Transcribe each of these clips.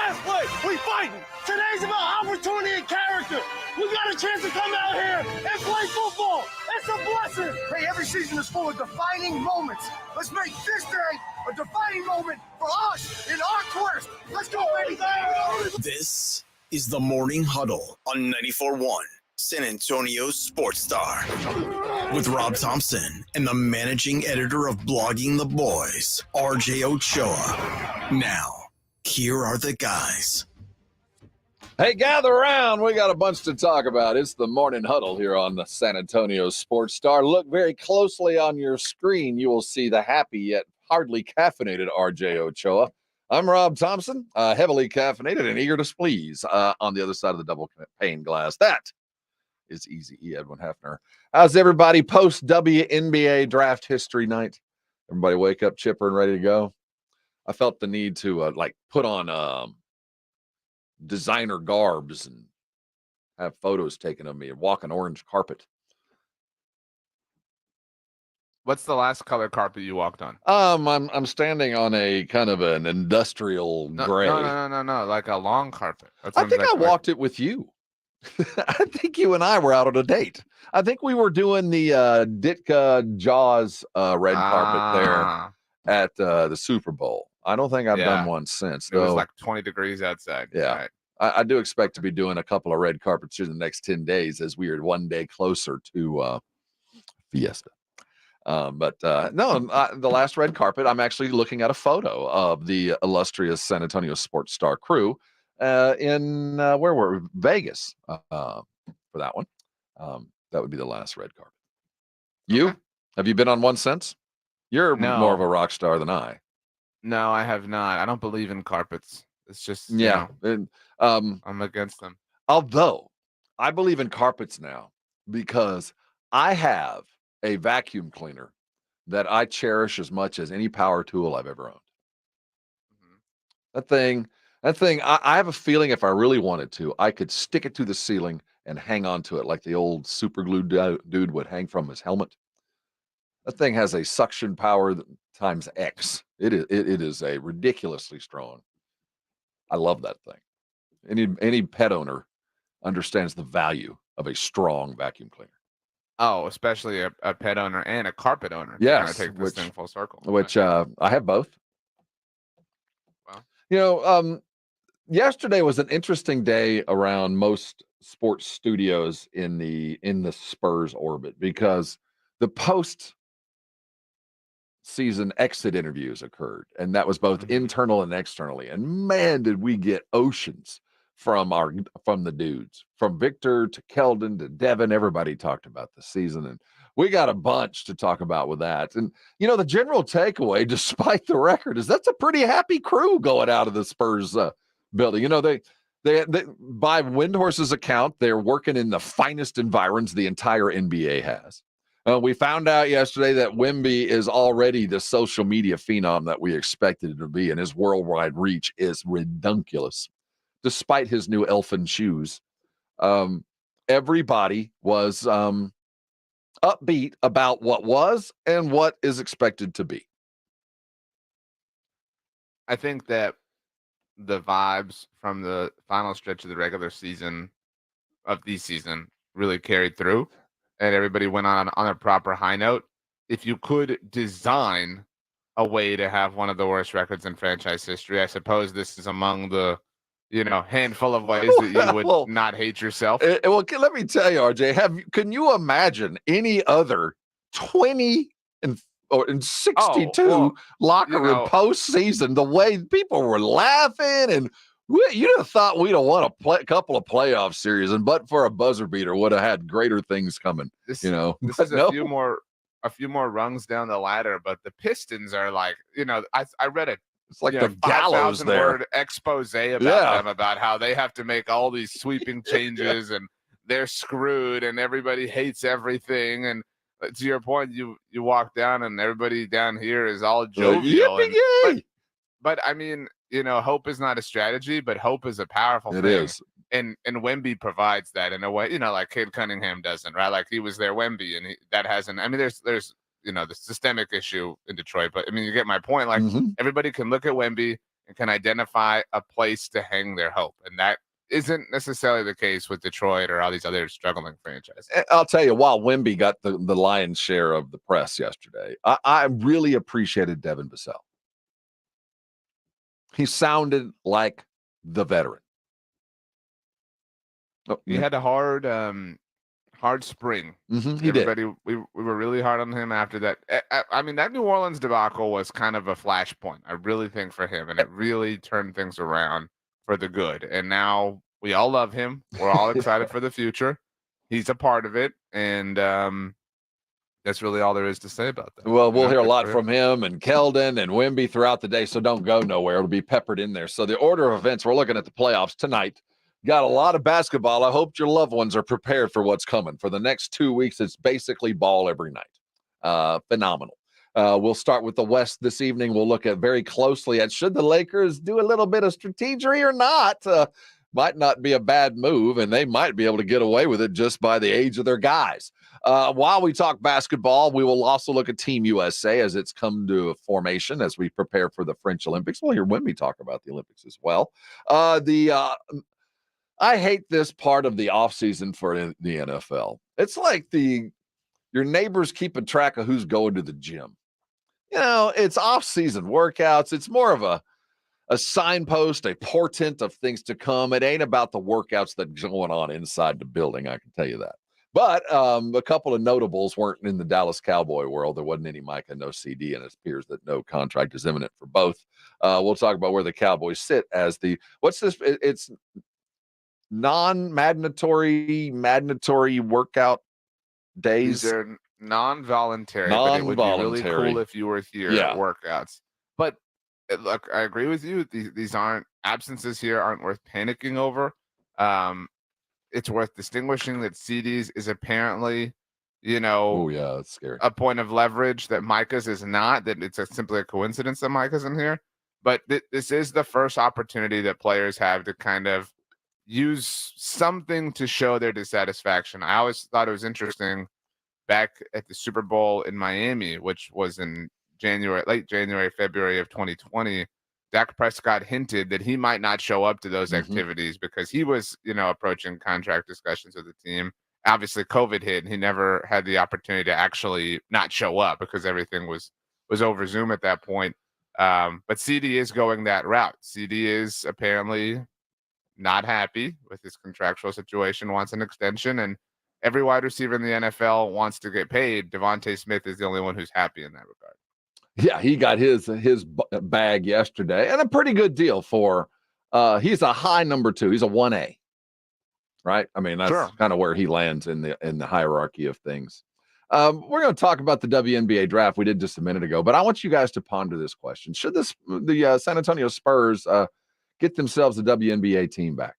last play. We fighting. Today's about opportunity and character. We got a chance to come out here and play football. It's a blessing. Hey, every season is full of defining moments. Let's make this day a defining moment for us in our quest. Let's go, baby. This is the Morning Huddle on 94.1 San Antonio Sports Star with Rob Thompson and the managing editor of Blogging the Boys, RJ Ochoa. Now, here are the guys. Hey, gather around. We got a bunch to talk about. It's the Morning Huddle here on the San Antonio Sports Star. Look very closely on your screen. You will see the happy yet hardly caffeinated RJ Ochoa. I'm Rob Thompson, heavily caffeinated and eager to please on the other side of the double pane glass. That is Easy E. Edwin Hefner. How's everybody post WNBA draft history night? Everybody wake up chipper and ready to go? I felt the need to put on designer garbs and have photos taken of me and walk an orange carpet. What's the last color carpet you walked on? I'm standing on a kind of an industrial gray. No, like a long carpet. I think I walked it with you. I think you and I were out on a date. I think we were doing the Ditka Jaws red carpet there at the Super Bowl. I don't think I've done one since. It was like 20 degrees outside. Yeah. Right. I do expect to be doing a couple of red carpets in the next 10 days as we are one day closer to Fiesta. The last red carpet, I'm actually looking at a photo of the illustrious San Antonio Sports Star crew in where were we? Vegas for that one. That would be the last red carpet. You? Have you been on one since? You're more of a rock star than I. No, I have not. I don't believe in carpets. It's just, I'm against them. Although I believe in carpets now because I have a vacuum cleaner that I cherish as much as any power tool I've ever owned. Mm-hmm. That thing, I have a feeling if I really wanted to, I could stick it to the ceiling and hang on to it like the old super glue dude would hang from his helmet. That thing has a suction power times X. It is a ridiculously strong. I love that thing. Any pet owner understands the value of a strong vacuum cleaner. Oh, especially a pet owner and a carpet owner. Yes, take this thing full circle. Which I have both. Wow. Yesterday was an interesting day around most sports studios in the Spurs orbit because the post season exit interviews occurred, and that was both internal and externally. And man, did we get oceans from the dudes, from Victor to Keldon to Devin. Everybody talked about the season, and we got a bunch to talk about with that. And the general takeaway, despite the record, is that's a pretty happy crew going out of the Spurs building. They by Windhorse's account, they're working in the finest environs the entire NBA has. We found out yesterday that Wemby is already the social media phenom that we expected it to be, and his worldwide reach is redunculous. Despite his new elfin shoes, everybody was upbeat about what was and what is expected to be. I think that the vibes from the final stretch of the regular season really carried through, and everybody went on a proper high note. If you could design a way to have one of the worst records in franchise history, I suppose this is among the handful of ways that you would not hate yourself. Let me tell you, RJ, can you imagine any other 20 and 62 locker room postseason, the way people were laughing, and you'd have thought we'd have won a couple of playoff series, but for a buzzer beater would have had greater things coming. This is a few more rungs down the ladder, but the Pistons are like, I read it's like the gallows there. Word expose about them, about how they have to make all these sweeping changes and they're screwed and everybody hates everything. And to your point, you walk down and everybody down here is all jovial. But I mean, hope is not a strategy, but hope is a powerful thing. It is. And Wemby provides that in a way, like Cade Cunningham doesn't, right? Like he was there, Wemby, and that hasn't. I mean, there's the systemic issue in Detroit, but I mean, you get my point. Like everybody can look at Wemby and can identify a place to hang their hope. And that isn't necessarily the case with Detroit or all these other struggling franchises. I'll tell you, while Wemby got the lion's share of the press yesterday, I really appreciated Devin Vassell. He sounded like the veteran. He had a hard spring. He did. We were really hard on him after that. I mean, that New Orleans debacle was kind of a flashpoint, I really think, for him, and it really turned things around for the good. And now we all love him. We're all excited for the future. He's a part of it, and that's really all there is to say about that. Well, we'll hear a lot from him and Keldon and Wemby throughout the day, so don't go nowhere. It'll be peppered in there. So the order of events, we're looking at the playoffs tonight. Got a lot of basketball. I hope your loved ones are prepared for what's coming. For the next 2 weeks, it's basically ball every night. Phenomenal. We'll start with the West this evening. We'll look at very closely at should the Lakers do a little bit of strategery or not. Might not be a bad move, and they might be able to get away with it just by the age of their guys. While we talk basketball, we will also look at Team USA as it's come to formation as we prepare for the French Olympics. We'll hear Wemby talk about the Olympics as well. I hate this part of the offseason for the NFL. It's like your neighbors keeping track of who's going to the gym. It's off-season workouts. It's more of a signpost, a portent of things to come. It ain't about the workouts that's going on inside the building, I can tell you that. But a couple of notables weren't in the Dallas Cowboy world. There wasn't any Micah, no CD, and it appears that no contract is imminent for both. We'll talk about where the Cowboys sit as it's non-mandatory workout days. These are non-voluntary, but it would be really cool if you were here at workouts. But look, I agree with you. These aren't absences here aren't worth panicking over. It's worth distinguishing that CD's is apparently, that's scary. A point of leverage that Micah's is not, that it's simply a coincidence that Micah's in here. But this is the first opportunity that players have to kind of use something to show their dissatisfaction. I always thought it was interesting back at the Super Bowl in Miami, which was in late January, February of 2020. Dak Prescott hinted that he might not show up to those activities because he was, approaching contract discussions with the team. Obviously, COVID hit, and he never had the opportunity to actually not show up because everything was over Zoom at that point. But CD is going that route. CD is apparently not happy with his contractual situation, wants an extension, and every wide receiver in the NFL wants to get paid. Devontae Smith is the only one who's happy in that regard. Yeah, he got his bag yesterday, and a pretty good deal for. He's a high number 2. He's a 1A, right? I mean, that's kind of where he lands in the hierarchy of things. We're going to talk about the WNBA draft. We did just a minute ago, but I want you guys to ponder this question: should the San Antonio Spurs get themselves a WNBA team back?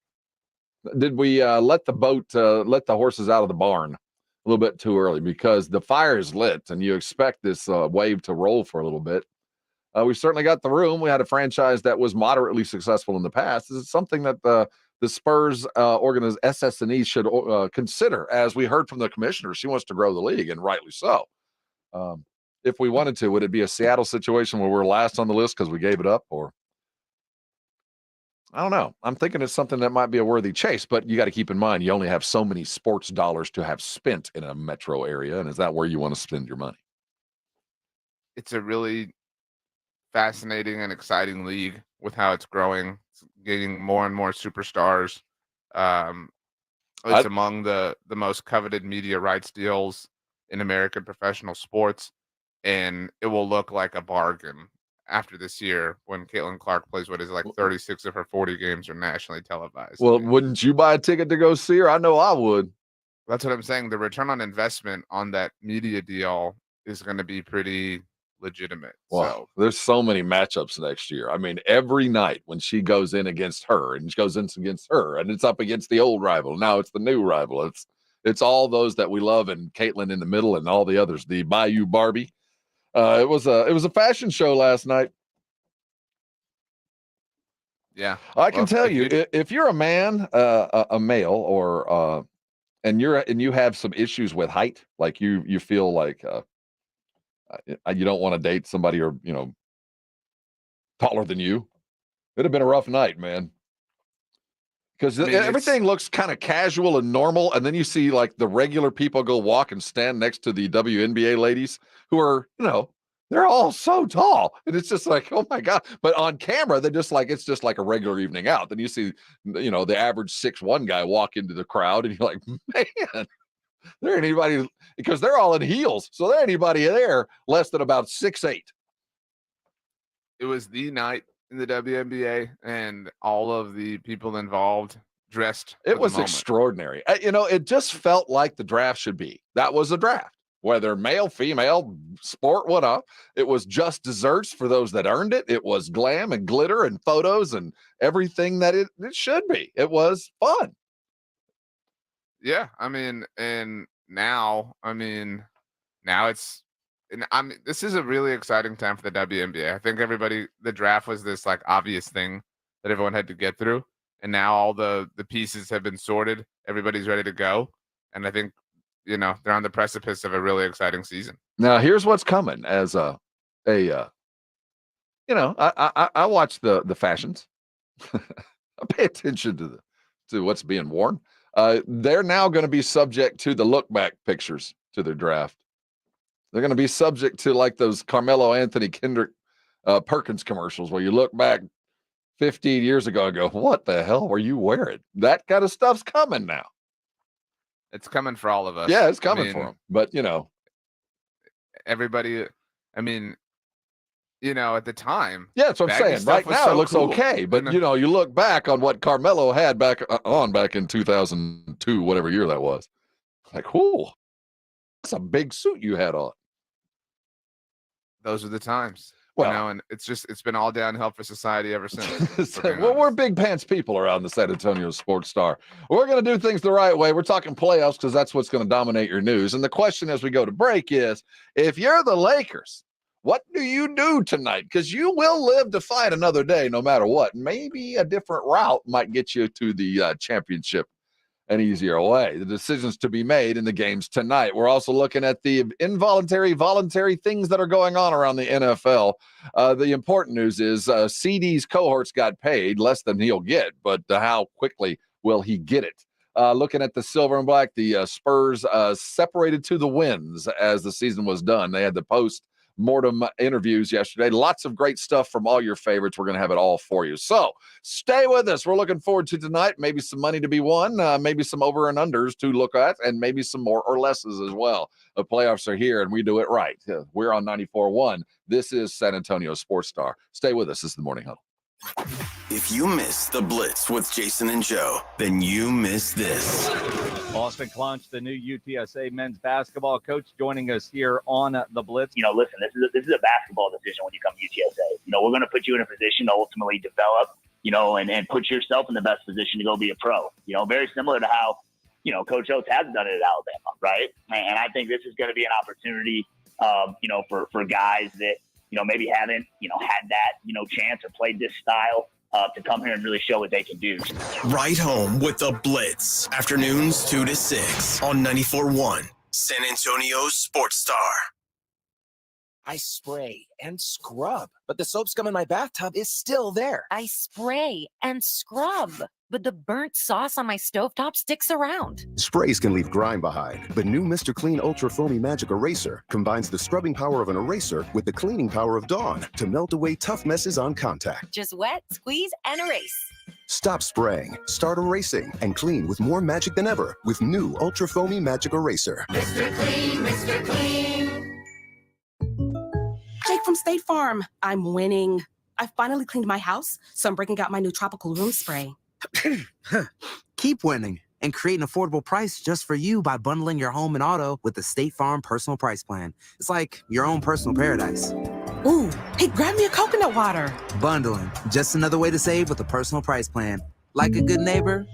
Did we let the horses out of the barn a little bit too early? Because the fire is lit and you expect this wave to roll for a little bit. We certainly got the room. We had a franchise that was moderately successful in the past. This is something that the Spurs SS&E should consider. As we heard from the commissioner, she wants to grow the league, and rightly so. If we wanted to, would it be a Seattle situation where we're last on the list because we gave it up? Or I don't know. I'm thinking it's something that might be a worthy chase, but you got to keep in mind you only have so many sports dollars to have spent in a metro area, and is that where you want to spend your money? It's a really fascinating and exciting league with how it's growing. It's getting more and more superstars. It's among the most coveted media rights deals in American professional sports, and it will look like a bargain after this year when Caitlin Clark plays 36 of her 40 games are nationally televised. Well, wouldn't you buy a ticket to go see her? I know I would. That's what I'm saying. The return on investment on that media deal is going to be pretty legitimate. Wow. There's so many matchups next year. I mean, every night when she goes in against her and she goes in against her and it's up against the old rival. Now it's the new rival. It's all those that we love and Caitlin in the middle and all the others, the Bayou Barbie. It was a fashion show last night. Yeah, I can tell you, if you're a man, a male, or and you have some issues with height, like you feel like you don't want to date somebody or taller than you, It'd have been a rough night, man. Because everything looks kind of casual and normal, and then you see like the regular people go walk and stand next to the WNBA ladies who are, they're all so tall, and it's just like, oh my god! But on camera, they're just like it's just like a regular evening out. Then you see, the average 6'1" guy walk into the crowd, and you're like, man, there ain't anybody, because they're all in heels, so there ain't anybody there less than about 6'8". It was the night in the WNBA, and all of the people involved dressed. It was extraordinary. It just felt like the draft should be. That was a draft, whether male, female, sport, whatever. It was just desserts for those that earned it. It was glam and glitter and photos and everything that it should be. It was fun. Yeah, and now it's. And this is a really exciting time for the WNBA. I think the draft was this like obvious thing that everyone had to get through. And now all the pieces have been sorted. Everybody's ready to go. And I think, they're on the precipice of a really exciting season. Now, here's what's coming as I watch the fashions. I pay attention to what's being worn. They're now going to be subject to the look back pictures to their draft. They're going to be subject to like those Carmelo Anthony Kendrick Perkins commercials where you look back 15 years ago and go, what the hell were you wearing? That kind of stuff's coming now. It's coming for all of us. Yeah, it's coming for them. But, everybody, at the time. Yeah, that's what I'm saying. Right now it looks cool. Okay. But, you look back on what Carmelo had back in 2002, whatever year that was. Like, cool. That's a big suit you had on. Those are the times. Well, and it's been all downhill for society ever since. We're big pants people around the San Antonio Sports Star. We're going to do things the right way. We're talking playoffs because that's what's going to dominate your news. And the question as we go to break is, if you're the Lakers, what do you do tonight? Because you will live to fight another day no matter what. Maybe a different route might get you to the championship an easier way. The decisions to be made in the games tonight. We're also looking at the voluntary things that are going on around the NFL. The important news is CD's cohorts got paid, less than he'll get, but how quickly will he get it? Looking at the silver and black, the Spurs separated to the wins as the season was done. They had the post-mortem interviews yesterday. Lots of great stuff from all your favorites. We're going to have it all for you. So stay with us. We're looking forward to tonight. Maybe some money to be won, maybe some over and unders to look at, and maybe some more or lesses as well. The playoffs are here, and we do it right. We're on 94.1. This is San Antonio Sports Star. Stay with us. This is the Morning Huddle. If you miss the Blitz with Jason and Joe, then you miss this. Austin Clunch, the new UTSA men's basketball coach, joining us here on the Blitz. Listen, this is a basketball decision when you come to UTSA. We're going to put you in a position to ultimately develop, and put yourself in the best position to go be a pro. Very similar to how, Coach Oates has done it at Alabama, right? And I think this is going to be an opportunity, for guys that, maybe haven't, had that, chance or played this style to come here and really show what they can do. Right home with the Blitz. Afternoons 2 to 6 on 94.1 San Antonio Sports Star. I spray and scrub, but the soap scum in my bathtub is still there. I spray and scrub, but the burnt sauce on my stovetop sticks around. Sprays can leave grime behind, but new Mr. Clean Ultra Foamy Magic Eraser combines the scrubbing power of an eraser with the cleaning power of Dawn to melt away tough messes on contact. Just wet, squeeze, and erase. Stop spraying, start erasing, and clean with more magic than ever with new Ultra Foamy Magic Eraser. Mr. Clean, Mr. Clean. Jake from State Farm. I'm winning. I finally cleaned my house, so I'm breaking out my new tropical room spray. Keep winning and create an affordable price just for you by bundling your home and auto with the State Farm Personal Price Plan. It's like your own personal paradise. Ooh, hey, grab me a coconut water. Bundling, just another way to save with a personal price plan. Like a good neighbor,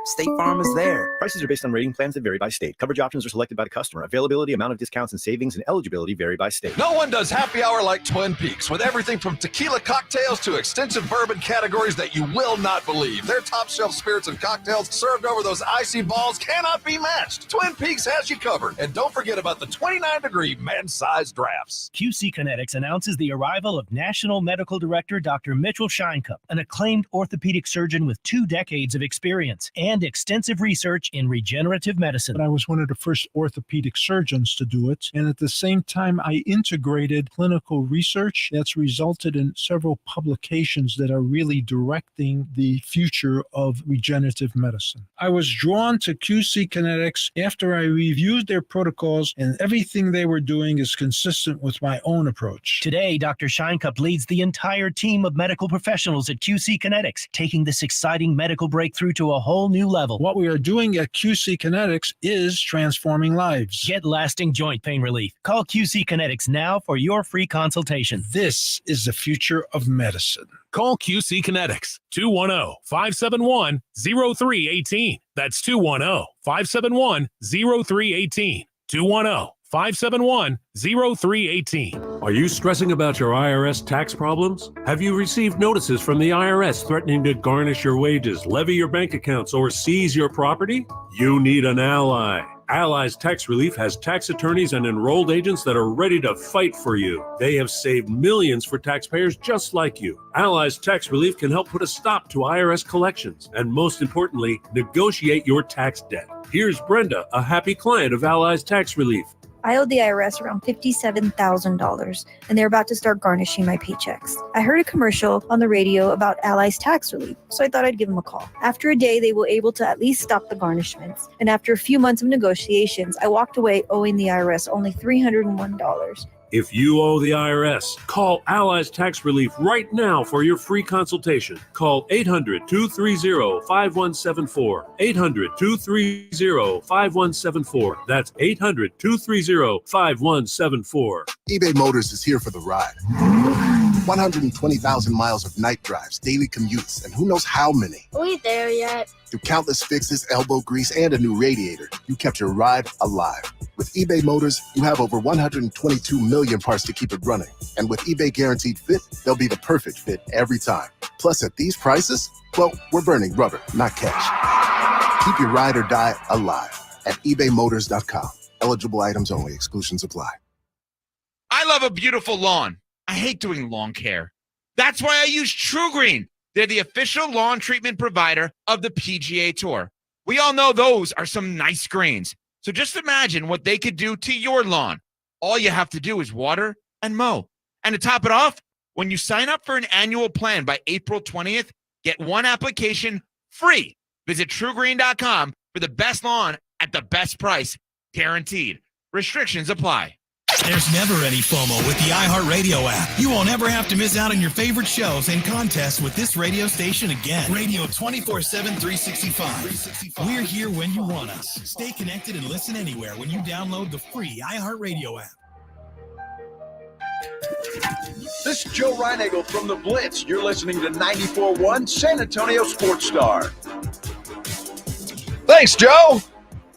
State Farm is there. Prices are based on rating plans that vary by state. Coverage options are selected by the customer. Availability, amount of discounts and savings, and eligibility vary by state. No one does happy hour like Twin Peaks, with everything from tequila cocktails to extensive bourbon categories that you will not believe. Their top shelf spirits and cocktails served over those icy balls cannot be matched. Twin Peaks has you covered. And don't forget about the 29-degree man-sized drafts. QC Kinetics announces the arrival of National Medical Director Dr. Mitchell Scheinkup, an acclaimed orthopedic surgeon with 2 decades of experience and extensive research in regenerative medicine. I was one of the first orthopedic surgeons to do it. And at the same time, I integrated clinical research that's resulted in several publications that are really directing the future of regenerative medicine. I was drawn to QC Kinetics after I reviewed their protocols, and everything they were doing is consistent with my own approach. Today, Dr. Scheinkup leads the entire team of medical professionals at QC Kinetics, taking this exciting medical breakthrough to a whole new level. What we are doing at QC Kinetics is transforming lives. Get lasting joint pain relief. Call QC Kinetics now for your free consultation. This is the future of medicine. Call QC Kinetics, 210-571-0318. That's 210-571-0318. 210-571-0318. Are you stressing about your IRS tax problems? Have you received notices from the IRS threatening to garnish your wages, levy your bank accounts, or seize your property? You need an ally. Allies Tax Relief has tax attorneys and enrolled agents that are ready to fight for you. They have saved millions for taxpayers just like you. Allies Tax Relief can help put a stop to IRS collections and, most importantly, negotiate your tax debt. Here's Brenda, a happy client of Allies Tax Relief. I owed the IRS around $57,000, and they're about to start garnishing my paychecks. I heard a commercial on the radio about Allies Tax Relief, so I thought I'd give them a call. After a day, they were able to at least stop the garnishments, and after a few months of negotiations, I walked away owing the IRS only $301. If you owe the IRS, call Allies Tax Relief right now for your free consultation. Call 800-230-5174. 800-230-5174. That's 800-230-5174. eBay Motors is here for the ride. 120,000 miles of night drives, daily commutes, and who knows how many. Are we there yet? Through countless fixes, elbow grease, and a new radiator, you kept your ride alive. With eBay Motors, you have over 122 million parts to keep it running. And with eBay Guaranteed Fit, they'll be the perfect fit every time. Plus, at these prices, well, we're burning rubber, not cash. Keep your ride or die alive at ebaymotors.com. Eligible items only. Exclusions apply. I love a beautiful lawn. I hate doing lawn care. That's why I use True Green. They're the official lawn treatment provider of the PGA Tour. We all know those are some nice greens. So just imagine what they could do to your lawn. All you have to do is water and mow. And to top it off, when you sign up for an annual plan by April 20th, get one application free. Visit TrueGreen.com for the best lawn at the best price, guaranteed. Restrictions apply. There's never any FOMO with the iHeartRadio app. You won't ever have to miss out on your favorite shows and contests with this radio station again. Radio 24/7, 365. We're here when you want us. Stay connected and listen anywhere when you download the free iHeartRadio app. This is Joe Reinagle from The Blitz. You're listening to 94.1 San Antonio Sports Star. Thanks, Joe.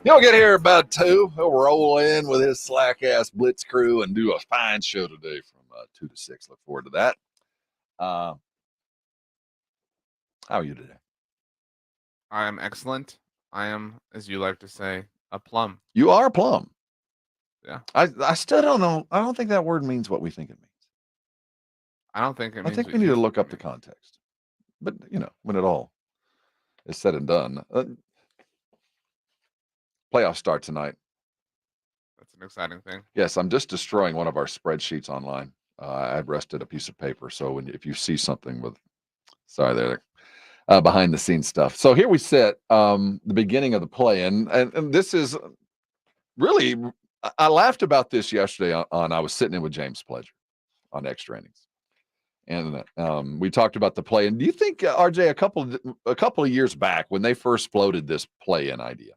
He'll get here about 2. He'll roll in with his slack-ass Blitz crew and do a fine show today from 2 to 6. Look forward to that. How are you today? I am excellent. I am, as you like to say, a plum. You are a plum. Yeah. I still don't know. I don't think that word means what we think it means. I don't think it means. I think we need to look up the context. But, when it all is said and done. Playoffs start tonight. That's an exciting thing. Yes, I'm just destroying one of our spreadsheets online. I've rested a piece of paper, so if you see something with, behind the scenes stuff. So here we sit, the beginning of the play, and this is really, I laughed about this yesterday I was sitting in with James Pledger on Extra Innings, and we talked about the play. And do you think, RJ, a couple of years back when they first floated this play-in idea,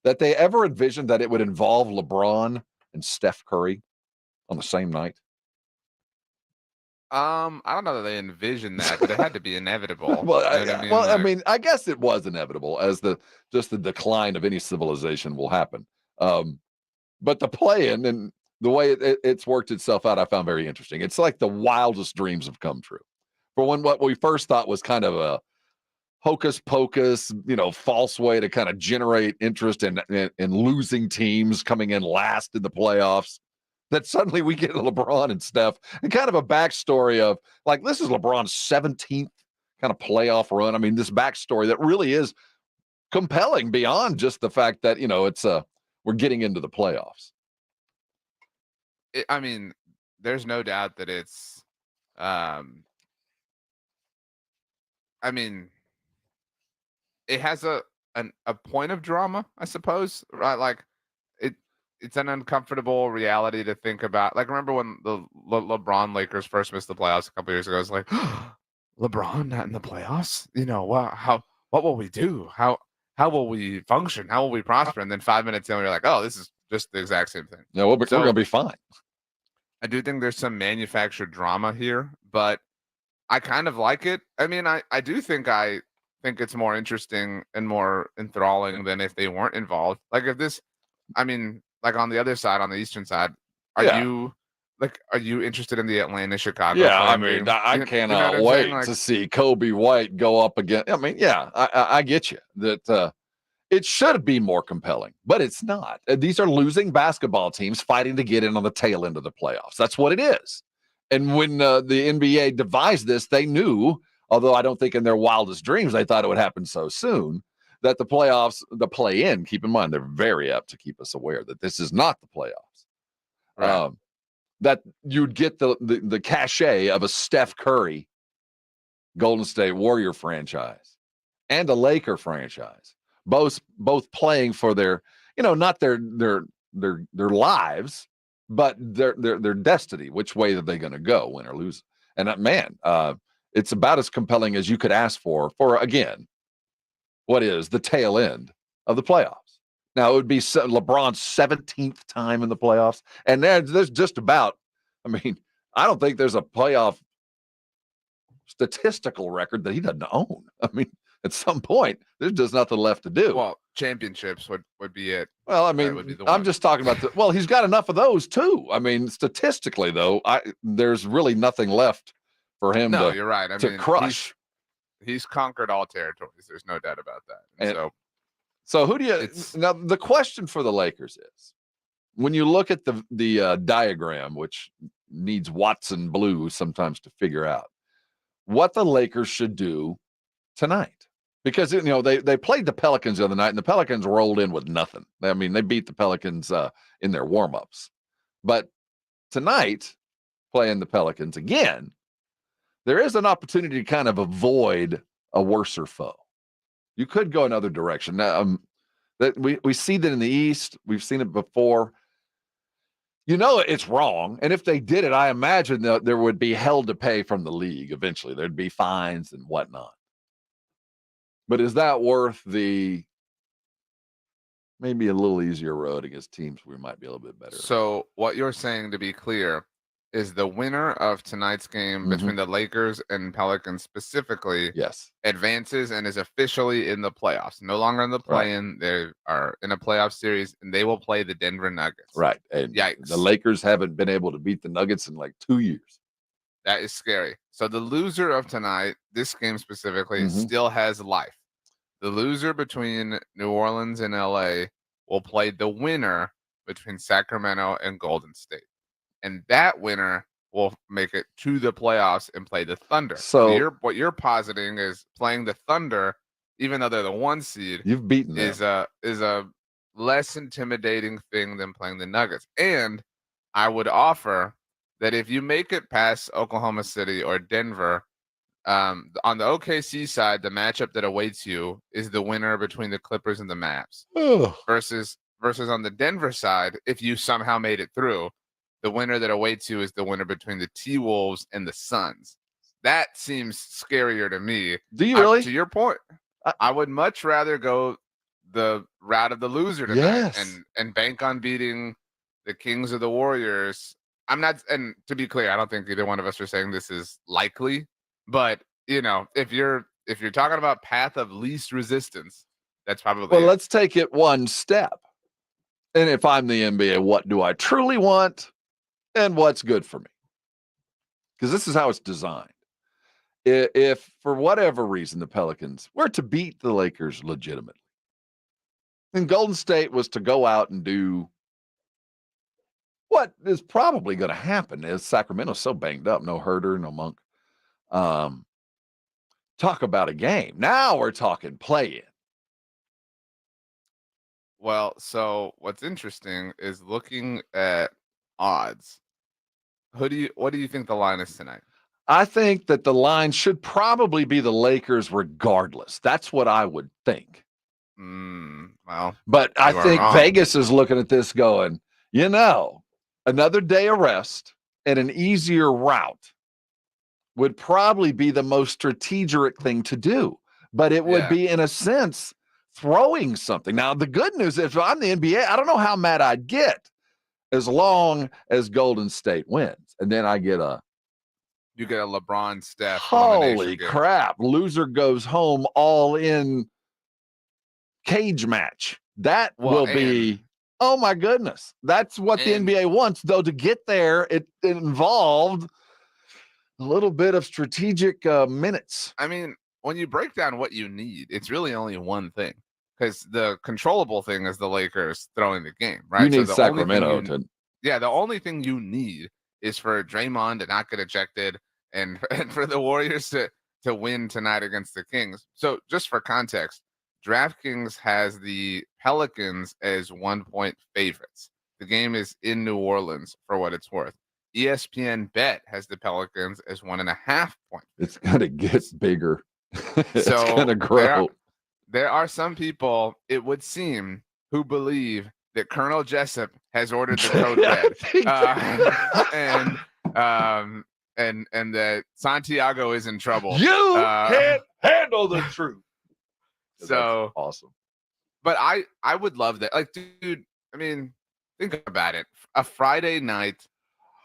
that they ever envisioned that it would involve LeBron and Steph Curry on the same night? I don't know that they envisioned that, but it had to be inevitable. Well, You know what I mean? well, I Like, mean, I guess it was inevitable as the decline of any civilization will happen. But the play-in and the way it's worked itself out, I found very interesting. It's like the wildest dreams have come true. For when what we first thought was kind of a hocus pocus, false way to kind of generate interest in losing teams coming in last in the playoffs, that suddenly we get LeBron and Steph and kind of a backstory of like, this is LeBron's 17th kind of playoff run. I mean, this backstory that really is compelling beyond just the fact that, it's we're getting into the playoffs. I mean, there's no doubt that it's, I mean, it has a point of drama, I suppose, right? Like it's an uncomfortable reality to think about. Like, remember when the LeBron Lakers first missed the playoffs a couple years ago? It's like, LeBron not in the playoffs. What will we do? How will we function? How will we prosper? And then 5 minutes in, we're like, oh, this is just the exact same thing. Yeah, we're going to be fine. I do think there's some manufactured drama here, but I kind of like it. I mean, I do think it's more interesting and more enthralling than if they weren't involved. Like if this, I mean, like on the other side, on the Eastern side, are you interested in the Atlanta Chicago? Yeah, I game? mean, I cannot wait to see Kobe White go up again. I mean, yeah, I get you that it should be more compelling, but it's not. These are losing basketball teams fighting to get in on the tail end of the playoffs. That's what it is. And when the NBA devised this, they knew, although I don't think in their wildest dreams they thought it would happen so soon, that the playoffs, the play-in, keep in mind, they're very apt to keep us aware that this is not the playoffs. Right. That you'd get the cachet of a Steph Curry Golden State Warrior franchise and a Laker franchise, both playing for their, not their lives, but their destiny. Which way are they going to go, win or lose? And it's about as compelling as you could ask for again, what is the tail end of the playoffs. Now, it would be LeBron's 17th time in the playoffs. And there's just about, I mean, I don't think there's a playoff statistical record that he doesn't own. I mean, at some point, there's just nothing left to do. Well, championships would be it. Well, I mean, I'm just talking about he's got enough of those too. I mean, statistically, though, there's really nothing left for him to, you're right. to crush. He's conquered all territories. There's no doubt about that. And so who do you now? The question for the Lakers is, when you look at the diagram, which needs Watson blue sometimes to figure out what the Lakers should do tonight, because they played the Pelicans the other night, and the Pelicans rolled in with nothing. I mean, they beat the Pelicans in their warmups, but tonight, playing the Pelicans again, there is an opportunity to kind of avoid a worser foe. You could go another direction. Now, that we see that in the East. We've seen it before. It's wrong. And if they did it, I imagine that there would be hell to pay from the league eventually. There'd be fines and whatnot. But is that worth the maybe a little easier road against teams we might be a little bit better? So what you're saying, to be clear, is the winner of tonight's game between the Lakers and Pelicans specifically advances and is officially in the playoffs. No longer in the play-in. They are in a playoff series, and they will play the Denver Nuggets. Right. And yikes. The Lakers haven't been able to beat the Nuggets in like 2 years. That is scary. So the loser of tonight, this game specifically, still has life. The loser between New Orleans and LA will play the winner between Sacramento and Golden State. And that winner will make it to the playoffs and play the Thunder. So what you're positing is playing the Thunder, even though they're the 1 seed, you've beaten them. is a less intimidating thing than playing the Nuggets. And I would offer that if you make it past Oklahoma City or Denver, on the OKC side, the matchup that awaits you is the winner between the Clippers and the Mavs. Versus on the Denver side, if you somehow made it through, the winner that awaits you is the winner between the T-Wolves and the Suns. That seems scarier to me. Do you really? To your point, I would much rather go the route of the loser tonight and bank on beating the Kings or the Warriors. I'm not, and to be clear, I don't think either one of us are saying this is likely, but if you're talking about path of least resistance, that's probably Well, it. let's take it one step. And if I'm the NBA, what do I truly want and what's good for me? Because this is how it's designed. If for whatever reason the Pelicans were to beat the Lakers legitimately, and Golden State was to go out and do what is probably going to happen, is Sacramento's so banged up, no Herter, no Monk. Talk about a game. Now we're talking play-in. Well, so what's interesting is looking at odds. What do you think the line is tonight? I think that the line should probably be the Lakers regardless. That's what I would think. Well, but I think wrong. Vegas is looking at this going, another day of rest and an easier route would probably be the most strategic thing to do. But it would be, in a sense, throwing something. Now, the good news is, if I'm the NBA, I don't know how mad I'd get as long as Golden State wins. And then I get you get a LeBron Steph. Holy crap. Loser goes home all in cage match. That will be, oh my goodness. That's what the NBA wants, though. To get there, it involved a little bit of strategic minutes. I mean, when you break down what you need, it's really only one thing, because the controllable thing is the Lakers throwing the game, right? You need the Sacramento the only thing you need is for Draymond to not get ejected and for the Warriors to win tonight against the Kings. So just for context, DraftKings has the Pelicans as 1-point favorites. The game is in New Orleans, for what it's worth. ESPN Bet has the Pelicans as 1.5 point. It's going to get bigger. It's So going to grow. There are some people, it would seem, who believe that Colonel Jessup has ordered the code red, and that Santiago is in trouble. You can't handle the truth. So that's awesome. But I would love that. Like, dude, I mean, think about it. A Friday night.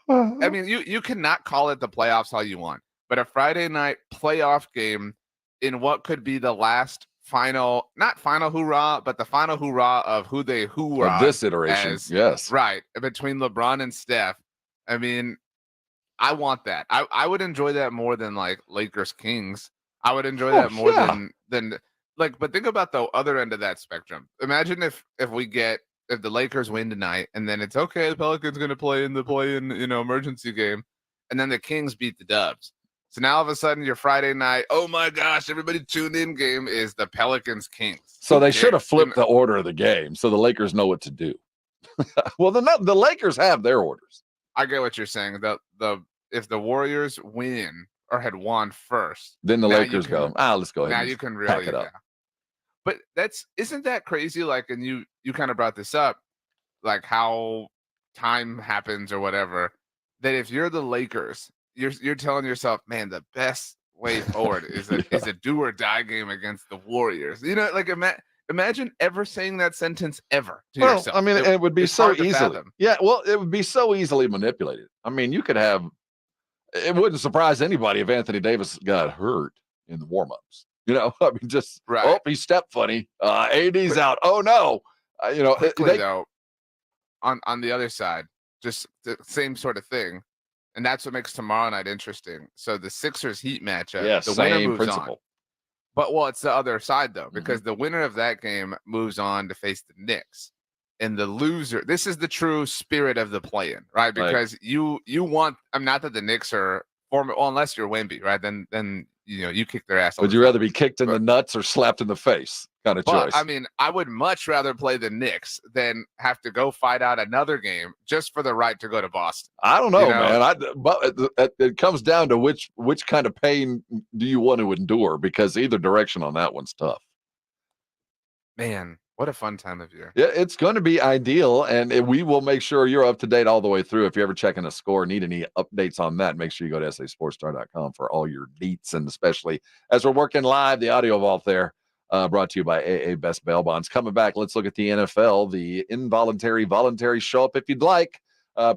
I mean, you cannot call it the playoffs all you want, but a Friday night playoff game in what could be the last not final hoorah, but the final hoorah of who they hoorah of this iteration. Yes. Right. Between LeBron and Steph. I mean, I want that. I would enjoy that more than like Lakers Kings. I would enjoy that more than like, but think about the other end of that spectrum. Imagine if the Lakers win tonight and then it's okay, the Pelicans going to play in the play-in, emergency game, and then the Kings beat the Dubs. So now all of a sudden your Friday night, oh my gosh, everybody tuned in game is the Pelicans Kings. So they should have flipped the order of the game so the Lakers know what to do. Well, the Lakers have their orders. I get what you're saying. If the Warriors win or had won first, then the Lakers go, let's go ahead. Now and you can really pack it up. But isn't that crazy? Like, and you kind of brought this up, like how time happens or whatever, that if you're the Lakers, you're telling yourself, man, the best way forward is a do or die game against the Warriors. Like imagine ever saying that sentence ever to yourself. I mean, it would be so easily. Yeah, well, it would be so easily manipulated. I mean, you could have. It wouldn't surprise anybody if Anthony Davis got hurt in the warmups. I mean, just he stepped funny. AD's out. Oh no. Quickly, though, on the other side, just the same sort of thing. And that's what makes tomorrow night interesting. So the Sixers Heat matchup, the winner moves on. But it's the other side though, because the winner of that game moves on to face the Knicks. And the loser, this is the true spirit of the play-in, right? Because you want, not that the Knicks are unless you're Wemby, right? Then you kick their ass. Would you rather be kicked in the nuts or slapped in the face? Kind of choice. I mean, I would much rather play the Knicks than have to go fight out another game just for the right to go to Boston. I don't know, man. But it comes down to which kind of pain do you want to endure? Because either direction on that one's tough. Man, what a fun time of year. Yeah, it's going to be ideal, and we will make sure you're up to date all the way through. If you're ever checking a score, need any updates on that, make sure you go to sasportstar.com for all your deets, and especially as we're working live, the audio vault there, brought to you by AA Best Bail Bonds. Coming back, let's look at the NFL, the voluntary show up if you'd like.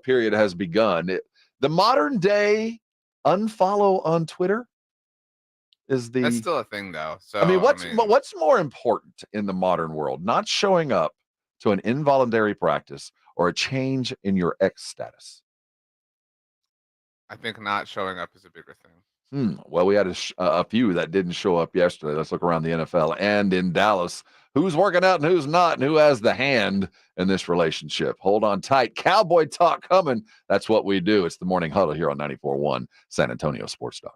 period has begun. The modern day unfollow on Twitter is That's still a thing, though. So I mean, what's more important in the modern world? Not showing up to an involuntary practice or a change in your X status? I think not showing up is a bigger thing. Well, we had a few that didn't show up yesterday. Let's look around the NFL and in Dallas. Who's working out and who's not, and who has the hand in this relationship? Hold on tight. Cowboy talk coming. That's what we do. It's the Morning Huddle here on 94.1 San Antonio Sports Star.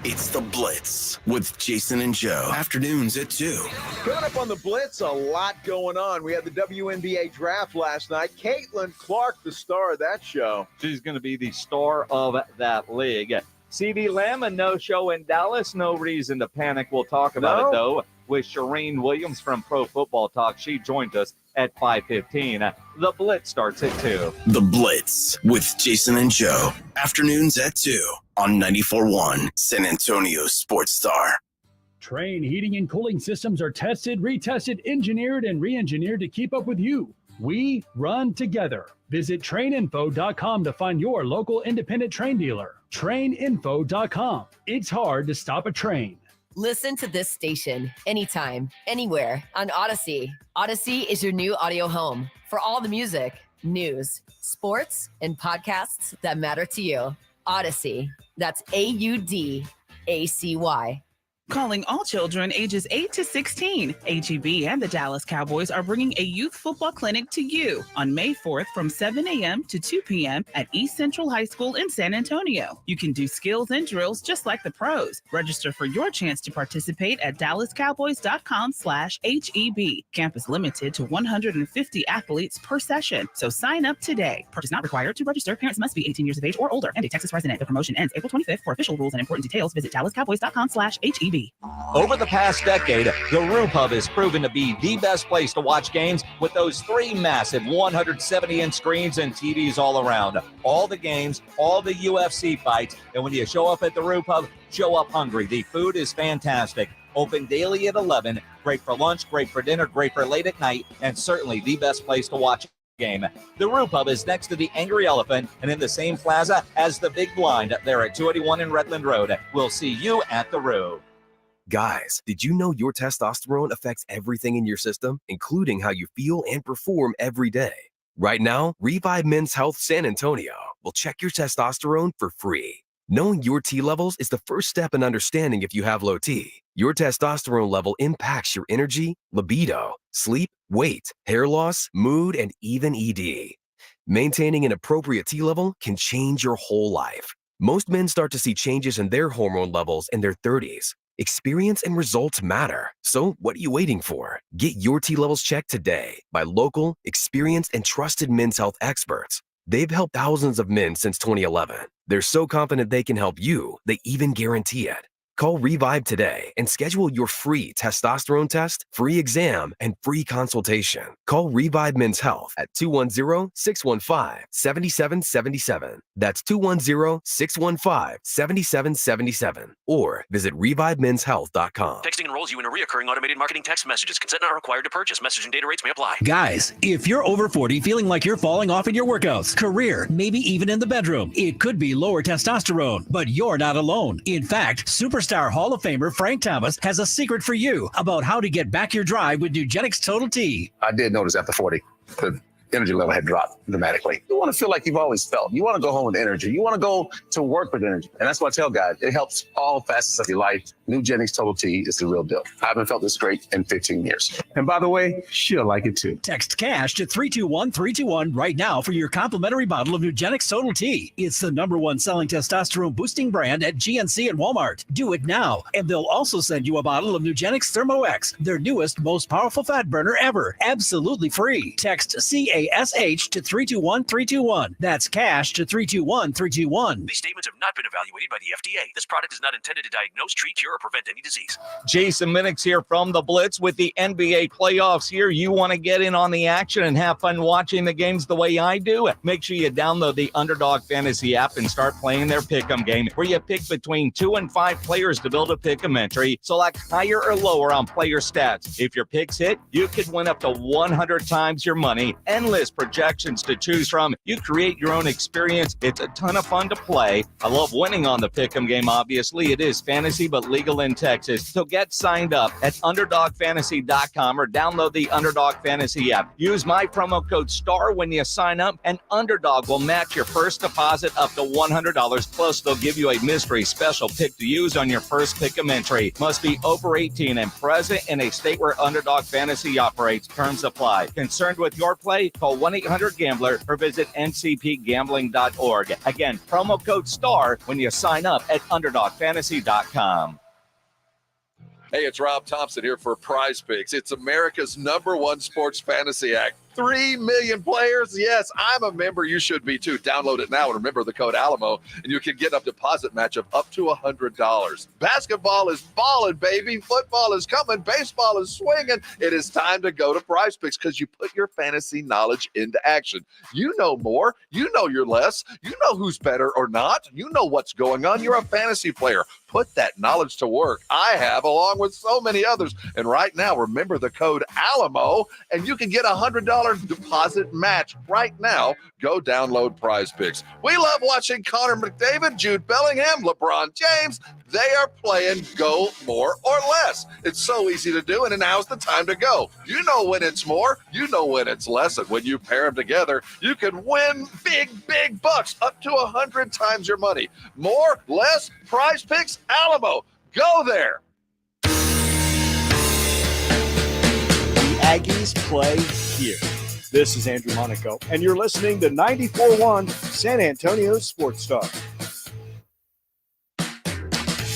It's the Blitz with Jason and Joe. Afternoons at 2. Coming up on the Blitz, a lot going on. We had the WNBA draft last night. Caitlin Clark, the star of that show. She's going to be the star of that league. CeeDee Lamb, a no-show in Dallas. No reason to panic. We'll talk about it, though, with Shireen Williams from Pro Football Talk. She joined us at 5:15. The Blitz starts at 2. The Blitz with Jason and Joe. Afternoons at 2 on 94.1 San Antonio Sports Star. Trane heating and cooling systems are tested, retested, engineered, and re-engineered to keep up with you. We run together. Visit TraneInfo.com to find your local independent Trane dealer. TraneInfo.com. It's hard to stop a train. Listen to this station anytime, anywhere on Odyssey. Odyssey is your new audio home for all the music, news, sports, and podcasts that matter to you. Odyssey. That's AUDACY. Calling all children ages 8 to 16. HEB and the Dallas Cowboys are bringing a youth football clinic to you on May 4th from 7 a.m. to 2 p.m. at East Central High School in San Antonio. You can do skills and drills just like the pros. Register for your chance to participate at dallascowboys.com/HEB. Camp is limited to 150 athletes per session, so sign up today. Purchase not required to register. Parents must be 18 years of age or older and a Texas resident. The promotion ends April 25th. For official rules and important details, visit dallascowboys.com/HEB. Over the past decade, the Roo Pub has proven to be the best place to watch games with those 3 massive 170-inch screens and TVs all around. All the games, all the UFC fights, and when you show up at the Roo Pub, show up hungry. The food is fantastic. Open daily at 11. Great for lunch, great for dinner, great for late at night, and certainly the best place to watch game. The Roo Pub is next to the Angry Elephant and in the same plaza as the Big Blind there at 281 in Redland Road. We'll see you at the Roo. Guys, did you know your testosterone affects everything in your system, including how you feel and perform every day? Right now, Revive Men's Health San Antonio will check your testosterone for free. Knowing your T levels is the first step in understanding if you have low T. Your testosterone level impacts your energy, libido, sleep, weight, hair loss, mood, and even ED. Maintaining an appropriate T level can change your whole life. Most men start to see changes in their hormone levels in their 30s. Experience and results matter. So what are you waiting for? Get your T levels checked today by local, experienced, and trusted men's health experts. They've helped thousands of men since 2011. They're so confident they can help you, they even guarantee it. Call Revive today and schedule your free testosterone test, free exam, and free consultation. Call Revive Men's Health at 210-615-7777. That's 210-615-7777. Or visit ReviveMen'sHealth.com. Texting enrolls you in a reoccurring automated marketing text messages. Consent not required to purchase. Message and data rates may apply. Guys, if you're over 40 feeling like you're falling off in your workouts, career, maybe even in the bedroom, it could be lower testosterone, but you're not alone. In fact, Superstar Hall of Famer Frank Thomas has a secret for you about how to get back your drive with Nugenix Total T. I did notice after 40, the energy level had dropped dramatically. You want to feel like you've always felt. You want to go home with energy. You want to go to work with energy. And that's what I tell guys. It helps all facets of your life. Nugenix Total T is the real deal. I haven't felt this great in 15 years. And by the way, she'll like it too. Text CASH to 321-321 right now for your complimentary bottle of Nugenix Total T. It's the #1 selling testosterone boosting brand at GNC and Walmart. Do it now, and they'll also send you a bottle of Nugenix Thermo X, their newest, most powerful fat burner ever, absolutely free. Text CASH to 321-321. That's CASH to 321-321. These statements have not been evaluated by the FDA. This product is not intended to diagnose, treat, cure, or prevent any disease. Jason Minix here from the Blitz. With the NBA playoffs here, you want to get in on the action and have fun watching the games the way I do? Make sure you download the Underdog Fantasy app and start playing their pick'em game, where you pick between 2 and 5 players to build a pick'em entry. Select higher or lower on player stats. If your picks hit, you could win up to 100 times your money. Endless projections to choose from. You create your own experience. It's a ton of fun to play. I love winning on the pick'em game, obviously. It is fantasy, but legal in Texas. So get signed up at UnderdogFantasy.com or download the Underdog Fantasy app. Use my promo code STAR when you sign up, and Underdog will match your first deposit up to $100. Plus, they'll give you a mystery special pick to use on your first pick'em entry. Must be over 18 and present in a state where Underdog Fantasy operates. Terms apply. Concerned with your play? Call 1-800-GAMBLER or visit ncpgambling.org. Again, promo code STAR when you sign up at UnderdogFantasy.com. Hey, it's Rob Thompson here for Prize Picks. It's America's #1 sports fantasy act. 3 million players. Yes, I'm a member. You should be too. Download it now and remember the code Alamo, and you can get a deposit match of up to $100. Basketball is balling, baby. Football is coming. Baseball is swinging. It is time to go to Prize Picks because you put your fantasy knowledge into action. You know more. You know your less. You know who's better or not. You know what's going on. You're a fantasy player. Put that knowledge to work. I have, along with so many others. And right now, remember the code Alamo, and you can get $100 deposit match right now. Go download Prize Picks. We love watching Connor McDavid, Jude Bellingham, LeBron James. They are playing go more or less. It's so easy to do, and now's the time to go. You know when it's more, you know when it's less, and when you pair them together, you can win big, big bucks, up to 100 times your money. More, less, Prize Picks, Alamo. Go there. The Aggies play here. This is Andrew Monaco, and you're listening to 94.1 San Antonio Sports Star.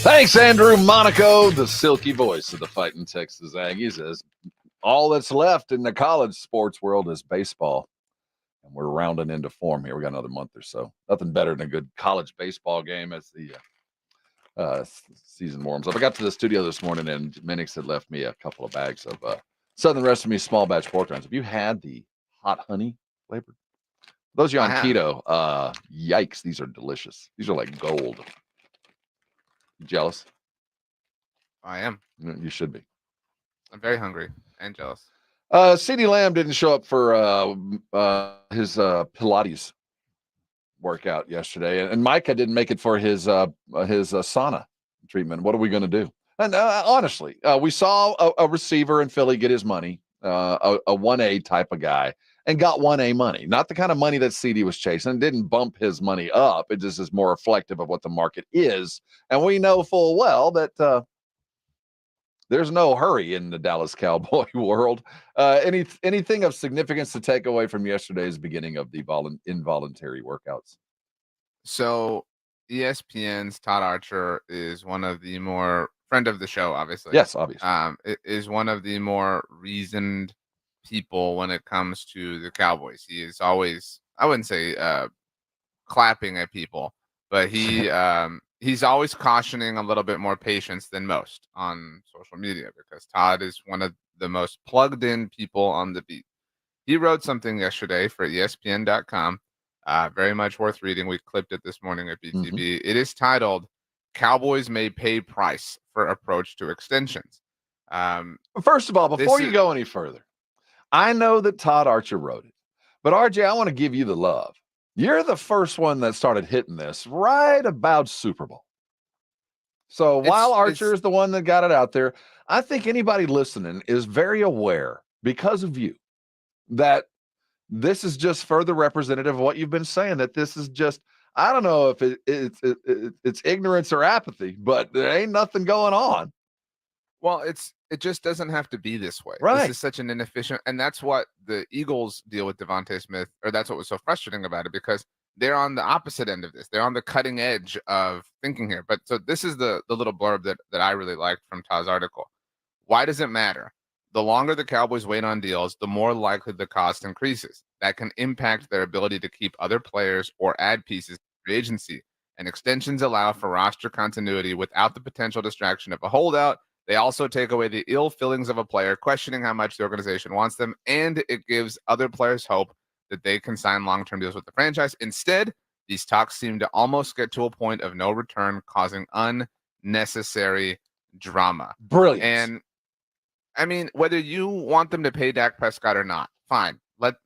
Thanks, Andrew Monaco, the silky voice of the fighting Texas Aggies. As all that's left in the college sports world is baseball, and we're rounding into form here. We got another month or so. Nothing better than a good college baseball game as the season warms up. I got to the studio this morning, and Minix had left me a couple of bags of Southern Recipe small batch pork rinds. Have you had the hot honey flavored? Those of you on keto, yikes, these are delicious. These are like gold. You jealous? I am. You should be. I'm very hungry and jealous. CeeDee Lamb didn't show up for his Pilates workout yesterday, and Micah didn't make it for his sauna treatment. What are we going to do? And honestly, we saw a receiver in Philly get his money, a 1A type of guy, and got 1A money. Not the kind of money that CD was chasing. It didn't bump his money up. It just is more reflective of what the market is. And we know full well that there's no hurry in the Dallas Cowboy world. Anything of significance to take away from yesterday's beginning of the involuntary workouts? So ESPN's Todd Archer is one of the more friend of the show, obviously. Yes, obviously. It is one of the more reasoned people when it comes to the Cowboys. He is always, I wouldn't say clapping at people, but he's always cautioning a little bit more patience than most on social media, because Todd is one of the most plugged in people on the beat. He wrote something yesterday for ESPN.com, very much worth reading. We clipped it this morning at BTB. Mm-hmm. It is titled, "Cowboys May Pay Price for Approach to Extensions." First of all, before you go any further, I know that Todd Archer wrote it, but RJ, I want to give you the love. You're the first one that started hitting this right about Super Bowl. So while Archer is the one that got it out there, I think anybody listening is very aware, because of you, that this is just further representative of what you've been saying, that this is just, I don't know if it's ignorance or apathy, but there ain't nothing going on. Well, it just doesn't have to be this way. Right. This is such an inefficient, and that's what the Eagles deal with Devontae Smith, or that's what was so frustrating about it, because they're on the opposite end of this. They're on the cutting edge of thinking here. But so this is the little blurb that I really liked from Todd's article. Why does it matter? The longer the Cowboys wait on deals, the more likely the cost increases. That can impact their ability to keep other players or add pieces to free agency. and extensions allow for roster continuity without the potential distraction of a holdout. They also take away the ill feelings of a player questioning how much the organization wants them, and it gives other players hope that they can sign long-term deals with the franchise. Instead, these talks seem to almost get to a point of no return, causing unnecessary drama. Brilliant. And I mean, whether you want them to pay Dak Prescott or not, fine.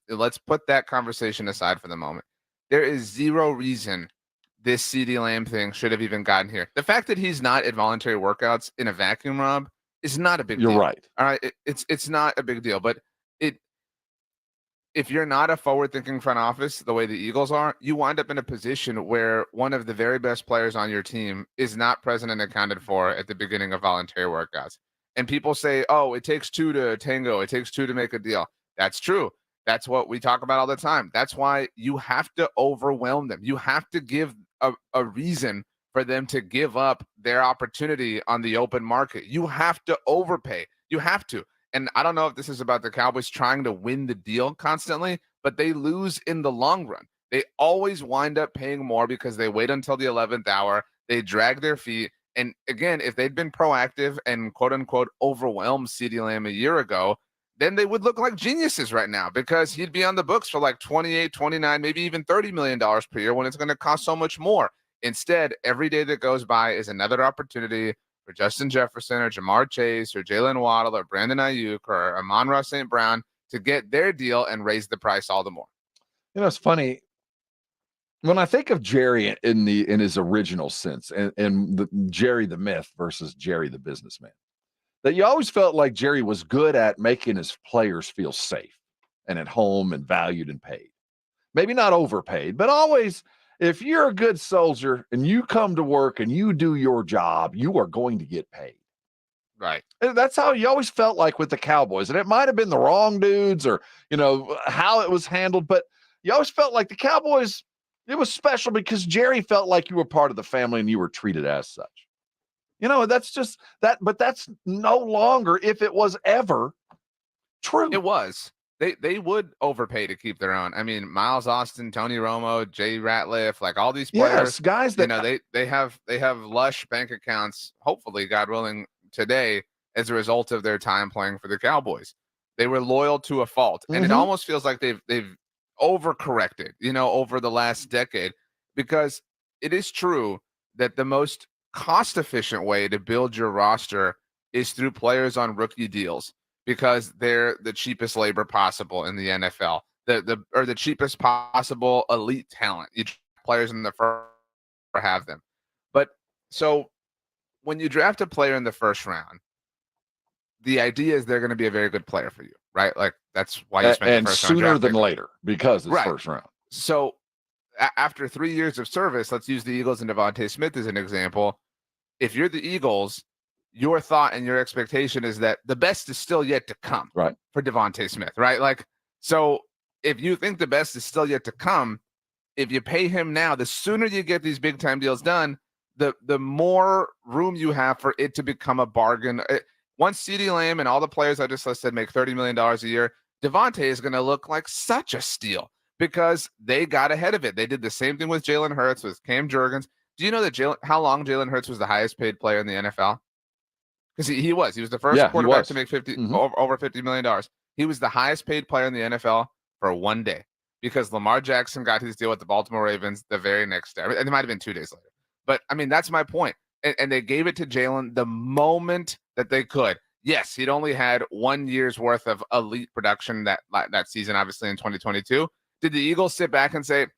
Let's put that conversation aside for the moment. There is zero reason this CeeDee Lamb thing should have even gotten here. The fact that he's not at voluntary workouts in a vacuum, Rob, is not a big deal. You're right. All right, it's not a big deal. But if you're not a forward-thinking front office the way the Eagles are, you wind up in a position where one of the very best players on your team is not present and accounted for at the beginning of voluntary workouts. And people say, oh, it takes two to tango. It takes two to make a deal. That's true. That's what we talk about all the time. That's why you have to overwhelm them. You have to give a reason for them to give up their opportunity on the open market. You have to overpay. You have to. And I don't know if this is about the Cowboys trying to win the deal constantly, but they lose in the long run. They always wind up paying more because they wait until the 11th hour. They drag their feet. And again, if they'd been proactive and quote unquote overwhelmed CeeDee Lamb a year ago, then they would look like geniuses right now because he'd be on the books for like 28, 29, maybe even $30 million per year when it's going to cost so much more. Instead, every day that goes by is another opportunity for Justin Jefferson or Jamar Chase or Jalen Waddle or Brandon Ayuk or Amon-Ra St. Brown to get their deal and raise the price all the more. You know, it's funny. When I think of Jerry in his original sense and the Jerry the myth versus Jerry the businessman, that you always felt like Jerry was good at making his players feel safe and at home and valued and paid. Maybe not overpaid, but always, if you're a good soldier and you come to work and you do your job, you are going to get paid. Right. And that's how you always felt like with the Cowboys. And it might have been the wrong dudes or, you know, how it was handled, but you always felt like the Cowboys, it was special because Jerry felt like you were part of the family and you were treated as such. You know, that's just that, but that's no longer, if it was ever true. It was. They would overpay to keep their own. I mean, Miles Austin, Tony Romo, Jay Ratliff, like all these players, yes, guys that, you know, they have lush bank accounts, hopefully, God willing, today as a result of their time playing for the Cowboys. They were loyal to a fault. And it almost feels like they've overcorrected, you know, over the last decade, because it is true that the most cost-efficient way to build your roster is through players on rookie deals, because they're the cheapest labor possible in the NFL, the cheapest possible elite talent. You players in the first have them. But so when you draft a player in the first round, the idea is they're going to be a very good player for you, right? Like that's why you spend the first round sooner than pick. later because it's Right. first round. So after 3 years of service, let's use the Eagles and Devontae Smith as an example. If you're the Eagles, your thought and your expectation is that the best is still yet to come, right, for Devontae Smith, right? Like, so if you think the best is still yet to come, if you pay him now, the sooner you get these big time deals done, the more room you have for it to become a bargain. Once CeeDee Lamb and all the players I just listed make $30 million a year, Devontae is going to look like such a steal because they got ahead of it. They did the same thing with Jalen Hurts, with Cam Jurgens. Do you know that how long Jalen Hurts was the highest paid player in the NFL? Because he was the first quarterback to make over $50 million. He was the highest paid player in the NFL for 1 day because Lamar Jackson got his deal with the Baltimore Ravens the very next day. And it might have been 2 days later. But, I mean, that's my point. And they gave it to Jalen the moment that they could. Yes, he'd only had 1 year's worth of elite production that season, obviously, in 2022. Did the Eagles sit back and say,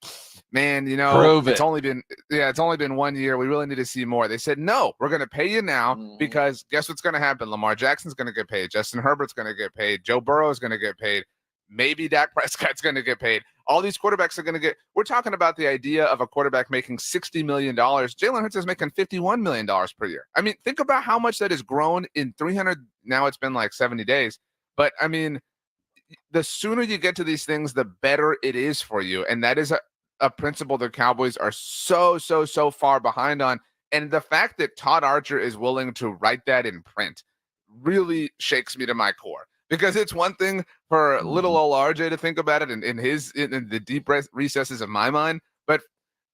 man, you know, it's only been 1 year. We really need to see more. They said, no, we're going to pay you now because guess what's going to happen? Lamar Jackson's going to get paid. Justin Herbert's going to get paid. Joe Burrow is going to get paid. Maybe Dak Prescott's going to get paid. All these quarterbacks are going to get – we're talking about the idea of a quarterback making $60 million. Jalen Hurts is making $51 million per year. I mean, think about how much that has grown in 300 – now it's been like 70 days. But, I mean, the sooner you get to these things, the better it is for you. And that is a principle the Cowboys are so far behind on. And the fact that Todd Archer is willing to write that in print really shakes me to my core. Because it's one thing for little old RJ to think about it in the deep recesses of my mind, but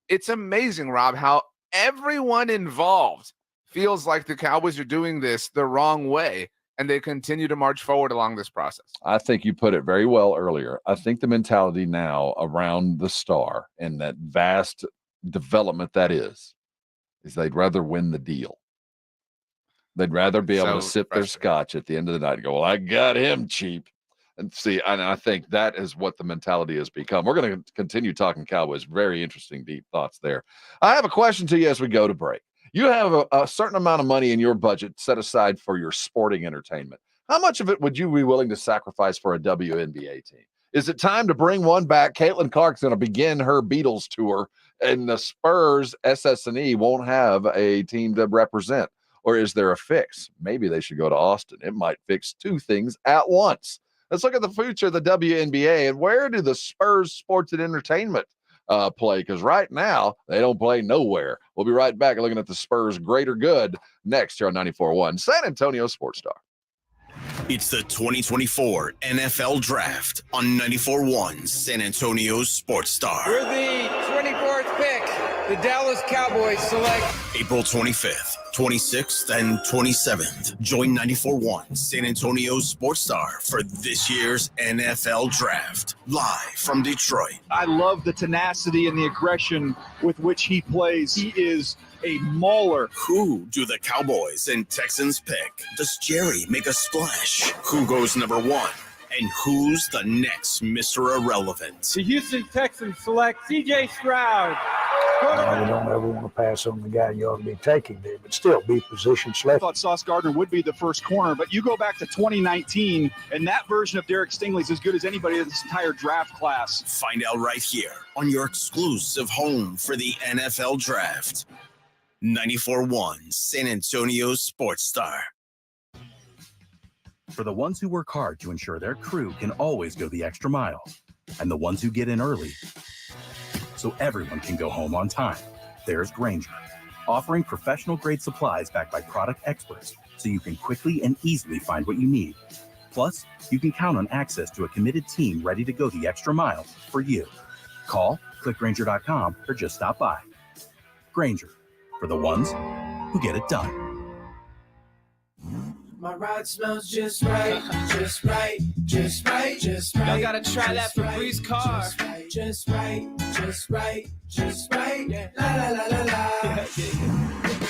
it's amazing, Rob, how everyone involved feels like the Cowboys are doing this the wrong way, and they continue to march forward along this process. I think you put it very well earlier. I think the mentality now around the star and that vast development that is they'd rather win the deal. They'd rather be able to sip their scotch at the end of the night and go, well, I got him cheap. And see, and I think that is what the mentality has become. We're going to continue talking Cowboys. Very interesting, deep thoughts there. I have a question to you as we go to break. You have a certain amount of money in your budget set aside for your sporting entertainment. How much of it would you be willing to sacrifice for a WNBA team? Is it time to bring one back? Caitlin Clark's going to begin her Beatles tour, and the Spurs SS&E won't have a team to represent. Or is there a fix? Maybe they should go to Austin. It might fix two things at once. Let's look at the future of the WNBA and where do the Spurs Sports and Entertainment play? Because right now, they don't play nowhere. We'll be right back looking at the Spurs' greater good next here on 94.1 San Antonio Sports Star. It's the 2024 NFL Draft on 94.1 San Antonio Sports Star. We're the 24th pick. The Dallas Cowboys select April 25th, 26th, and 27th. Join 94.1 San Antonio Sports Star for this year's NFL Draft. Live from Detroit. I love the tenacity and the aggression with which he plays. He is a mauler. Who do the Cowboys and Texans pick? Does Jerry make a splash? Who goes number one? And who's the next Mr. Irrelevant? the Houston Texans select C.J. Stroud. You don't ever want to pass on the guy you ought to be taking there, but still be position I select. thought Sauce Gardner would be the first corner, but you go back to 2019, and that version of Derek Stingley is as good as anybody in this entire draft class. Find out right here on your exclusive home for the NFL Draft. 94.1 San Antonio Sports Star. For the ones who work hard to ensure their crew can always go the extra mile, and the ones who get in early so everyone can go home on time, there's Grainger, offering professional-grade supplies backed by product experts so you can quickly and easily find what you need. Plus, you can count on access to a committed team ready to go the extra mile for you. Call, click Grainger.com, or just stop by. Grainger, for the ones who get it done. My ride smells just right, just right, just right, just right. Y'all gotta try that Febreze car. Just right, just right, just right. Yeah. La la la la la.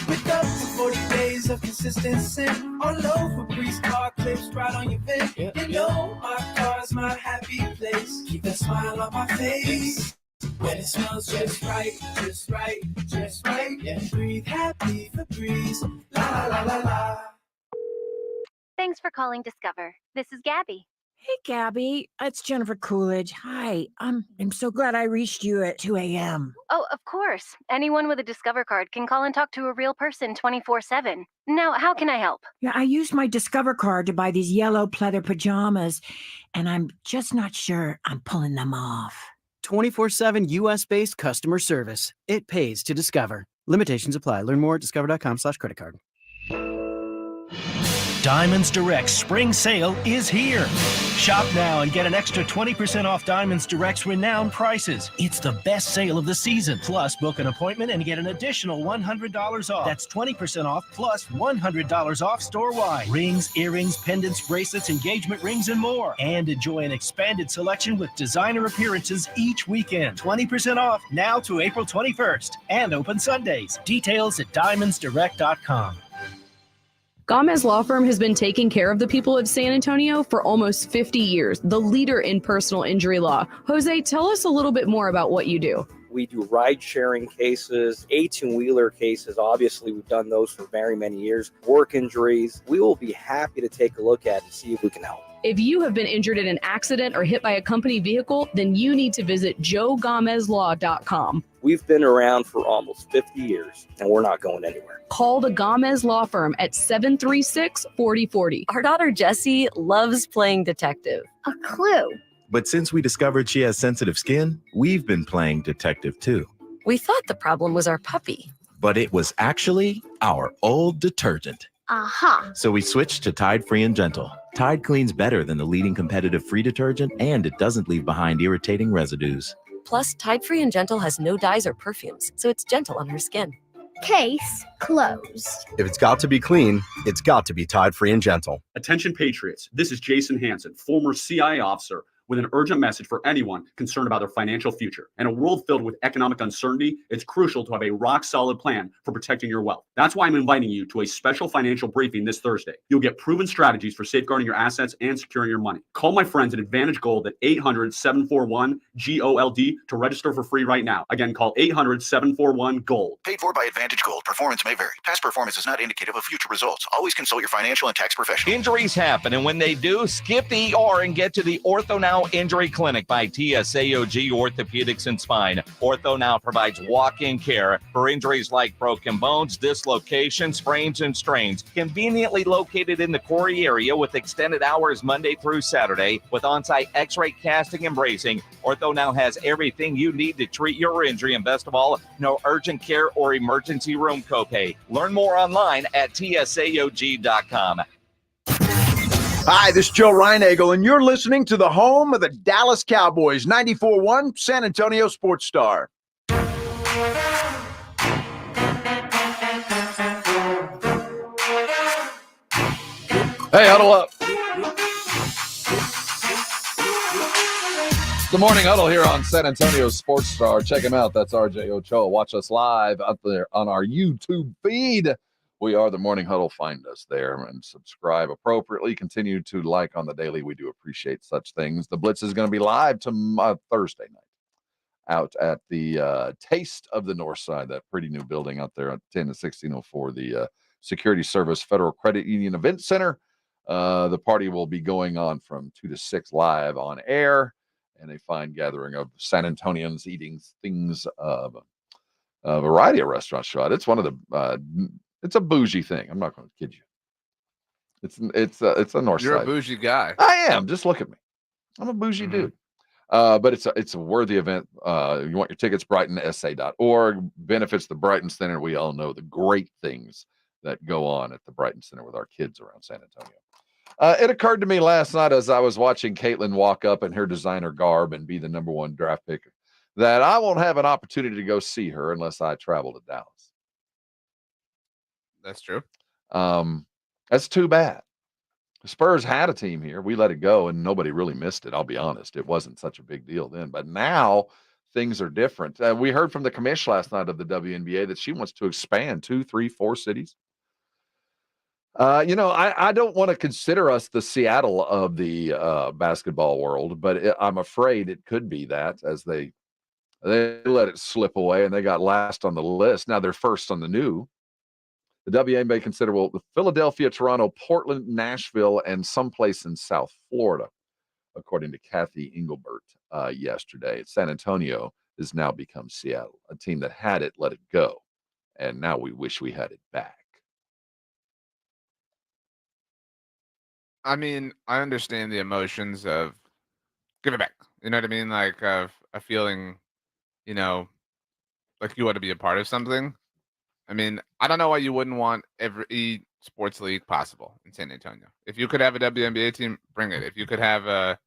With up to 40 days of consistency, all over Febreze car clips right on your vent. You know my car's my happy place. Keep that smile on my face. When it smells just right, just right, just right. Yeah. Breathe happy Febreze. La la la la la. Thanks for calling Discover. This is Gabby. Hey, Gabby. It's Jennifer Coolidge. Hi. I'm so glad I reached you at 2 a.m. Oh, of course. Anyone with a Discover card can call and talk to a real person 24/7. Now, how can I help? Yeah, I used my Discover card to buy these yellow pleather pajamas, and I'm just not sure I'm pulling them off. 24/7 U.S.-based customer service. It pays to Discover. Limitations apply. Learn more at discover.com/creditcard. Diamonds Direct's spring sale is here. Shop now and get an extra 20% off Diamonds Direct's renowned prices. It's the best sale of the season. Plus, book an appointment and get an additional $100 off. That's 20% off plus $100 off store-wide. Rings, earrings, pendants, bracelets, engagement rings, and more. And enjoy an expanded selection with designer appearances each weekend. 20% off now to April 21st and open Sundays. Details at diamondsdirect.com. Gomez Law Firm has been taking care of the people of San Antonio for almost 50 years, the leader in personal injury law. Jose, tell us a little bit more about what you do. We do ride-sharing cases, 18-wheeler cases. Obviously, we've done those for very many years. Work injuries. We will be happy to take a look at and see if we can help. If you have been injured in an accident or hit by a company vehicle, then you need to visit joegomezlaw.com. We've been around for almost 50 years, and we're not going anywhere. Call the Gomez Law Firm at 736-4040. Our daughter Jessie loves playing detective. A clue. But since we discovered she has sensitive skin, we've been playing detective too. We thought the problem was our puppy. But it was actually our old detergent. Aha. So we switched to Tide Free and Gentle. Tide cleans better than the leading competitive free detergent, and it doesn't leave behind irritating residues. Plus, Tide Free and Gentle has no dyes or perfumes, so it's gentle on her skin. Case closed. If it's got to be clean, it's got to be Tide Free and Gentle. Attention Patriots, this is Jason Hansen, former CIA officer, with an urgent message for anyone concerned about their financial future. In a world filled with economic uncertainty, it's crucial to have a rock-solid plan for protecting your wealth. That's why I'm inviting you to a special financial briefing this Thursday. You'll get proven strategies for safeguarding your assets and securing your money. Call my friends at Advantage Gold at 800-741-GOLD to register for free right now. Again, call 800-741-GOLD. Paid for by Advantage Gold. Performance may vary. Past performance is not indicative of future results. Always consult your financial and tax professional. Injuries happen, and when they do, skip the ER and get to the Ortho Now Injury Clinic by TSAOG Orthopedics and Spine. Ortho Now provides walk-in care for injuries like broken bones, dislocations, sprains, and strains. Conveniently located in the Quarry area with extended hours Monday through Saturday with on-site x-ray casting and bracing, Ortho Now has everything you need to treat your injury, and best of all, no urgent care or emergency room copay. Learn more online at tsaog.com. Hi, this is Joe Reinagel, and you're listening to the home of the Dallas Cowboys, 94.1 San Antonio Sports Star. Hey, huddle up. The Morning Huddle here on San Antonio Sports Star. Check him out. That's RJ Ochoa. Watch us live up there on our YouTube feed. We are the Morning Huddle. Find us there and subscribe appropriately. Continue to like on the daily. We do appreciate such things. The Blitz is going to be live Thursday night out at the Taste of the North Side, that pretty new building out there at 10 to 1604, the Security Service Federal Credit Union Event Center. The party will be going on from 2 to 6 live on air, and a fine gathering of San Antonians eating things of a variety of restaurants. Shot. It's one of the it's a bougie thing. I'm not going to kid you. It's a North You're Side. a bougie guy. I am. Just look at me. I'm a bougie dude. But it's a worthy event. You want your tickets, BrightonSA.org. Benefits the Brighton Center. We all know the great things that go on at the Brighton Center with our kids around San Antonio. It occurred to me last night as I was watching Caitlin walk up in her designer garb and be the number 1 draft pick that I won't have an opportunity to go see her unless I travel to Dallas. That's true. That's too bad. The Spurs had a team here. We let it go, and nobody really missed it. I'll be honest. It wasn't such a big deal then. But now things are different. We heard from the commish last night of the WNBA that she wants to expand 2, 3, 4 cities. I don't want to consider us the Seattle of the basketball world, but I'm afraid it could be that, as they let it slip away and they got last on the list. Now they're first on the new. The WNBA consider the Philadelphia, Toronto, Portland, Nashville, and someplace in South Florida, according to Kathy Engelbert yesterday. San Antonio has now become Seattle, a team that had it, let it go, and now we wish we had it back. I mean, I understand the emotions of give it back. You know what I mean? Like of a feeling, like you want to be a part of something. I mean, I don't know why you wouldn't want every sports league possible in San Antonio. If you could have a WNBA team, bring it. If you could have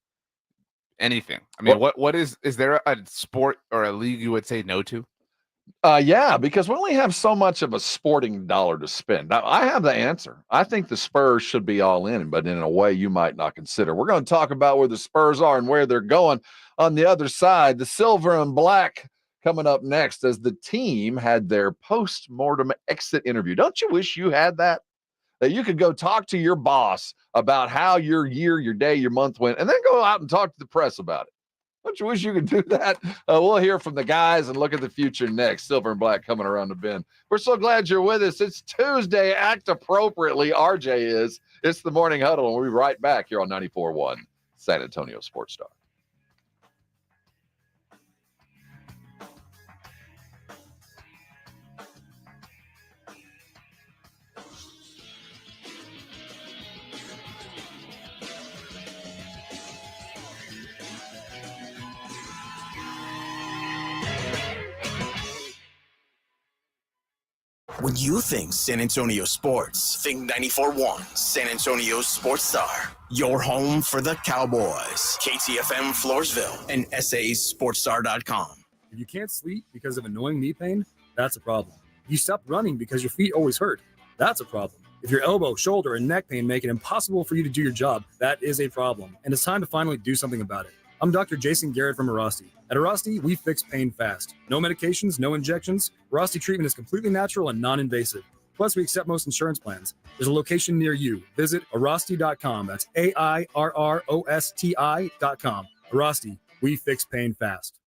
anything. I mean, what is there a sport or a league you would say no to? Yeah, because we only have so much of a sporting dollar to spend. Now, I have the answer. I think the Spurs should be all in, but in a way you might not consider. We're going to talk about where the Spurs are and where they're going on the other side. The silver and black coming up next as the team had their post-mortem exit interview. Don't you wish you had that? That you could go talk to your boss about how your year, your day, your month went, and then go out and talk to the press about it. Don't you wish you could do that? We'll hear from the guys and look at the future next. Silver and black coming around the bend. We're so glad you're with us. It's Tuesday. Act appropriately. RJ is. It's the Morning Huddle, and we'll be right back here on 94.1 San Antonio Sports Star. When you think San Antonio sports, think 94.1 San Antonio Sports Star. Your home for the Cowboys. KTFM Floresville and SASportsStar.com. If you can't sleep because of annoying knee pain, that's a problem. You stopped running because your feet always hurt. That's a problem. If your elbow, shoulder, and neck pain make it impossible for you to do your job, that is a problem, and it's time to finally do something about it. I'm Dr. Jason Garrett from Arasti. At Arasti, we fix pain fast. No medications, no injections. Arasti treatment is completely natural and non-invasive. Plus, we accept most insurance plans. There's a location near you. Visit Arasti.com. That's AIRROSTI.com. Arasti, we fix pain fast.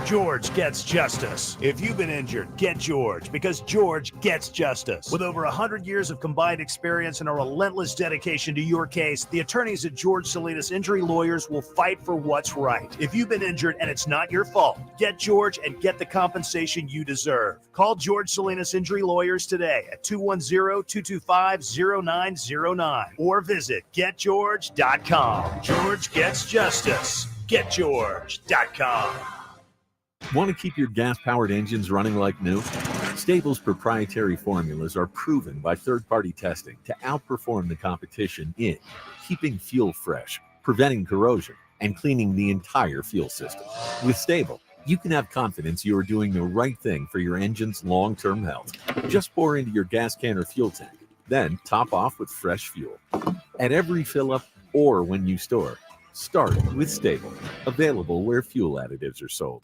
George gets justice. If you've been injured, get George, because George gets justice. With over 100 years of combined experience and a relentless dedication to your case, the attorneys at George Salinas Injury Lawyers will fight for what's right. If you've been injured and it's not your fault, get George and get the compensation you deserve. Call George Salinas Injury Lawyers today at 210-225-0909 or visit getgeorge.com. George gets justice. Getgeorge.com. Want to keep your gas-powered engines running like new? Stable's proprietary formulas are proven by third-party testing to outperform the competition in keeping fuel fresh, preventing corrosion, and cleaning the entire fuel system. With Stable, you can have confidence you are doing the right thing for your engine's long-term health. Just pour into your gas can or fuel tank, then top off with fresh fuel. At every fill-up or when you store, start with Stable. Available where fuel additives are sold.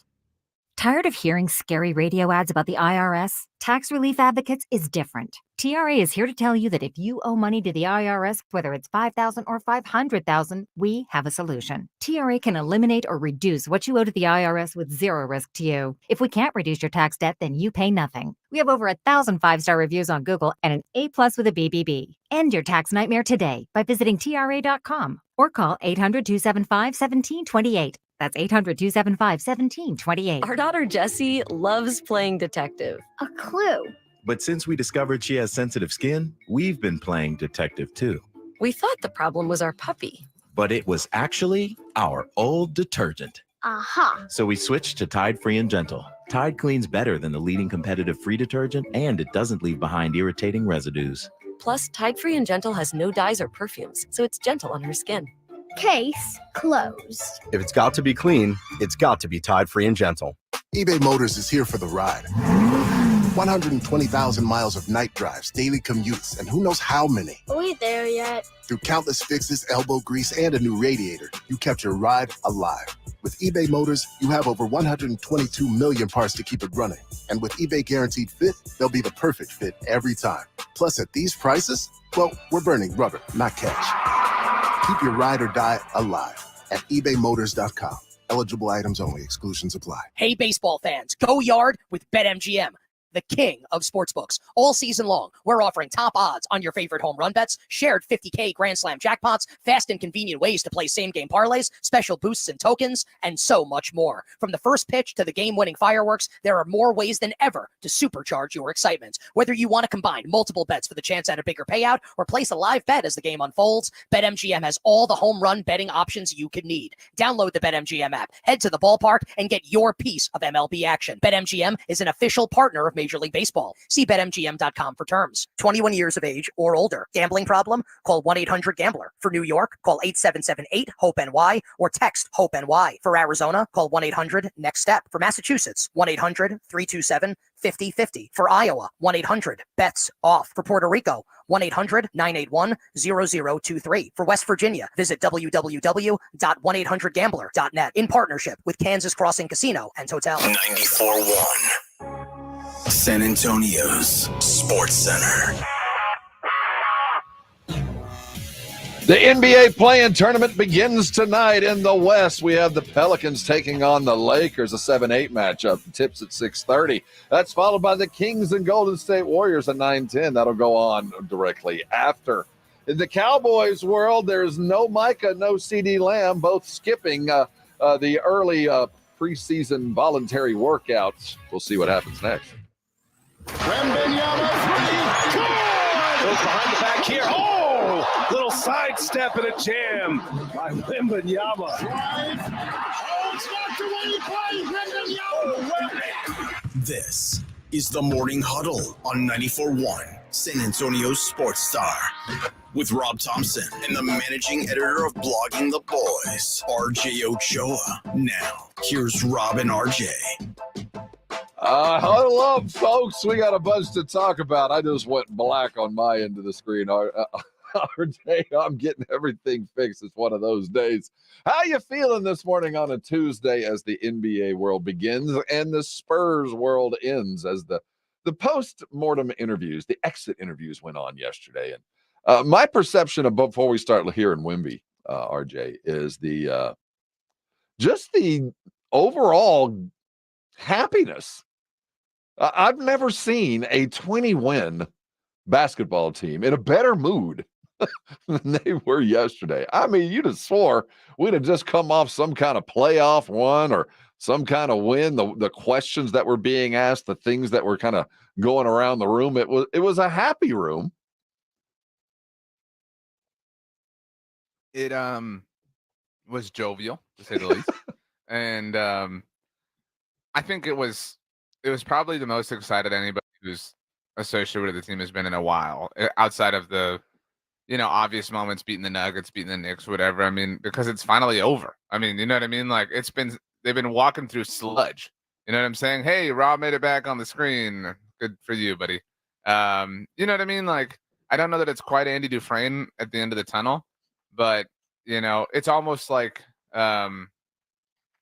Tired of hearing scary radio ads about the IRS? Tax Relief Advocates is different. TRA is here to tell you that if you owe money to the IRS, whether it's $5,000 or $500,000, we have a solution. TRA can eliminate or reduce what you owe to the IRS with zero risk to you. If we can't reduce your tax debt, then you pay nothing. We have over 1,000 5-star reviews on Google and an A+ with a BBB. End your tax nightmare today by visiting TRA.com or call 800-275-1728. That's 800-275-1728. Our daughter Jessie loves playing detective. A clue. But since we discovered she has sensitive skin, we've been playing detective too. We thought the problem was our puppy. But it was actually our old detergent. Aha. So we switched to Tide Free and Gentle. Tide cleans better than the leading competitive free detergent, and it doesn't leave behind irritating residues. Plus, Tide Free and Gentle has no dyes or perfumes, so it's gentle on her skin. Case closed. If it's got to be clean, it's got to be Tide Free and Gentle. eBay Motors is here for the ride. 120,000 miles of night drives, daily commutes, and who knows how many. Are we there yet? Through countless fixes, elbow grease, and a new radiator, you kept your ride alive. With eBay Motors, you have over 122 million parts to keep it running. And with eBay Guaranteed Fit, they'll be the perfect fit every time. Plus, at these prices, well, we're burning rubber, not cash. Keep your ride or die alive at ebaymotors.com. Eligible items only. Exclusions apply. Hey, baseball fans, go yard with BetMGM, the king of sportsbooks. All season long, we're offering top odds on your favorite home run bets, shared 50K Grand Slam jackpots, fast and convenient ways to play same-game parlays, special boosts and tokens, and so much more. From the first pitch to the game-winning fireworks, there are more ways than ever to supercharge your excitement. Whether you want to combine multiple bets for the chance at a bigger payout or place a live bet as the game unfolds, BetMGM has all the home run betting options you could need. Download the BetMGM app, head to the ballpark, and get your piece of MLB action. BetMGM is an official partner of Major League Baseball. See BetMGM.com for terms. 21 years of age or older. Gambling problem? Call 1-800-GAMBLER. For New York, call 8778-HOPE-NY or text HOPE-NY. For Arizona, call 1-800-NEXT-STEP. For Massachusetts, 1-800-327-5050. For Iowa, 1-800-BETS-OFF. For Puerto Rico, 1-800-981-0023. For West Virginia, visit www.1800gambler.net in partnership with Kansas Crossing Casino and Hotel. 94.1 San Antonio's Sports Center. The NBA play-in tournament begins tonight in the West. We have the Pelicans taking on the Lakers, a 7-8 matchup. Tips at 6:30. That's followed by the Kings and Golden State Warriors at 9:10. That'll go on directly after. In the Cowboys world, there's no Micah, no CeeDee Lamb, both skipping the early preseason voluntary workouts. We'll see what happens next. Wembanyama goes behind the back here. Oh, little sidestep and a jam by Wembanyama. Oh, it's not the way he plays, Wembanyama. This is the Morning Huddle on 94.1 San Antonio's Sports Star with Rob Thompson and the managing editor of Blogging the Boys, RJ Ochoa. Now, here's Rob and RJ. Huddle up, folks. We got a bunch to talk about. I just went black on my end of the screen. RJ, I'm getting everything fixed. It's one of those days. How you feeling this morning on a Tuesday as the NBA world begins and the Spurs world ends as the post-mortem interviews, the exit interviews went on yesterday? And my perception of before we start here in Wemby, RJ, is just the overall happiness. I've never seen a 20-win basketball team in a better mood than they were yesterday. I mean, you'd have swore we'd have just come off some kind of playoff one or some kind of win. The questions that were being asked, the things that were kind of going around the room, it was a happy room. It was jovial, to say the least. And I think it was probably the most excited anybody who's associated with the team has been in a while, outside of the, obvious moments, beating the Nuggets, beating the Knicks, whatever. I mean, because it's finally over. I mean, you know what I mean? Like, they've been walking through sludge. You know what I'm saying? Hey, Rob made it back on the screen. Good for you, buddy. You know what I mean? Like, I don't know that it's quite Andy Dufresne at the end of the tunnel, but it's almost like I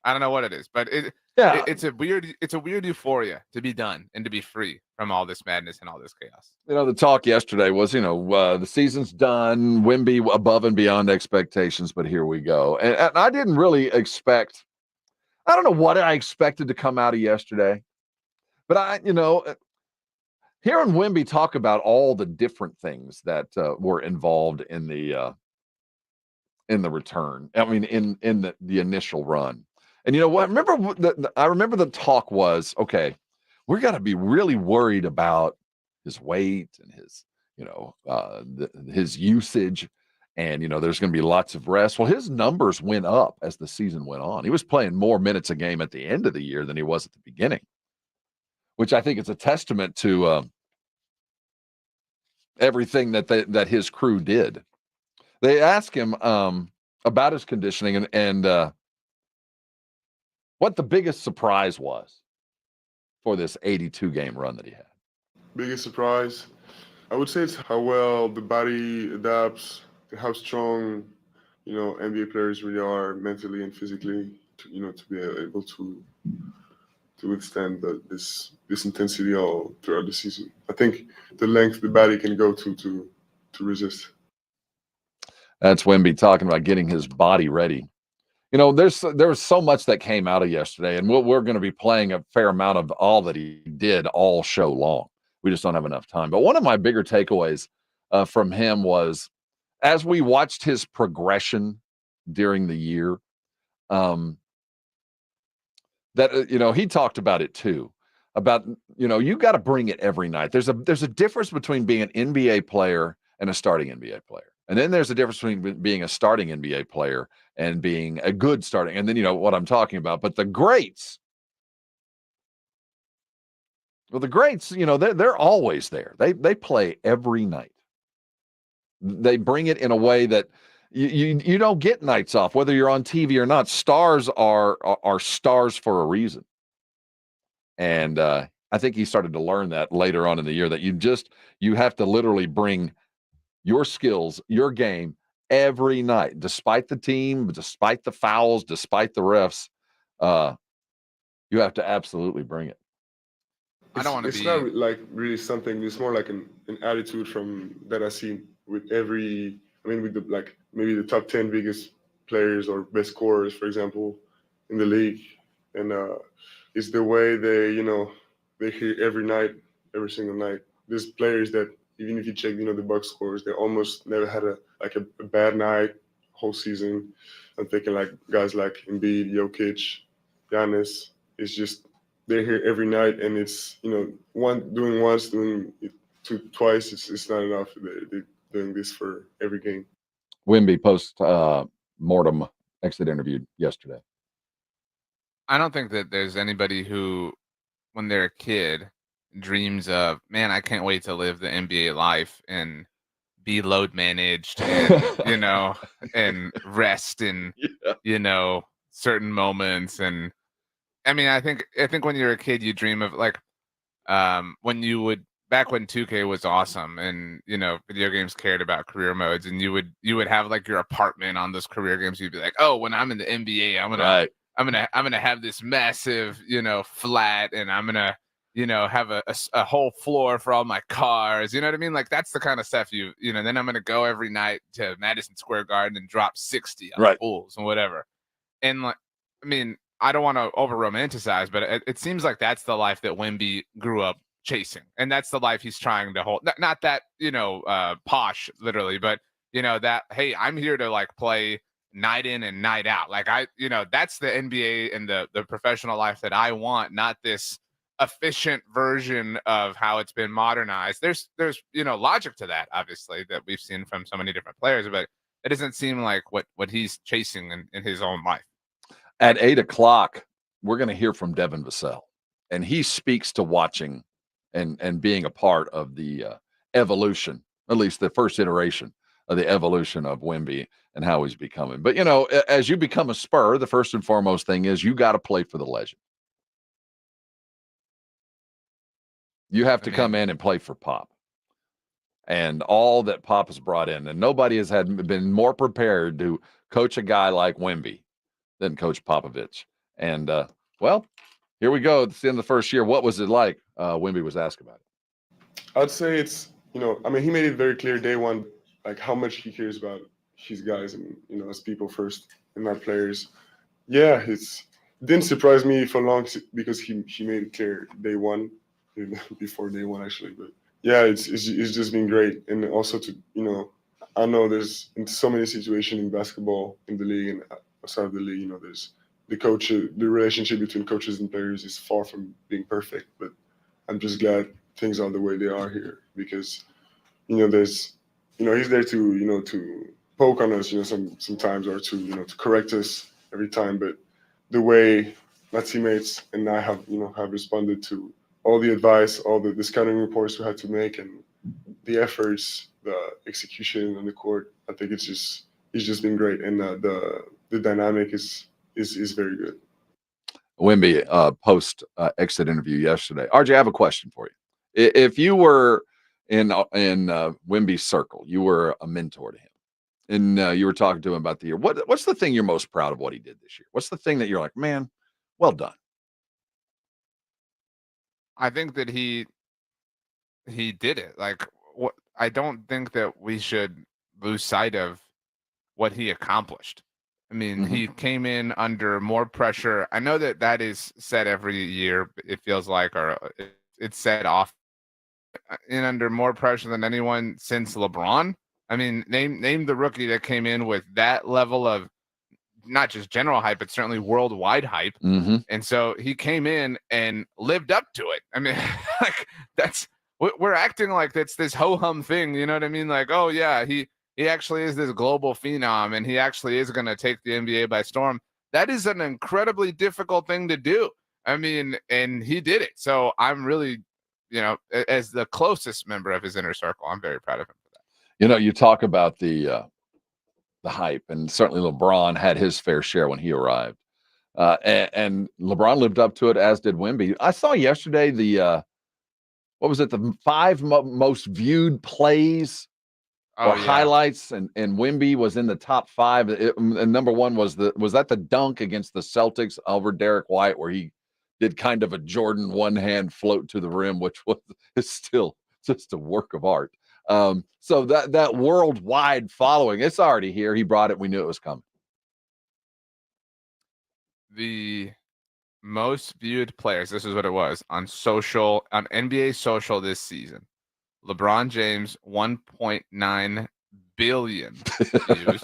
don't know what it is, but it's a weird euphoria to be done and to be free from all this madness and all this chaos. The talk yesterday was, the season's done, Wemby above and beyond expectations, but here we go. And I didn't really expect, I don't know what I expected to come out of yesterday, but hearing Wemby talk about all the different things that were involved in the return. I mean, in the initial run. And what? I remember the talk was, okay, we're going to be really worried about his weight and his, his usage, and there's going to be lots of rest. Well, his numbers went up as the season went on. He was playing more minutes a game at the end of the year than he was at the beginning, which I think is a testament to everything that his crew did. They asked him about his conditioning and what the biggest surprise was for this 82-game run that he had. Biggest surprise, I would say it's how well the body adapts, how strong, NBA players really are mentally and physically, to be able to withstand this intensity all throughout the season. I think the length the body can go to resist. That's Wemby talking about getting his body ready. There was so much that came out of yesterday, and we're going to be playing a fair amount of all that he did all show long. We just don't have enough time. But one of my bigger takeaways from him was, as we watched his progression during the year, that he talked about it too. About you got to bring it every night. There's a difference between being an NBA player and a starting NBA player. And then there's a difference between being a starting NBA player and being a good starting. And then what I'm talking about. But the greats, they're always there. They play every night. They bring it in a way that you don't get nights off, whether you're on TV or not. Stars are stars for a reason. And I think he started to learn that later on in the year, that you have to literally bring your skills, your game every night, despite the team, despite the fouls, despite the refs. You have to absolutely bring it. It's not like really something. It's more like an attitude that I see with with maybe the top 10 biggest players or best scorers, for example, in the league. And it's the way they hear every night, every single night. There's players that, even if you check, the Bucks scores, they almost never had a bad night whole season. I'm thinking like guys like Embiid, Jokic, Giannis. It's just they're here every night, and it's doing once, doing it twice. It's not enough. They're doing this for every game. Wemby post mortem exit interviewed yesterday. I don't think that there's anybody who, when they're a kid, dreams of, man, I can't wait to live the NBA life and be load managed and and rest in certain moments and I mean, I think when you're a kid, you dream of like when you would back when 2K was awesome and video games cared about career modes, and you would have like your apartment on those career games. You'd be like, oh, when I'm in the NBA, I'm gonna have this massive flat, and I'm gonna have a whole floor for all my cars. You know what I mean? Like that's the kind of stuff then I'm gonna go every night to Madison Square Garden and drop 60 on the Bulls and whatever. And like, I mean, I don't want to over romanticize, but it seems like that's the life that Wemby grew up chasing, and that's the life he's trying to hold. Not that posh literally, but that, hey, I'm here to like play night in and night out. Like that's the NBA and the professional life that I want, not this efficient version of how it's been modernized. There's logic to that, obviously, that we've seen from so many different players, but it doesn't seem like what he's chasing in his own life. At 8:00, we're going to hear from Devin Vassell, and he speaks to watching and being a part of the evolution, at least the first iteration of the evolution of Wemby and how he's becoming. But, as you become a Spur, the first and foremost thing is you got to play for the legend. You have to come in and play for Pop. And all that Pop has brought in. And nobody has been more prepared to coach a guy like Wemby than Coach Popovich. And, well, here we go. It's the end of the first year. What was it like? Wemby was asked about it. I'd say it's, he made it very clear day one, like how much he cares about his guys and, as people first and not players. Yeah, it didn't surprise me for long because he made it clear day one, before day one actually. But yeah, it's just been great. And also to, I know there's in so many situations in basketball in the league and outside of the league, there's the relationship between coaches and players is far from being perfect, but I'm just glad things are the way they are here because, there's, he's there to, to poke on us, sometimes or to correct us every time. But the way my teammates and I have responded to all the advice, all the scouting reports we had to make and the efforts, the execution on the court, I think it's just been great. And the dynamic is very good. Wemby, post exit interview yesterday. RJ, I have a question for you. If you were in Wemby's circle, you were a mentor to him, and you were talking to him about the year. What's the thing you're most proud of what he did this year? What's the thing that you're like, man, well done? I think that he did it. Like, I don't think that we should lose sight of what he accomplished. I mean, he came in under more pressure. I know that is said every year, it feels like, or it's said off, in under more pressure than anyone since LeBron. I mean, name the rookie that came in with that level of not just general hype, but certainly worldwide hype. And so he came in and lived up to it. I mean, like we're acting like that's this ho-hum thing. You know what I mean? Like, oh yeah, he actually is this global phenom and he actually is going to take the NBA by storm. That is an incredibly difficult thing to do. I mean, and he did it. So I'm really, as the closest member of his inner circle, I'm very proud of him for that. You talk about the hype, and certainly LeBron had his fair share when he arrived. And LeBron lived up to it, as did Wemby. I saw yesterday the 5 most viewed plays or highlights, and Wemby was in the top 5. And number 1 was that the dunk against the Celtics over Derek White, where he did kind of a Jordan one-hand float to the rim, which is still just a work of art. So that worldwide following, it's already here. He brought it. We knew it was coming. The most viewed players, this is what it was on NBA social this season. LeBron James, 1.9 billion views.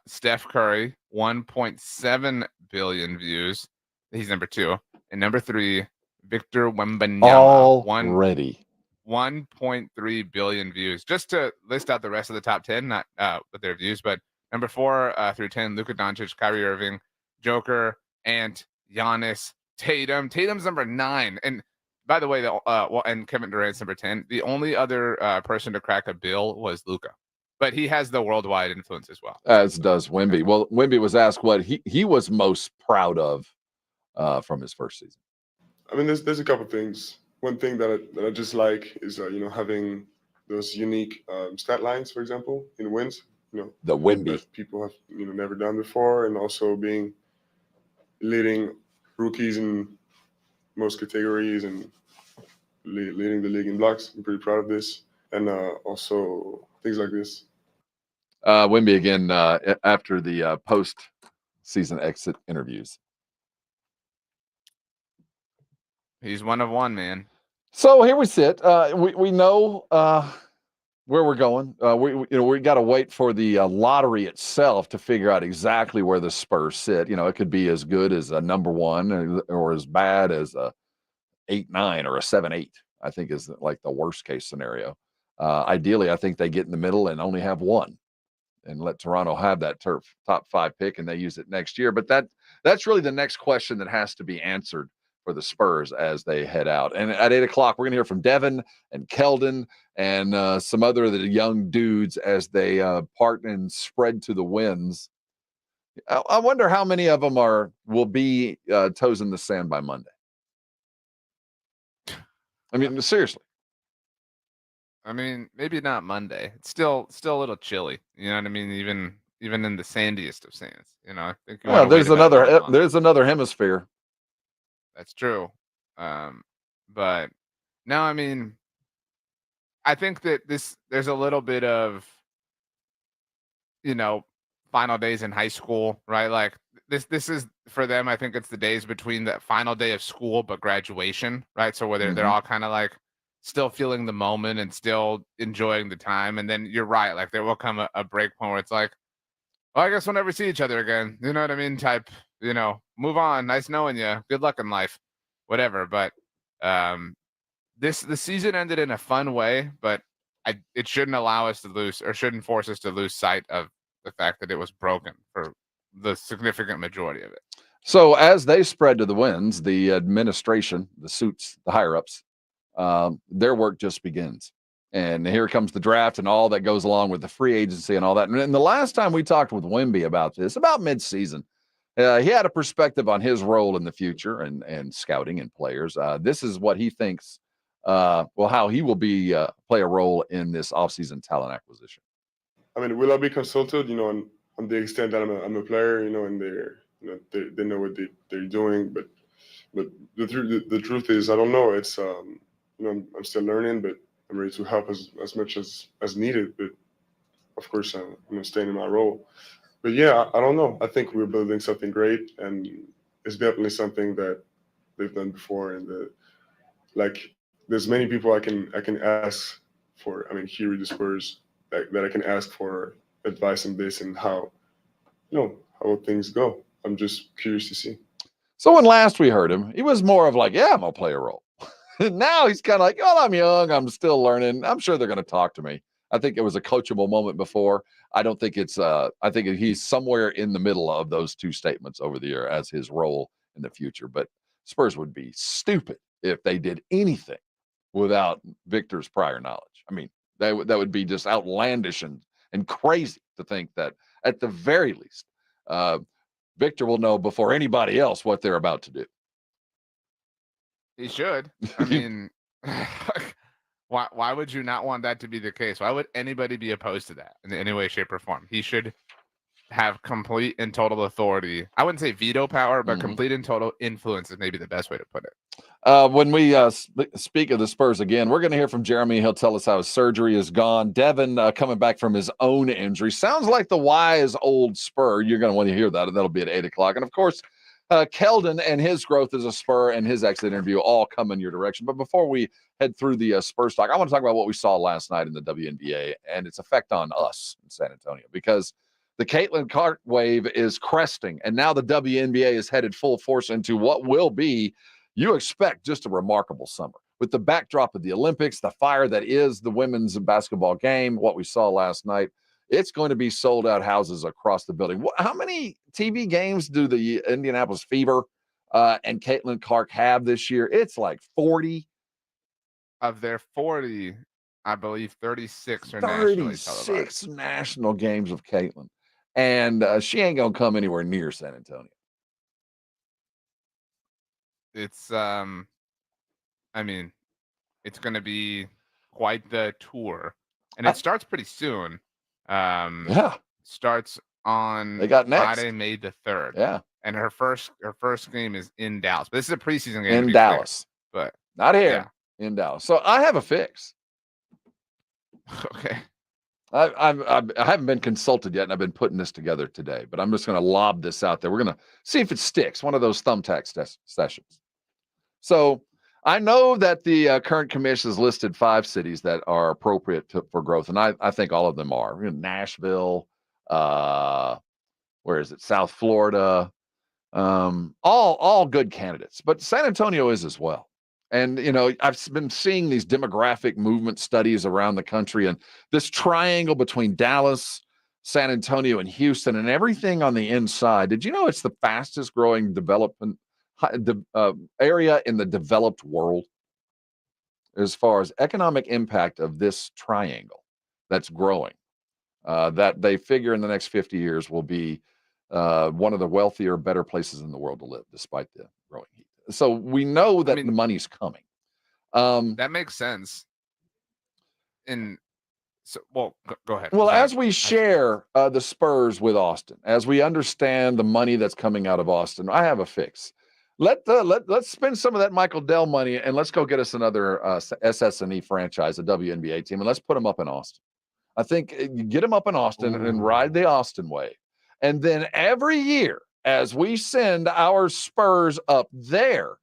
Steph Curry, 1.7 billion views. He's number 2. And number 3, Victor Wembanyama. Already. 1.3 billion views. Just to list out the rest of the top 10, not with their views, but number 4 through 10, Luka Doncic, Kyrie Irving, Joker, Ant, Giannis, Tatum. Tatum's number 9. And by the way, and Kevin Durant's number 10. The only other person to crack a bill was Luka. But he has the worldwide influence as well. As does Wemby. Well, Wemby was asked what he was most proud of from his first season? I mean, there's a couple things. One thing that I just like is having those unique stat lines, for example, in wins. The Wimby that people have never done before, and also leading rookies in most categories and leading the league in blocks. I'm pretty proud of this, and also things like this. Wimby again after the post-season exit interviews. He's one of one, man. So here we sit. We know where we're going. We got to wait for the lottery itself to figure out exactly where the Spurs sit. It could be as good as a number 1 or as bad as a 8-9 or a 7-8. I think is like the worst case scenario. Ideally, I think they get in the middle and only have 1, and let Toronto have that top 5 pick, and they use it next year. But that's really the next question that has to be answered for the Spurs as they head out. And at 8 o'clock, we're going to hear from Devin and Keldon and some other of the young dudes as they part and spread to the winds. I wonder how many of them will be toes in the sand by Monday. I mean, seriously. I mean, maybe not Monday. It's still a little chilly. You know what I mean? Even in the sandiest of sands. I think. There's another hemisphere. That's true. But no, I mean, I think that there's a little bit of, final days in high school, right? Like this is for them. I think it's the days between the final day of school but graduation, right? So where they're all kind of like still feeling the moment and still enjoying the time. And then you're right, like there will come a break point where it's like, well, I guess we'll never see each other again. You know what I mean? Type, move on. Nice knowing you. Good luck in life, whatever. But the season ended in a fun way, but it shouldn't allow us to lose, or shouldn't force us to lose sight of the fact that it was broken for the significant majority of it. So as they spread to the winds, the administration, the suits, the higher ups, their work just begins. And here comes the draft and all that goes along with the free agency and all that. And the last time we talked with Wimby about this, about mid-season, he had a perspective on his role in the future and scouting and players. This is what he thinks, how he will play a role in this offseason talent acquisition. I mean, will I be consulted, on the extent that I'm a player, and they know what they're doing, but the truth is, I don't know. It's I'm still learning, but I'm ready to help as much as needed. But of course, I'm staying in my role. But yeah, I don't know. I think we're building something great, and it's definitely something that they've done before. And there's many people I can ask for. I mean, here at the Spurs, that I can ask for advice on this and how things go. I'm just curious to see. So when last we heard him, he was more of like, yeah, I'm gonna play a role. Now he's kind of like, oh, I'm young, I'm still learning. I'm sure they're going to talk to me. I think it was a coachable moment before. I don't think it's I think he's somewhere in the middle of those two statements over the year as his role in the future. But Spurs would be stupid if they did anything without Victor's prior knowledge. I mean, that would be just outlandish and crazy to think that at the very least, Victor will know before anybody else what they're about to do. He should. I mean, why would you not want that to be the case? Why would anybody be opposed to that in any way, shape, or form? He should have complete and total authority. I wouldn't say veto power, but complete and total influence is maybe the best way to put it. When we speak of the Spurs again, we're going to hear from Jeremy. He'll tell us how his surgery is gone. Devin coming back from his own injury. Sounds like the wise old Spur. You're going to want to hear that. That'll be at 8 o'clock. And, of course, Keldon and his growth as a Spur and his exit interview all come in your direction. But before we head through the Spurs talk, I want to talk about what we saw last night in the WNBA and its effect on us in San Antonio, because the Caitlin Clark wave is cresting, and now the WNBA is headed full force into what will be, you expect, just a remarkable summer. With the backdrop of the Olympics, the fire that is the women's basketball game, what we saw last night, it's going to be sold-out houses across the building. How many TV games do the Indianapolis Fever and Caitlin Clark have this year? It's like 40. Of their 40, I believe 36 are 36 national games of Caitlin. And she ain't going to come anywhere near San Antonio. it's I mean, it's going to be quite the tour, and it starts pretty soon. Starts on They got next. Friday, May the 3rd. Yeah. And her first game is in Dallas. But this is a preseason game In Dallas. But not here. In Dallas. So I have a fix. Okay. I haven't been consulted yet, and I've been putting this together today, but I'm just going to lob this out there. We're going to see if it sticks. One of those thumbtack sessions. So I know that the current commission has listed 5 cities that are appropriate for growth, and I think all of them are. Nashville, where is it? South Florida, all good candidates, but San Antonio is as well. And, I've been seeing these demographic movement studies around the country, and this triangle between Dallas, San Antonio, and Houston, and everything on the inside. Did you know it's the fastest growing development area in the developed world as far as economic impact of this triangle that's growing? That they figure in the next 50 years will be one of the wealthier, better places in the world to live, despite the growing heat. So we know that the money's coming. That makes sense. Go ahead. Well, as we share the Spurs with Austin, as we understand the money that's coming out of Austin, I have a fix. Let's spend some of that Michael Dell money, and let's go get us another SS&E franchise, a WNBA team, and let's put them up in Austin. I think you get them up in Austin and ride the Austin way. And then every year, as we send our Spurs up there,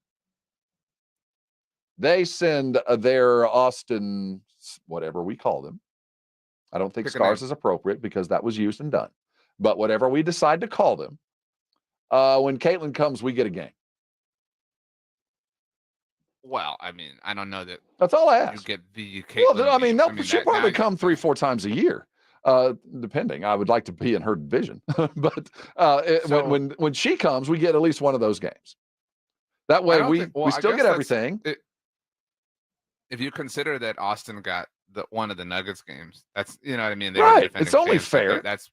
they send their Austin, whatever we call them. I don't think Stars is appropriate because that was used and done. But whatever we decide to call them, when Caitlin comes, we get a game. Well, I mean, I don't know that. That's all I ask. You get the Caitlin. Well, I mean, she'll probably come 3-4 times a year. Depending. I would like to be in her division, but when she comes, we get at least one of those games. That way, we still get everything. If you consider that Austin got one of the Nuggets games, that's what I mean. Right, it's only fair. That's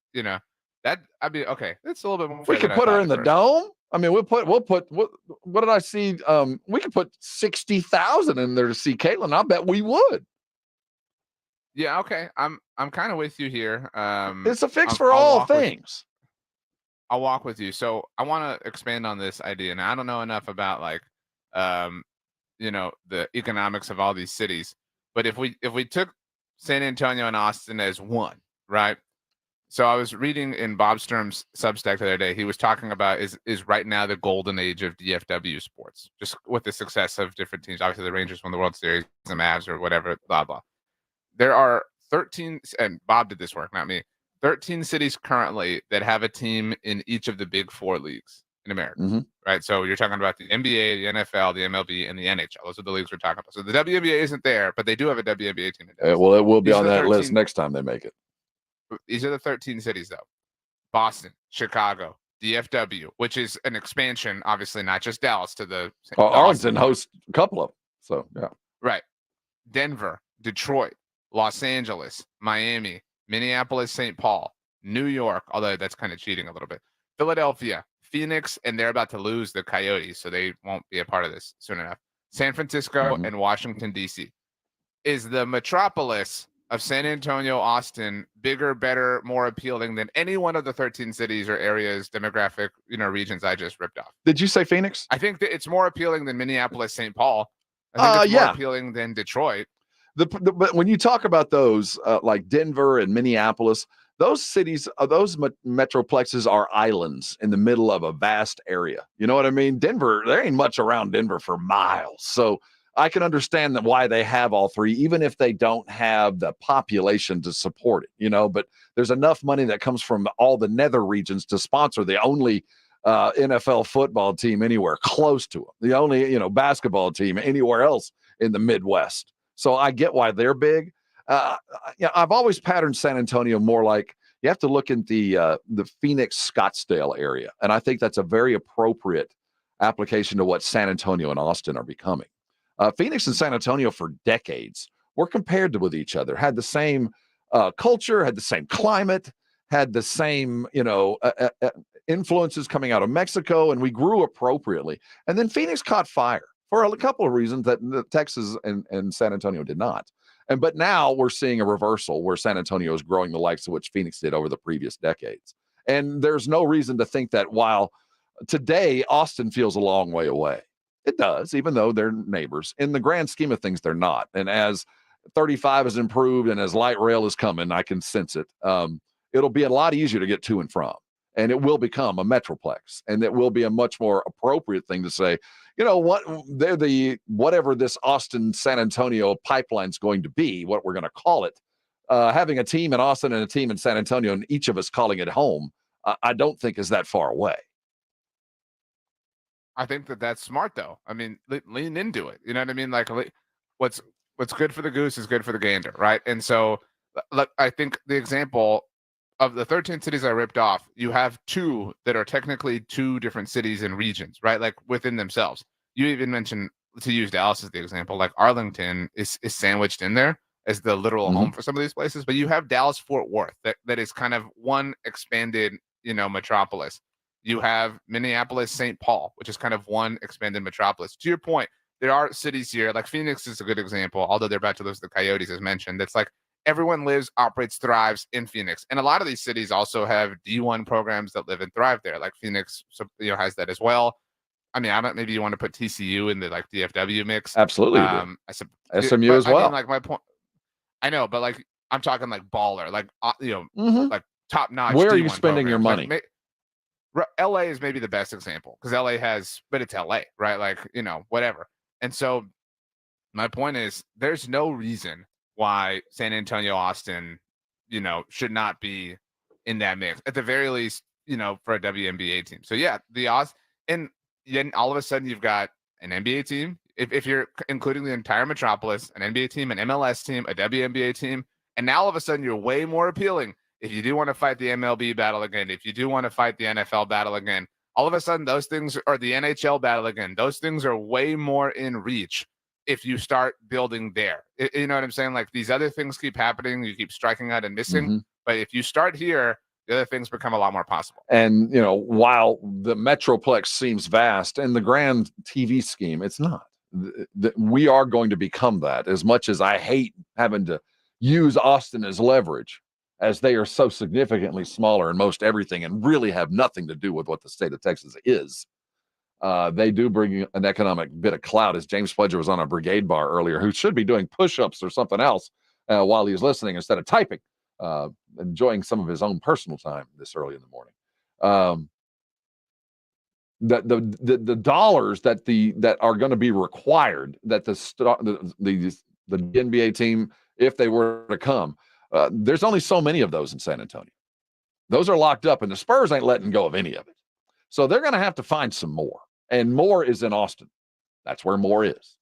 I'd be okay. It's a little bit more. We could put her in the dome. I mean, we'll put what did I see? We could put 60,000 in there to see Caitlin. I bet we would. Yeah, okay. I'm kind of with you here. It's a fix for all things. I'll walk with you. So I want to expand on this idea. Now I don't know enough about the economics of all these cities. But if we took San Antonio and Austin as one, right? So I was reading in Bob Sturm's Substack the other day. He was talking about is right now the golden age of DFW sports, just with the success of different teams. Obviously, the Rangers won the World Series, the Mavs or whatever, blah blah. There are 13, and Bob did this work, not me. 13 cities currently that have a team in each of the big 4 leagues in America, right? So you're talking about the NBA, the NFL, the MLB, and the NHL. Those are the leagues we're talking about. So the WNBA isn't there, but they do have a WNBA team. Well, it will be on that list next time they make it. These are the 13 cities, though. Boston, Chicago, DFW, which is an expansion, obviously, not just Dallas to the Arlington hosts a couple of them. So, yeah. Right. Denver, Detroit, Los Angeles, Miami, Minneapolis, St. Paul, New York, although that's kind of cheating a little bit, Philadelphia, Phoenix, and they're about to lose the Coyotes, so they won't be a part of this soon enough. San Francisco and Washington, D.C. Is the metropolis of San Antonio, Austin bigger, better, more appealing than any one of the 13 cities or areas, demographic, regions I just ripped off? Did you say Phoenix? I think that it's more appealing than Minneapolis, St. Paul. I think it's more appealing than Detroit. But when you talk about those, like Denver and Minneapolis, those cities, those metroplexes are islands in the middle of a vast area. You know what I mean? Denver, there ain't much around Denver for miles. So I can understand why they have all 3, even if they don't have the population to support it, but there's enough money that comes from all the nether regions to sponsor the only NFL football team anywhere close to them, the only, basketball team anywhere else in the Midwest. So I get why they're big. I've always patterned San Antonio more like you have to look at the Phoenix Scottsdale area. And I think that's a very appropriate application to what San Antonio and Austin are becoming. Phoenix and San Antonio for decades were compared with each other, had the same culture, had the same climate, had the same, influences coming out of Mexico, and we grew appropriately. And then Phoenix caught fire for a couple of reasons that Texas and San Antonio did not. But now we're seeing a reversal where San Antonio is growing the likes of which Phoenix did over the previous decades. And there's no reason to think that while today Austin feels a long way away, it does, even though they're neighbors. In the grand scheme of things, they're not. And as 35 has improved and as light rail is coming, I can sense it. It'll be a lot easier to get to and from. And it will become a metroplex. And it will be a much more appropriate thing to say, you know what, they're the whatever this Austin San Antonio pipeline's going to be, what we're going to call it. Having a team in Austin and a team in San Antonio, and each of us calling it home, I don't think is that far away. I think that's smart, though. I mean, lean into it. You know what I mean? Like, what's good for the goose is good for the gander, right? And so, look, I think the example of the 13 cities I ripped off, you have 2 that are technically 2 different cities and regions, right? Like within themselves. You even mentioned, to use Dallas as the example, like Arlington is sandwiched in there as the literal home for some of these places, but you have Dallas-Fort Worth that is kind of one expanded, metropolis. You have Minneapolis-St. Paul, which is kind of one expanded metropolis. To your point, there are cities here, like Phoenix is a good example, although they're about to lose the Coyotes, as mentioned. That's like everyone lives, operates, thrives in Phoenix. And a lot of these cities also have D1 programs that live and thrive there. Like Phoenix, has that as well. I mean, maybe you want to put TCU in the like DFW mix. Absolutely. SMU as well. I mean, like my point, I know, but like I'm talking like baller, like like top notch. Where are you spending your money? Like, LA is maybe the best example because LA but it's LA, right? Like, whatever. And so my point is there's no reason why San Antonio, Austin, should not be in that mix at the very least, for a WNBA team. So yeah, and then all of a sudden you've got an NBA team. If you're including the entire metropolis, an NBA team, an MLS team, a WNBA team, and now all of a sudden you're way more appealing. If you do want to fight the MLB battle again, if you do want to fight the NFL battle again, all of a sudden those things are the NHL battle again. Those things are way more in reach if you start building there. You know what I'm saying? Like these other things keep happening. You keep striking out and missing. But if you start here, the other things become a lot more possible. And, while the Metroplex seems vast in the grand TV scheme, it's not. We are going to become that. As much as I hate having to use Austin as leverage, as they are so significantly smaller in most everything and really have nothing to do with what the state of Texas is. They do bring an economic bit of clout, as James Pledger was on a brigade bar earlier, who should be doing push-ups or something else while he's listening instead of typing, enjoying some of his own personal time this early in the morning. The dollars that are going to be required that the NBA team, if they were to come, there's only so many of those in San Antonio. Those are locked up, and the Spurs ain't letting go of any of it. So they're going to have to find some more. And more is in Austin. That's where more is.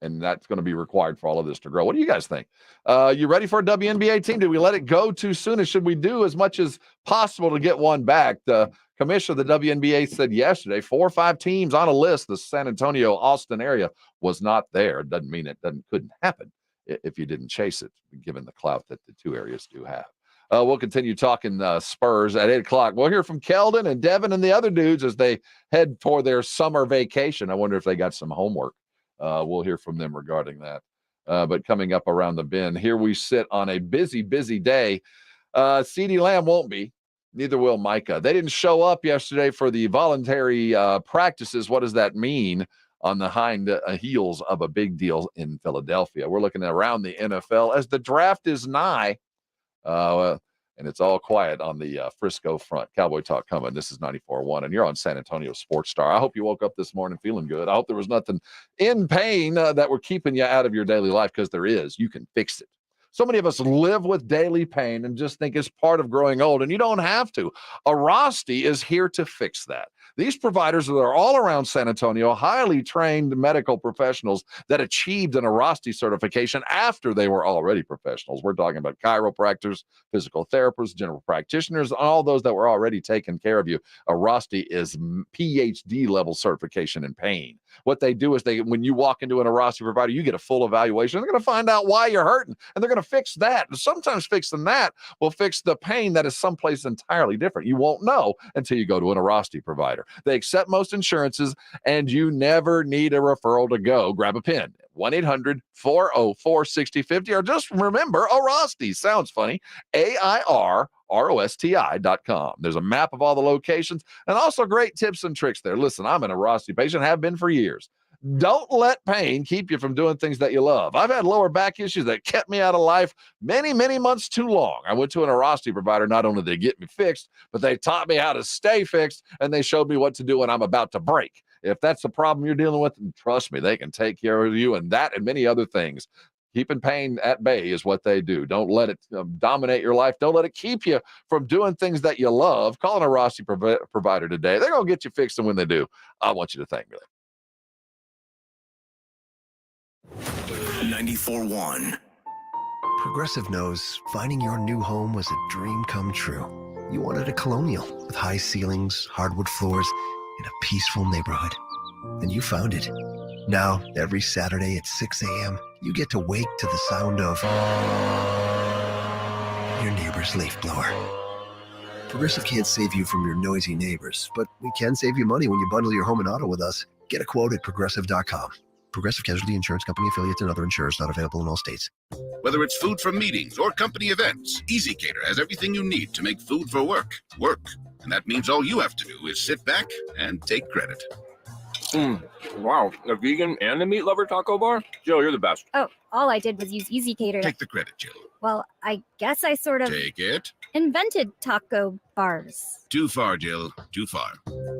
And that's going to be required for all of this to grow. What do you guys think? You ready for a WNBA team? Did we let it go too soon? Or should we do as much as possible to get one back? The commissioner of the WNBA said yesterday, 4 or 5 teams on a list. The San Antonio, Austin area was not there. It doesn't mean it couldn't happen if you didn't chase it, given the clout that the 2 areas do have. We'll continue talking Spurs at 8 o'clock. We'll hear from Keldon and Devin and the other dudes as they head toward their summer vacation. I wonder if they got some homework. We'll hear from them regarding that. But coming up around the bend, here we sit on a busy, busy day. CeeDee Lamb won't be. Neither will Micah. They didn't show up yesterday for the voluntary practices. What does that mean on the hind heels of a big deal in Philadelphia? We're looking around the NFL as the draft is nigh. And it's all quiet on the Frisco front. Cowboy Talk coming. This is 94.1, and you're on San Antonio Sports Star. I hope you woke up this morning feeling good. I hope there was nothing in pain that were keeping you out of your daily life, because there is. You can fix it. So many of us live with daily pain and just think it's part of growing old, and you don't have to. Arasti is here to fix that. These providers are all around San Antonio, highly trained medical professionals that achieved an Arasti certification after they were already professionals. We're talking about chiropractors, physical therapists, general practitioners, all those that were already taking care of you. Arasti is PhD level certification in pain. What they do is when you walk into an Arasti provider, you get a full evaluation. They're going to find out why you're hurting, and they're going to fix that. And sometimes fixing that will fix the pain that is someplace entirely different. You won't know until you go to an Arasti provider. They accept most insurances, and you never need a referral to go. Grab a pen. 1-800-404-6050, or just remember Arasti. Sounds funny. AIRROSTI.com. There's a map of all the locations and also great tips and tricks there. Listen, I'm an Arasti patient, have been for years. Don't let pain keep you from doing things that you love. I've had lower back issues that kept me out of life many, many months too long. I went to an Arasti provider. Not only did they get me fixed, but they taught me how to stay fixed, and they showed me what to do when I'm about to break. If that's the problem you're dealing with, trust me, they can take care of you and that and many other things. Keeping pain at bay is what they do. Don't let it dominate your life. Don't let it keep you from doing things that you love. Call an Arasti provider today. They're going to get you fixed, and when they do, I want you to thank me. 94.1. Progressive knows finding your new home was a dream come true. You wanted a colonial with high ceilings, hardwood floors, and a peaceful neighborhood. And you found it. Now, every Saturday at 6 a.m., you get to wake to the sound of your neighbor's leaf blower. Progressive can't save you from your noisy neighbors, but we can save you money when you bundle your home and auto with us. Get a quote at Progressive.com. Progressive Casualty Insurance Company affiliates and other insurers not available in all states. Whether it's food for meetings or company events, EasyCater has everything you need to make food for work work. And that means all you have to do is sit back and take credit. Wow, a vegan and a meat lover taco bar? Jill, you're the best. Oh, all I did was use EasyCater. Take the credit, Jill. Well, I guess I sort of Take it. invented taco bars. Too far, Jill. Too far.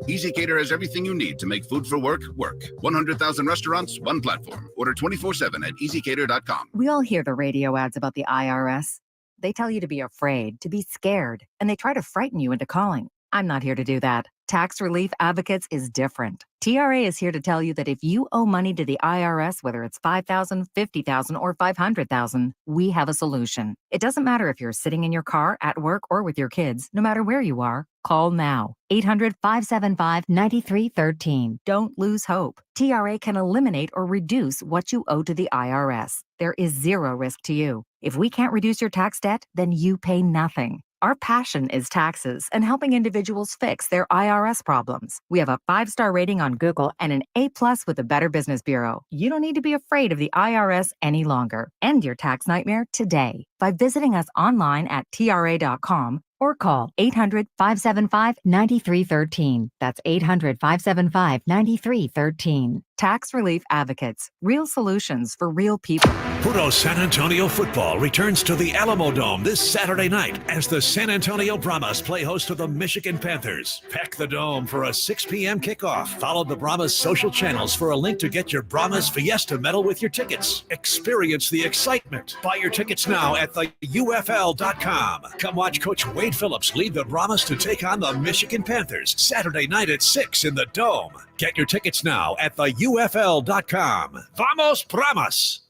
EasyCater has everything you need to make food for work work. 100,000 restaurants, one platform. Order 24/7 at easycater.com. We all hear the radio ads about the IRS. They tell you to be afraid, to be scared, and they try to frighten you into calling. I'm not here to do that. Tax Relief Advocates is different. TRA is here to tell you that if you owe money to the IRS, whether it's $5,000, $50,000, or $500,000, we have a solution. It doesn't matter if you're sitting in your car, at work, or with your kids. No matter where you are, call now. 800-575-9313. Don't lose hope. TRA can eliminate or reduce what you owe to the IRS. There is zero risk to you. If we can't reduce your tax debt, then you pay nothing. Our passion is taxes and helping individuals fix their IRS problems. We have a 5-star rating on Google and an A+ with the Better Business Bureau. You don't need to be afraid of the IRS any longer. End your tax nightmare today by visiting us online at TRA.com or call 800-575-9313. That's 800-575-9313. Tax Relief Advocates. Real solutions for real people. Puro San Antonio football returns to the Alamo Dome this Saturday night as the San Antonio Brahmas play host to the Michigan Panthers. Pack the Dome for a 6 p.m. kickoff. Follow the Brahmas social channels for a link to get your Brahmas Fiesta medal with your tickets. Experience the excitement. Buy your tickets now at the UFL.com. Come watch Coach Wade Phillips lead the Brahmas to take on the Michigan Panthers Saturday night at 6 in the Dome. Get your tickets now at the UFL.com. Vamos Brahmas!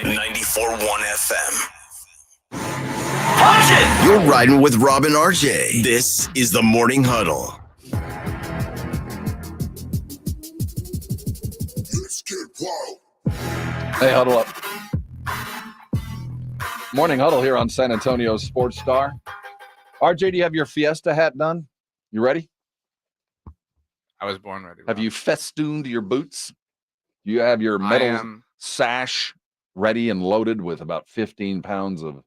94.1 FM. You're riding with Rob and RJ. This is the Morning Huddle. Let's get wild. Hey, huddle up. Morning Huddle here on San Antonio Sports Star. RJ, do you have your Fiesta hat done? You ready? I was born ready. Have you festooned your boots? You have your metal sash ready and loaded with about 15 pounds of,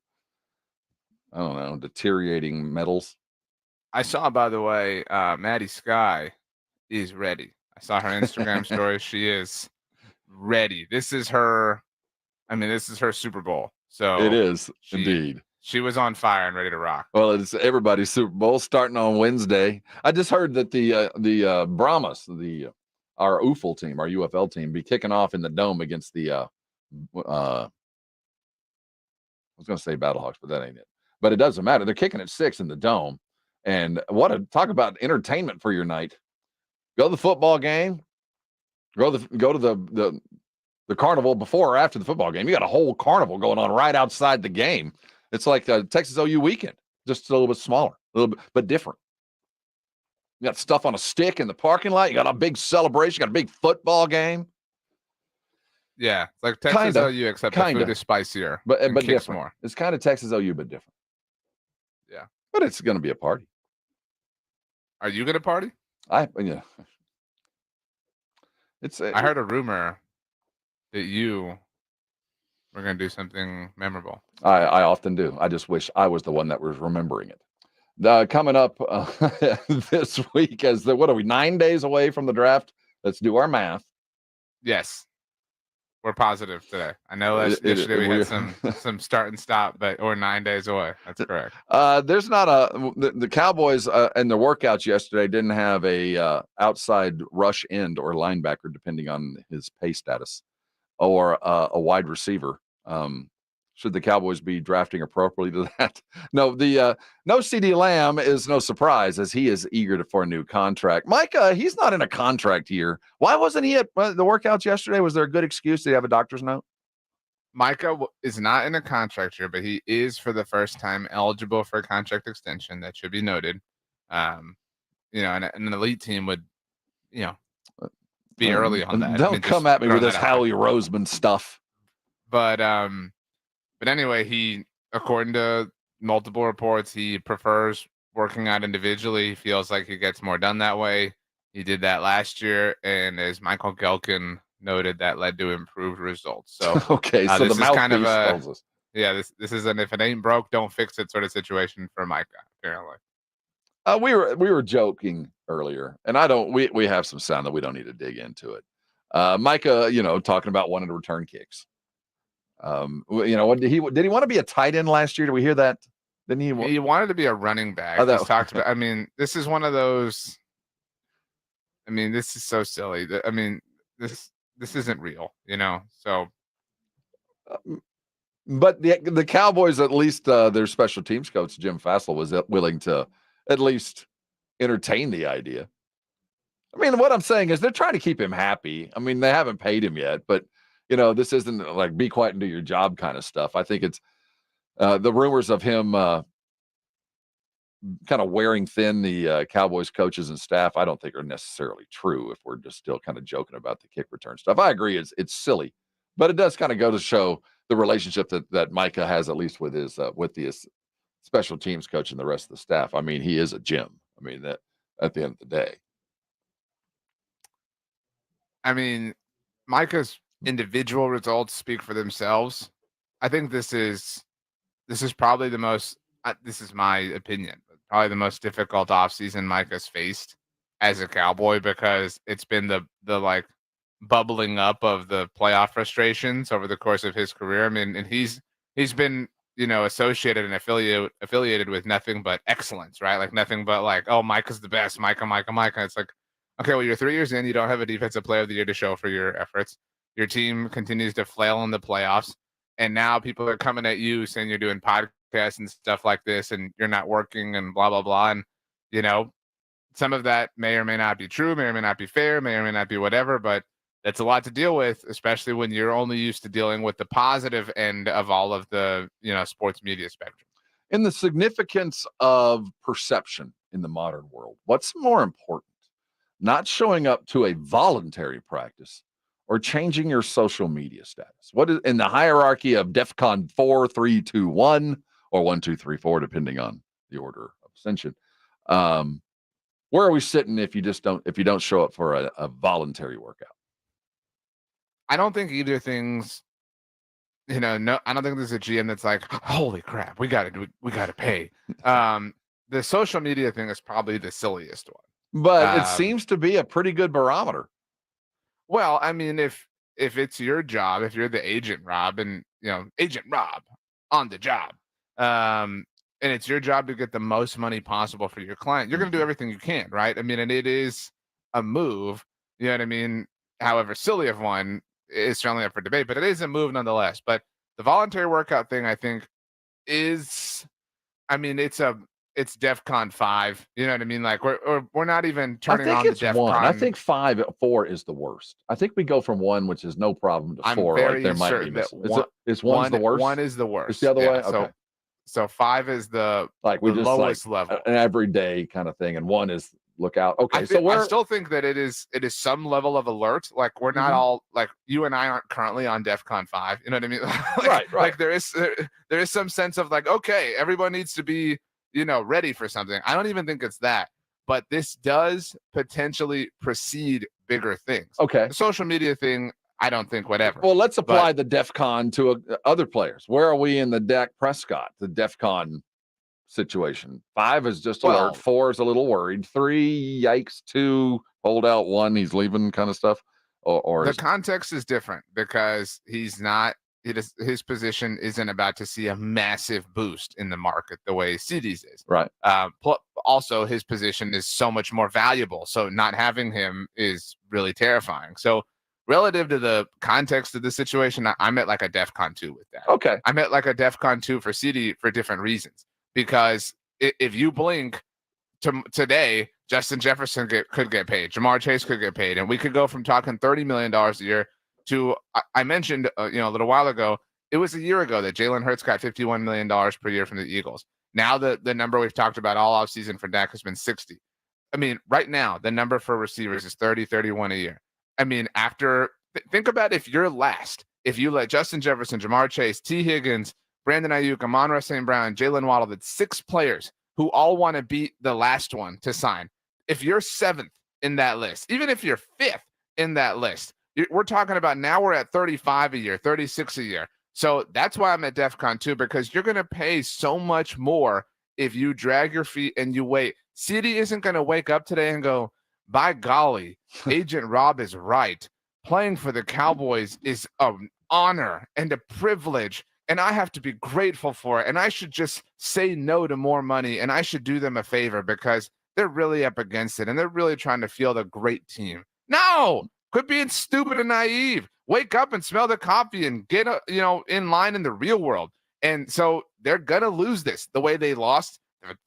I don't know, deteriorating metals? I saw, by the way, Maddie Sky is ready. I saw her Instagram story. She is ready. This is her Super Bowl. So it is indeed. She was on fire and ready to rock. Well, it's everybody's Super Bowl starting on Wednesday. I just heard that the Brahmas, our UFL team, our UFL team, be kicking off in the Dome against the I was going to say Battlehawks, but that ain't it. But it doesn't matter. They're kicking at 6 in the Dome, And talk about entertainment for your night. Go to the football game. Go to the carnival before or after the football game. You got a whole carnival going on right outside the game. It's like the Texas OU weekend, just a little bit smaller, a little bit, but different. You got stuff on a stick in the parking lot. You got a big celebration. You got a big football game. Yeah, it's like Texas OU, except the food is spicier, but kicks different. more. It's kind of Texas OU, but different. Yeah, but it's going to be a party. Are you going to party? Yeah. I heard a rumor that you were going to do something memorable. I often do. I just wish I was the one that was remembering it. Coming up this week, what are we, 9 days away from the draft? Let's do our math. Yes. We're positive today. I know yesterday we had some start and stop, but we're 9 days away. That's correct. There's not the Cowboys and their workouts yesterday didn't have a outside rush end or linebacker, depending on his pay status, or a wide receiver. Should the Cowboys be drafting appropriately to that? No, no CD Lamb is no surprise, as he is eager for a new contract. Micah, he's not in a contract year. Why wasn't he at the workouts yesterday? Was there a good excuse? Did he have a doctor's note? Micah is not in a contract year, but he is for the first time eligible for a contract extension. That should be noted. And an elite team would, be early on that. Don't come at me with this Howie Roseman stuff. But anyway, he, according to multiple reports, he prefers working out individually. He feels like he gets more done that way. He did that last year, and as Michael Gelkin noted, that led to improved results. So okay, so this the is kind of tells us. Yeah, this is an if it ain't broke, don't fix it sort of situation for Micah, apparently. We were joking earlier, and we have some sound that we don't need to dig into it. Micah, talking about wanting to return kicks. What did he want to be a tight end last year? Did we hear that? Didn't he? He wanted to be a running back. He's talked about. This is one of those. This is so silly. This isn't real. So. But the Cowboys, at least their special teams coach Jim Fassel was willing to at least entertain the idea. What I'm saying is they're trying to keep him happy. They haven't paid him yet, but. This isn't like be quiet and do your job kind of stuff. I think it's the rumors of him kind of wearing thin the Cowboys coaches and staff. I don't think are necessarily true if we're just still kind of joking about the kick return stuff. I agree. It's silly, but it does kind of go to show the relationship that Micah has, at least with his special teams coach and the rest of the staff. He is a gem. That at the end of the day. Micah's individual results speak for themselves. I think this is probably the most, this is my opinion, but probably the most difficult offseason Micah's faced as a Cowboy, because it's been the like bubbling up of the playoff frustrations over the course of his career. And he's been, associated and affiliated with nothing but excellence, right? Like nothing but like, oh, Micah's the best, Micah. It's like, okay, well, you're 3 years in, you don't have a defensive player of the year to show for your efforts. Your team continues to flail in the playoffs, and now people are coming at you saying you're doing podcasts and stuff like this, and you're not working, and blah blah blah. And some of that may or may not be true, may or may not be fair, may or may not be whatever. But that's a lot to deal with, especially when you're only used to dealing with the positive end of all of the sports media spectrum. In the significance of perception in the modern world, what's more important? Not showing up to a voluntary practice or changing your social media status? What is in the hierarchy of DEFCON 4, 3, 2, 1, or 1, 2, 3, 4, depending on the order of ascension? Where are we sitting if you don't show up for a voluntary workout? I don't think either thing's, no, I don't think there's a GM that's like, holy crap, we got to pay. The social media thing is probably the silliest one. But it seems to be a pretty good barometer. Well, if it's your job, if you're the agent, Rob, and Agent Rob on the job, and it's your job to get the most money possible for your client, you're going to do everything you can, right? And it is a move, however silly of one is certainly up for debate, but it is a move nonetheless. But the voluntary workout thing, I think, is, it's it's DEFCON 5. You know what I mean? Like we're not even turning on the DEFCON. I think 4 is the worst. I think we go from 1, which is no problem, to 4. I'm very like there might certain be that is 1 the worst? 1 is the worst. It's the other way. Okay. So 5 is the we the just lowest level, an everyday kind of thing, and 1 is look out. Okay, I still think that it is some level of alert. Like we're not all like you and I aren't currently on DEFCON 5. You know what I mean? right. Like there is some sense of like, okay, everyone needs to be ready for something. I don't even think it's that, but this does potentially precede bigger things. Okay, the social media thing, I don't think whatever. Well, let's apply the DEFCON to other players. Where are we in the Dak Prescott, the DEFCON situation? 5 is just alert. 4 is a little worried. 3, yikes. 2, hold out. 1, he's leaving, kind of stuff. Or the context is different because he's not. His position isn't about to see a massive boost in the market the way CD's is. Right. Also, his position is so much more valuable. So not having him is really terrifying. So relative to the context of the situation, I'm at like a DEFCON 2 with that. Okay. I'm at like a DEFCON 2 for CD for different reasons. Because if you blink today, Justin Jefferson could get paid. Jamar Chase could get paid. And we could go from talking $30 million a year to, I mentioned a little while ago, it was a year ago that Jalen Hurts got $51 million per year from the Eagles. Now the number we've talked about all offseason for Dak has been 60. I mean, right now, the number for receivers is 30, 31 a year. I mean, think about if you're last, if you let Justin Jefferson, Jamar Chase, T. Higgins, Brandon Ayuk, Amon-Ra St. Brown, Jalen Waddle, that's 6 players who all want to beat the last one to sign. If you're 7th in that list, even if you're 5th in that list, we're talking about now we're at 35 a year, 36 a year. So that's why I'm at DEFCON 2, because you're going to pay so much more if you drag your feet and you wait. CD isn't going to wake up today and go, by golly, Agent Rob is right. Playing for the Cowboys is an honor and a privilege, and I have to be grateful for it. And I should just say no to more money, and I should do them a favor because they're really up against it, and they're really trying to field a great team. No! Quit being stupid and naive. Wake up and smell the coffee and get in line in the real world. And so they're going to lose this the way they lost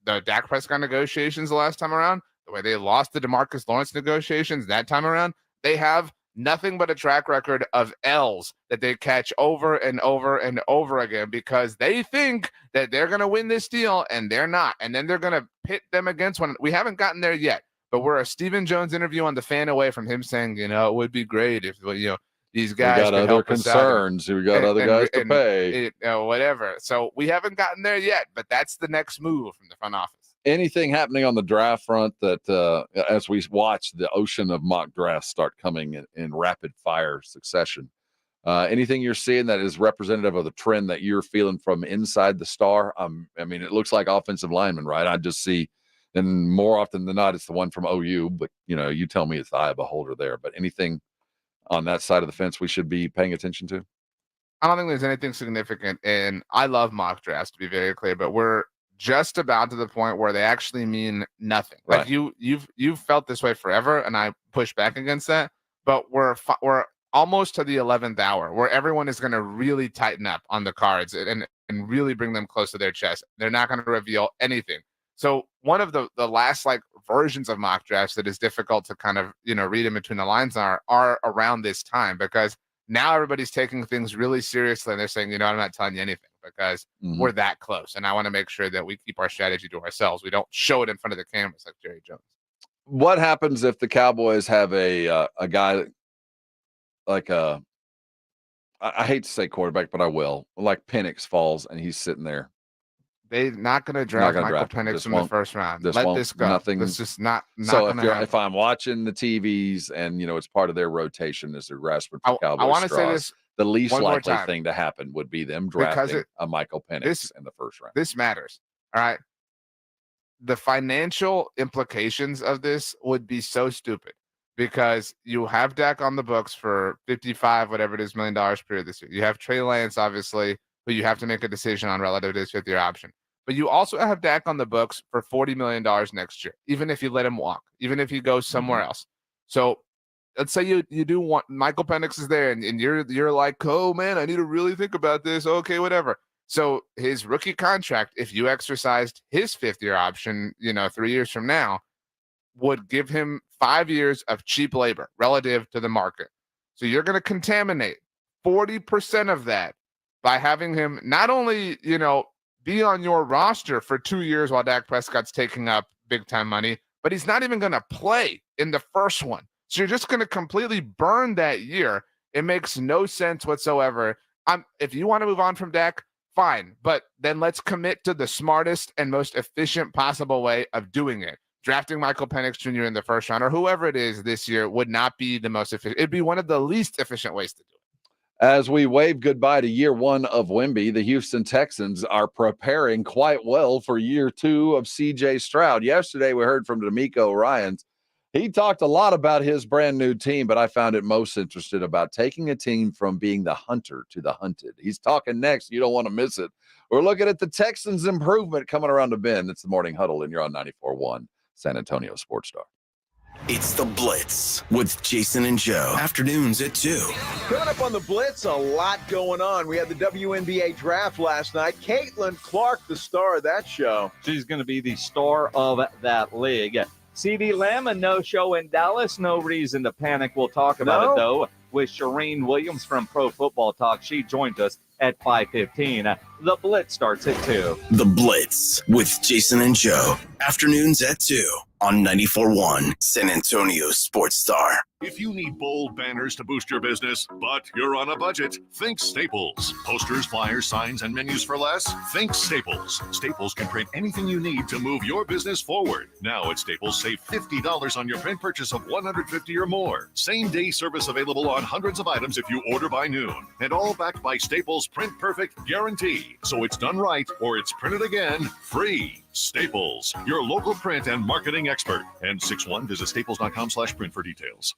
the Dak Prescott negotiations the last time around, the way they lost the DeMarcus Lawrence negotiations that time around. They have nothing but a track record of L's that they catch over and over and over again because they think that they're going to win this deal and they're not. And then they're going to pit them against one. We haven't gotten there yet, but we're a Stephen Jones interview on the Fan away from him saying, it would be great if, these guys we got could other help concerns. We got other guys to pay. Whatever. So we haven't gotten there yet, but that's the next move from the front office. Anything happening on the draft front that as we watch the ocean of mock drafts start coming in rapid fire succession, anything you're seeing that is representative of the trend that you're feeling from inside the star? I mean, it looks like offensive lineman, right? I just see, and more often than not, it's the one from OU, but you tell me it's the eye of the beholder there. But anything on that side of the fence we should be paying attention to? I don't think there's anything significant, and I love mock drafts, to be very clear, but we're just about to the point where they actually mean nothing. Right. Like you've felt this way forever, and I push back against that. But we're almost to the 11th hour where everyone is going to really tighten up on the cards and really bring them close to their chest. They're not going to reveal anything. So one of the last versions of mock drafts that is difficult to kind of read in between the lines are around this time, because now everybody's taking things really seriously and they're saying, I'm not telling you anything because we're that close. And I want to make sure that we keep our strategy to ourselves. We don't show it in front of the cameras like Jerry Jones. What happens if the Cowboys have a guy like I hate to say quarterback, but I will, like Penix falls and he's sitting there? They're not going to draft Michael Penix in the first round. Let this go. This is not so going to happen. If I'm watching the TVs and, it's part of their rotation as they're grasping for Cowboys I want to straws, say this the least one more likely time. thing to happen would be them drafting a Michael Penix in the first round. This matters. All right. The financial implications of this would be so stupid because you have Dak on the books for 55, whatever it is, $1 million per year this year. You have Trey Lance, obviously, who you have to make a decision on relative to his 5th-year option. But you also have Dak on the books for $40 million next year, even if you let him walk, even if he goes somewhere else. So let's say you do want Michael Penix is there and you're like, oh man, I need to really think about this. Okay, whatever. So his rookie contract, if you exercised his 5th-year option, 3 years from now, would give him 5 years of cheap labor relative to the market. So you're going to contaminate 40% of that by having him not only, be on your roster for 2 years while Dak Prescott's taking up big time money, but he's not even going to play in the first one. So you're just going to completely burn that year. It makes no sense whatsoever. If you want to move on from Dak, fine, but then let's commit to the smartest and most efficient possible way of doing it. Drafting Michael Penix Jr. in the first round or whoever it is this year would not be the most efficient. It'd be one of the least efficient ways to do it. As we wave goodbye to year 1 of Wemby, the Houston Texans are preparing quite well for year 2 of C.J. Stroud. Yesterday, we heard from D'Amico Ryans. He talked a lot about his brand new team, but I found it most interested about taking a team from being the hunter to the hunted. He's talking next. You don't want to miss it. We're looking at the Texans' improvement coming around the bend. It's the Morning Huddle, and you're on 94.1 San Antonio Sports Star. It's the Blitz with Jason and Joe. Afternoons at 2. Coming up on the Blitz, a lot going on. We had the WNBA draft last night. Caitlin Clark, the star of that show. She's going to be the star of that league. CeeDee Lamb, a no-show in Dallas. No reason to panic. We'll talk about it, though, with Shireen Williams from Pro Football Talk. She joins us at 5:15. The Blitz starts at 2. The Blitz with Jason and Joe. Afternoons at 2 on 94.1 San Antonio Sports Star. If you need bold banners to boost your business, but you're on a budget, think Staples. Posters, flyers, signs, and menus for less? Think Staples. Staples can print anything you need to move your business forward. Now at Staples, save $50 on your print purchase of $150 or more. Same-day service available on hundreds of items if you order by noon. And all backed by Staples' Print Perfect guarantee. So it's done right or it's printed again free. Staples, your local print and marketing expert. N61, visit staples.com/print for details.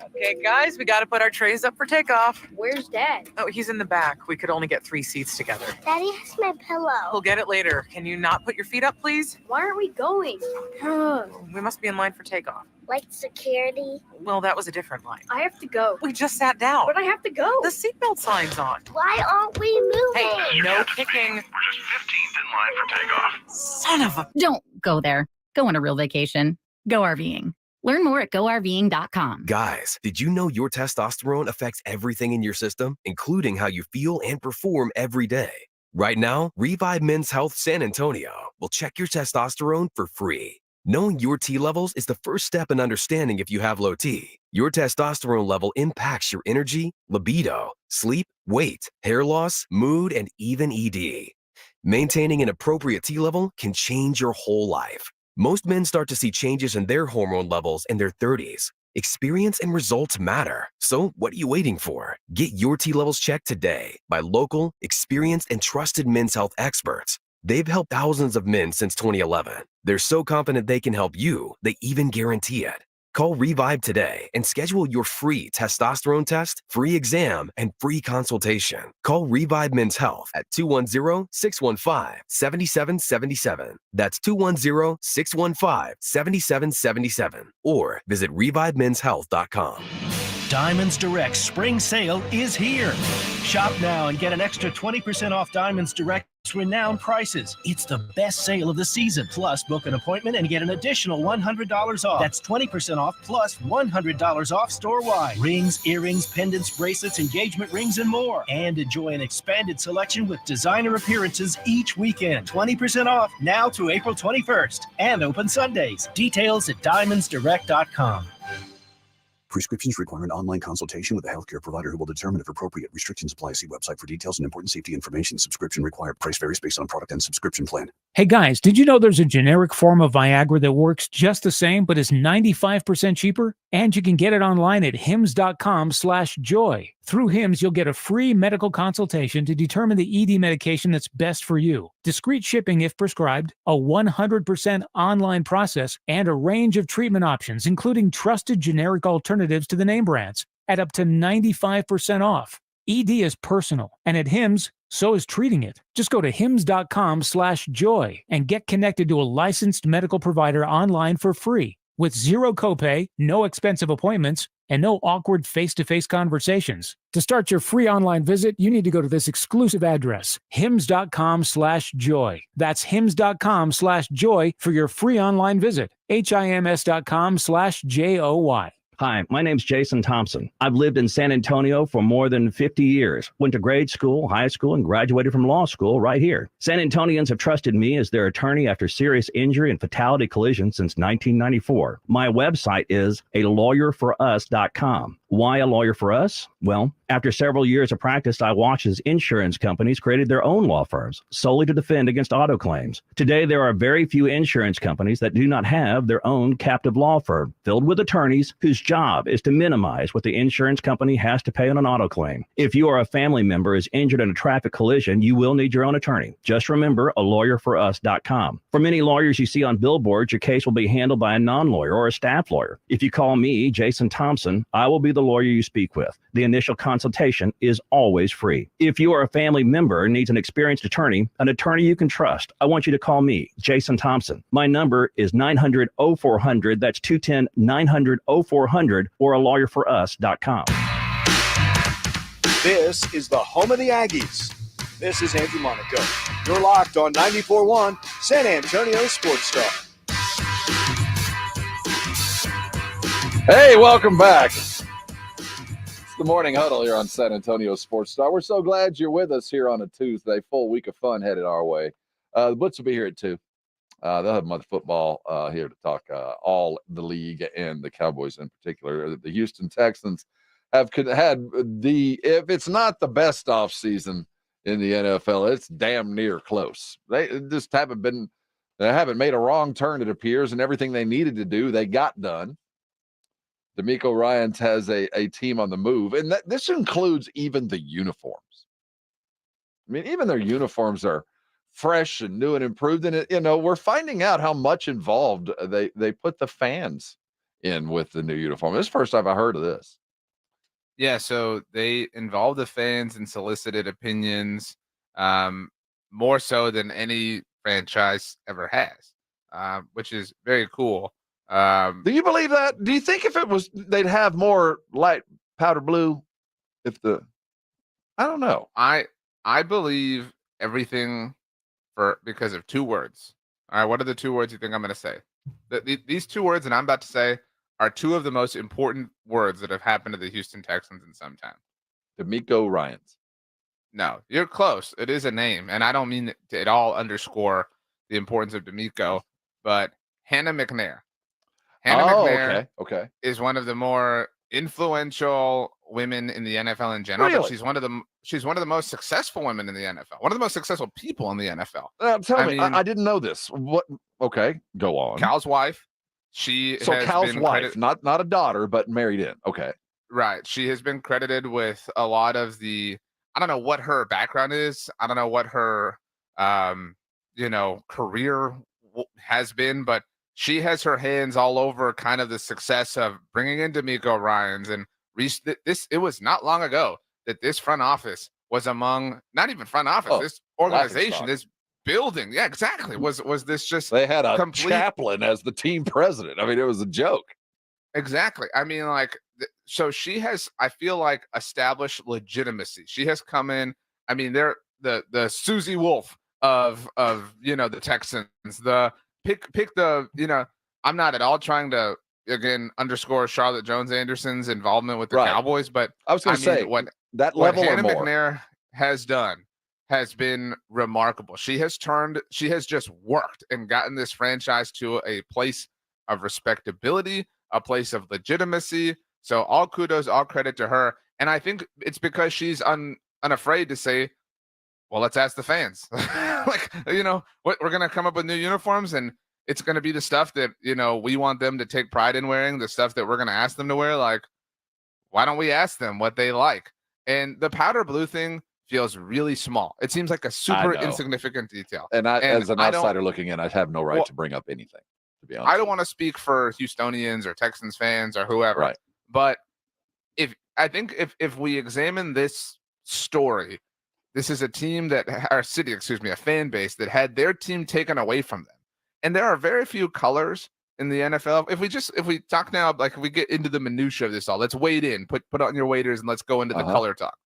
Okay, guys, we got to put our trays up for takeoff. Where's Dad? Oh, he's in the back. We could only get 3 seats together. Daddy has my pillow. We'll get it later. Can you not put your feet up, please? Why aren't we going? We must be in line for takeoff. Like security? Well, that was a different line. I have to go. We just sat down. But I have to go. The seatbelt sign's on. Why aren't we moving? Hey, no kicking. We're just 15th in line for takeoff. Son of a... Don't go there. Go on a real vacation. Go RVing. Learn more at GoRVing.com. Guys, did you know your testosterone affects everything in your system, including how you feel and perform every day? Right now, Revive Men's Health San Antonio will check your testosterone for free. Knowing your T levels is the first step in understanding if you have low T. Your testosterone level impacts your energy, libido, sleep, weight, hair loss, mood, and even ED. Maintaining an appropriate T level can change your whole life. Most men start to see changes in their hormone levels in their 30s. Experience and results matter. So what are you waiting for? Get your T levels checked today by local, experienced, and trusted men's health experts. They've helped thousands of men since 2011. They're so confident they can help you, they even guarantee it. Call Revive today and schedule your free testosterone test, free exam, and free consultation. Call Revive Men's Health at 210-615-7777. That's 210-615-7777. Or visit ReviveMen'sHealth.com. Diamonds Direct Spring Sale is here. Shop now and get an extra 20% off Diamonds Direct's renowned prices. It's the best sale of the season. Plus, book an appointment and get an additional $100 off. That's 20% off plus $100 off store-wide. Rings, earrings, pendants, bracelets, engagement rings, and more. And enjoy an expanded selection with designer appearances each weekend. 20% off now to April 21st and open Sundays. Details at diamondsdirect.com. Prescriptions require an online consultation with a healthcare provider who will determine if appropriate restrictions apply. See website for details and important safety information. Subscription required. Price varies based on product and subscription plan. Hey guys, did you know there's a generic form of Viagra that works just the same but is 95% cheaper? And you can get it online at hims.com/joy. Through Hims, you'll get a free medical consultation to determine the ED medication that's best for you. Discreet shipping if prescribed, a 100% online process, and a range of treatment options, including trusted generic alternatives to the name brands, at up to 95% off. ED is personal, and at Hims, so is treating it. Just go to hims.com/joy and get connected to a licensed medical provider online for free. with zero copay, no expensive appointments, and no awkward face-to-face conversations. To start your free online visit, you need to go to this exclusive address, hims.com/joy. That's hims.com/joy for your free online visit, hims.com/joy. Hi, my name's Jason Thompson. I've lived in San Antonio for more than 50 years. Went to grade school, high school, and graduated from law school right here. San Antonians have trusted me as their attorney after serious injury and fatality collision since 1994. My website is alawyerforus.com. Why a lawyer for us? Well, after several years of practice, I watched as insurance companies created their own law firms solely to defend against auto claims. Today, there are very few insurance companies that do not have their own captive law firm filled with attorneys whose job is to minimize what the insurance company has to pay on an auto claim. If you or a family member is injured in a traffic collision, you will need your own attorney. Just remember alawyerforus.com. For many lawyers you see on billboards, your case will be handled by a non-lawyer or a staff lawyer. If you call me, Jason Thompson, I will be the lawyer you speak with. The initial consultation is always free. If you or a family member needs an experienced attorney you can trust, I want you to call me, Jason Thompson. My number is 900-0400. That's 210-900-0400 or alawyerforus.com. This is the home of the Aggies. This is Andrew Monaco. You're locked on 94.1 San Antonio Sports Star. Hey, welcome back. It's the Morning Huddle here on San Antonio Sports Star. We're so glad you're with us here on a Tuesday. Full week of fun headed our way. The Blitz will be here at 2. They'll have Mother Football here to talk all the league and the Cowboys in particular. The Houston Texans have had if it's not the best off season in the NFL, it's damn near close. They just haven't made a wrong turn, it appears, and everything they needed to do, they got done. D'Amico Ryans has a team on the move, and this includes even the uniforms. I mean, even their uniforms are fresh and new and improved, and we're finding out how much involved they put the fans in with the new uniform. This is the first time I heard of this. Yeah, so they involved the fans and solicited opinions more so than any franchise ever has, which is very cool. Do you believe that? Do you think if it was, they'd have more light powder blue? I don't know. I believe everything because of 2 words. All right, what are the 2 words you think I'm going to say? These 2 words that I'm about to say are 2 of the most important words that have happened to the Houston Texans in some time. D'Amico Ryans. No, you're close. It is a name, and I don't mean to at all underscore the importance of D'Amico, but Hannah McNair. Hannah McNair is one of the more influential women in the NFL in general. Really? But she's one of the most successful women in the NFL. One of the most successful people in the NFL. Tell me, I didn't know this. What? Okay, go on. Cal's wife. Cal's wife, not a daughter, but married in. Okay. Right. She has been credited with a lot of I don't know what her background is. I don't know what her, career has been, but she has her hands all over kind of the success of bringing in D'Amico Ryans. And it was not long ago that this front office was among, not even front office, this organization, this building. Yeah, exactly. Was this just, they had a chaplain as the team president. I mean, it was a joke. Exactly. I mean, so she has, I feel like, established legitimacy. She has come in. I mean, they're the Susie Wolf of the Texans. The pick the I'm not at all trying to underscore Charlotte Jones Anderson's involvement with the Cowboys, but I was going to say what level Hannah or more. McNair has done has been remarkable. She has just worked and gotten this franchise to a place of respectability, a place of legitimacy. So all kudos, all credit to her. And I think it's because she's unafraid to say, well, let's ask the fans. We're going to come up with new uniforms, and it's going to be the stuff that, we want them to take pride in wearing, the stuff that we're going to ask them to wear. Like, why don't we ask them what they like? And the powder blue thing feels really small. It seems like a super insignificant detail. And as an outsider looking in, I have no right to bring up anything, to be honest. I don't want to speak for Houstonians or Texans fans or whoever. Right. But if we examine this story, this is a fan base that had their team taken away from them. And there are very few colors in the NFL? If we talk now, like if we get into the minutia of this all, let's wade in, put on your waders, and let's go into the color talk.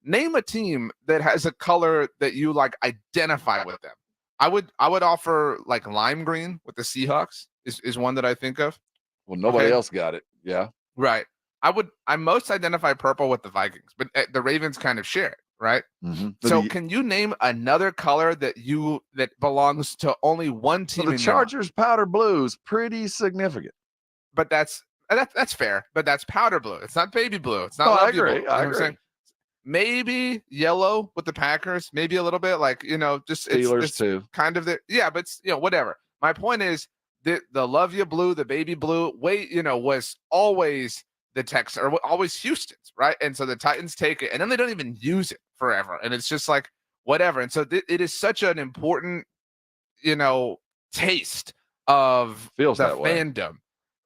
Name a team that has a color that you like identify with them. I would offer like lime green with the Seahawks is one that I think of. Well, nobody else got it. Yeah. Right. I most identify purple with the Vikings, but the Ravens kind of share it, right? Mm-hmm. So can you name another color that belongs to only one team? So the Chargers powder blue is pretty significant. But that's fair. But that's powder blue. It's not baby blue. It's not. I agree. Blue, I agree. Maybe yellow with the Packers, maybe a little bit like, just Steelers too. Kind of but it's, whatever. My point is the love you blue, the baby blue was always the Texans or always Houston's, right? And so the Titans take it and then they don't even use it forever. And it's just like, whatever. And so it is such an important, taste of Feels the that way. fandom.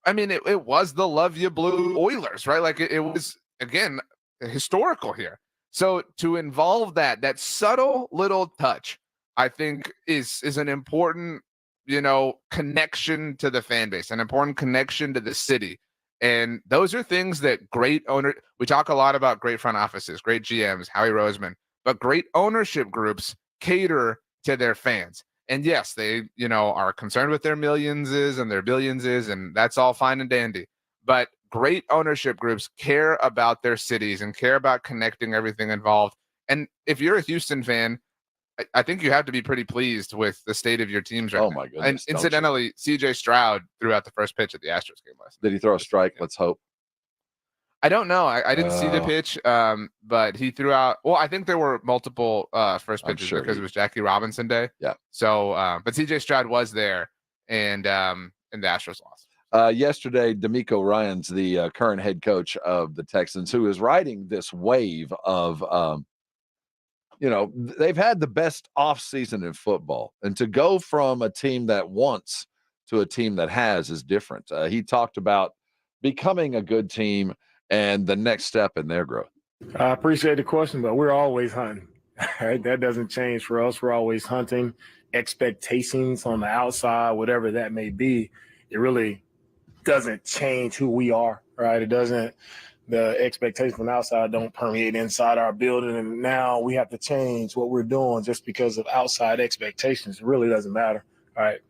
I mean, it was the love you blue Oilers, right? Like it was, again, historical here. So to involve that subtle little touch, I think is an important, connection to the fan base, an important connection to the city. And those are things that great we talk a lot about great front offices, great GMs, Howie Roseman, but great ownership groups cater to their fans. And yes, they, are concerned with their millions and their billions and that's all fine and dandy. But great ownership groups care about their cities and care about connecting everything involved. And if you're a Houston fan, I think you have to be pretty pleased with the state of your teams right now. Oh my goodness! And incidentally, CJ Stroud threw out the first pitch at the Astros game last night. Did he throw a strike? Let's hope. I don't know. I didn't see the pitch, but he threw out. Well, I think there were multiple first pitches because it was Jackie Robinson Day. Yeah. So, but CJ Stroud was there, and the Astros lost. Yesterday, D'Amico Ryans, the current head coach of the Texans, who is riding this wave of, they've had the best offseason in football. And to go from a team that wants to a team that has is different. He talked about becoming a good team and the next step in their growth. I appreciate the question, but we're always hunting. Right? That doesn't change for us. We're always hunting. Expectations on the outside, whatever that may be, it really doesn't change who we are, right? It doesn't, the expectations from the outside don't permeate inside our building. And now we have to change what we're doing just because of outside expectations. It really doesn't matter, right?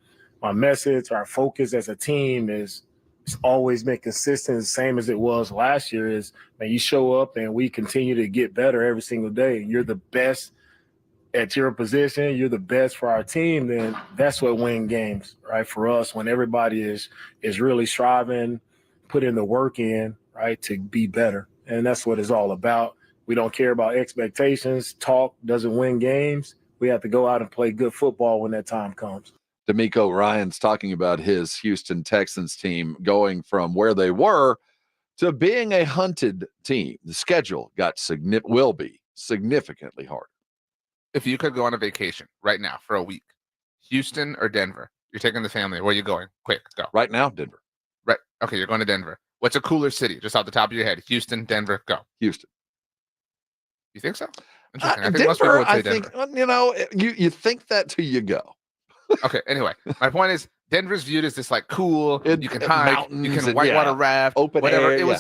My message, our focus as a team is always been consistent, the same as it was last year is, man, you show up and we continue to get better every single day. You're the best at your position, you're the best for our team, then that's what wins games, right? For us, when everybody is really striving, putting the work in, right, to be better. And that's what it's all about. We don't care about expectations. Talk doesn't win games. We have to go out and play good football when that time comes. D'Amico Ryans talking about his Houston Texans team going from where they were to being a hunted team. The schedule will be significantly harder. If you could go on a vacation right now for a week, Houston or Denver, you're taking the family. Where are you going? Quick, go. Right now, Denver. Right. Okay, you're going to Denver. What's a cooler city? Just off the top of your head. Houston, Denver, go. Houston. You think so? Interesting. I think Denver, most people would say Denver. You think that till you go. Okay, anyway, my point is Denver's viewed as this like cool, you can hike, you can and, whitewater raft, open whatever. air,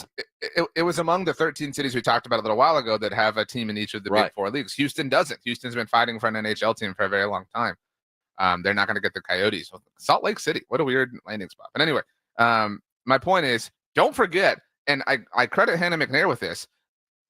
It was among the 13 cities we talked about a little while ago that have a team in each of the big four leagues. Houston doesn't. Houston's been fighting for an NHL team for a very long time. They're not going to get the Coyotes. Salt Lake City, what a weird landing spot. But anyway, my point is, don't forget, and I credit Hannah McNair with this,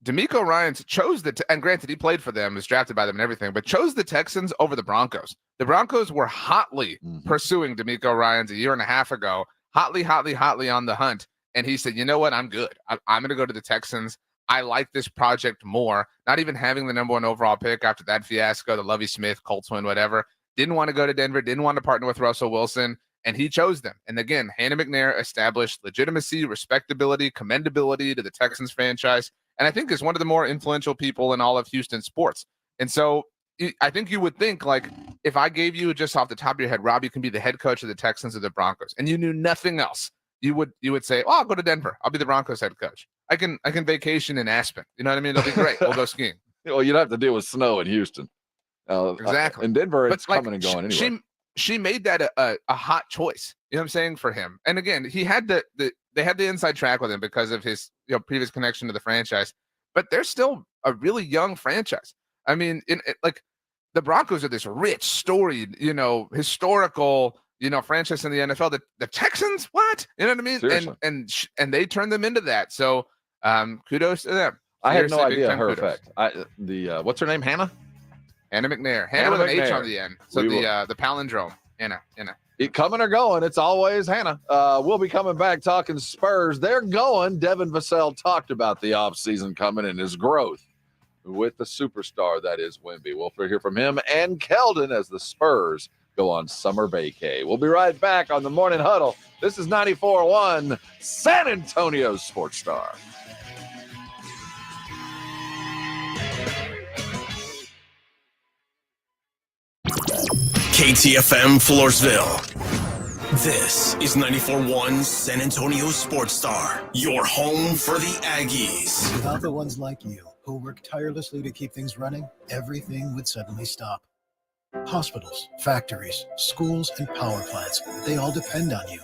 D'Amico Ryans chose and granted he played for them, was drafted by them and everything, but chose the Texans over the Broncos. The Broncos were hotly pursuing D'Amico Ryans a year and a half ago, hotly on the hunt. And he said, you know what? I'm good. I'm going to go to the Texans. I like this project more. Not even having the number 1 overall pick after that fiasco, the Lovie Smith, Colts win, whatever. Didn't want to go to Denver, didn't want to partner with Russell Wilson, and he chose them. And again, Hannah McNair established legitimacy, respectability, commendability to the Texans franchise, and I think is one of the more influential people in all of Houston sports. And so I think you would think, like, if I gave you just off the top of your head, Rob, you can be the head coach of the Texans or the Broncos, and you knew nothing else, you would say, oh, I'll go to Denver. I'll be the Broncos head coach. I can vacation in Aspen. You know what I mean? It'll be great. We'll go skiing. Well, you'd have to deal with snow in Houston. Exactly. In Denver, it's coming and going anyway. she made that a hot choice. You know what I'm saying, for him. And again, he had they had the inside track with him because of his previous connection to the franchise. But they're still a really young franchise. I mean, like the Broncos are this rich, storied, historical, franchise in the NFL. The Texans, what? You know what I mean? Seriously. And they turned them into that. So kudos to them. I had no Seriously, idea big-time her kudos. effect. What's her name? Hannah McNair. Hannah Hannah with an H McNair. on the end. So the palindrome. Hannah. Coming or going, it's always Hannah. We'll be coming back talking Spurs. They're going. Devin Vassell talked about the offseason coming and his growth with the superstar that is Wemby. We'll hear from him and Keldon as the Spurs go on summer vacay. We'll be right back on the Morning Huddle. This is 94.1 San Antonio Sports Star. KTFM Floresville. This is 94.1 San Antonio Sports Star, your home for the Aggies. Without the ones like you who work tirelessly to keep things running, everything would suddenly stop. Hospitals, factories, schools, and power plants, they all depend on you.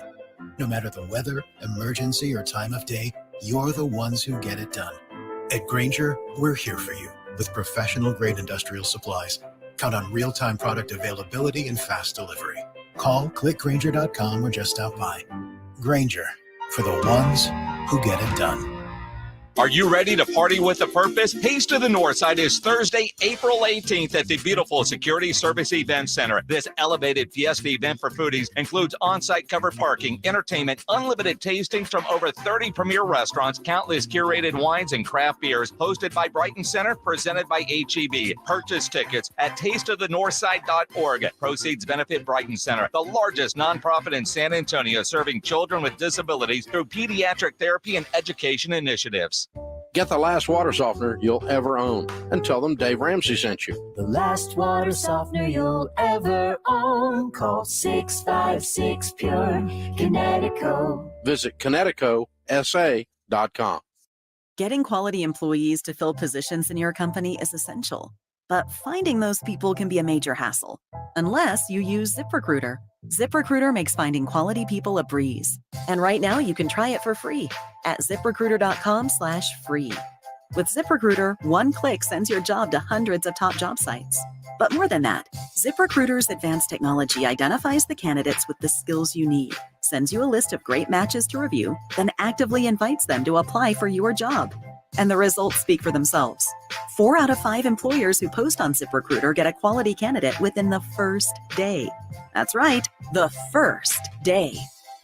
No matter the weather, emergency, or time of day, you're the ones who get it done. At Grainger, we're here for you with professional-grade industrial supplies. Count on real-time product availability and fast delivery. Call, click Grainger.com, or just stop by. Grainger, for the ones who get it done. Are you ready to party with a purpose? Taste of the Northside is Thursday, April 18th at the beautiful Security Service Event Center. This elevated fiesta event for foodies includes on-site covered parking, entertainment, unlimited tastings from over 30 premier restaurants, countless curated wines and craft beers, hosted by Brighton Center, presented by HEB. Purchase tickets at tasteofthenorthside.org. Proceeds benefit Brighton Center, the largest nonprofit in San Antonio, serving children with disabilities through pediatric therapy and education initiatives. Get the last water softener you'll ever own and tell them Dave Ramsey sent you. The last water softener you'll ever own. Call 656-PURE Kinetico. Visit KineticoSA.com. Getting quality employees to fill positions in your company is essential, but finding those people can be a major hassle, unless you use ZipRecruiter. ZipRecruiter makes finding quality people a breeze. And right now you can try it for free at ZipRecruiter.com/free. With ZipRecruiter, one click sends your job to hundreds of top job sites. But more than that, ZipRecruiter's advanced technology identifies the candidates with the skills you need, sends you a list of great matches to review, then actively invites them to apply for your job. And the results speak for themselves. 4 out of 5 employers who post on ZipRecruiter get a quality candidate within the first day. That's right, the first day.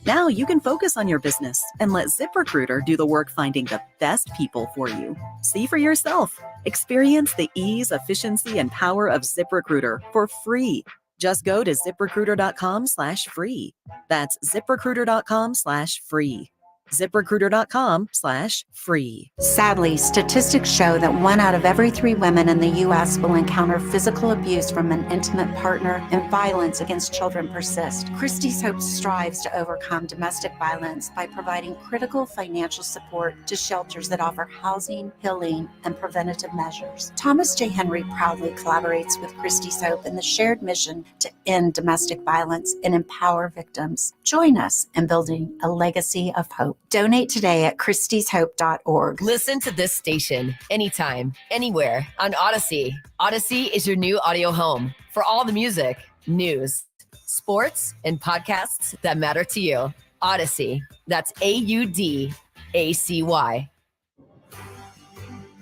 Now you can focus on your business and let ZipRecruiter do the work finding the best people for you. See for yourself. Experience the ease, efficiency, and power of ZipRecruiter for free. Just go to ZipRecruiter.com/free. That's ZipRecruiter.com/free. ZipRecruiter.com/free. Sadly, statistics show that 1 out of every 3 women in the U.S. will encounter physical abuse from an intimate partner, and violence against children persist. Christie's Hope strives to overcome domestic violence by providing critical financial support to shelters that offer housing, healing, and preventative measures. Thomas J. Henry proudly collaborates with Christie's Hope in the shared mission to end domestic violence and empower victims. Join us in building a legacy of hope. Donate today at christieshope.org. Listen to this station anytime, anywhere on Odyssey. Odyssey is your new audio home for all the music, news, sports, and podcasts that matter to you. Odyssey. That's AUDACY.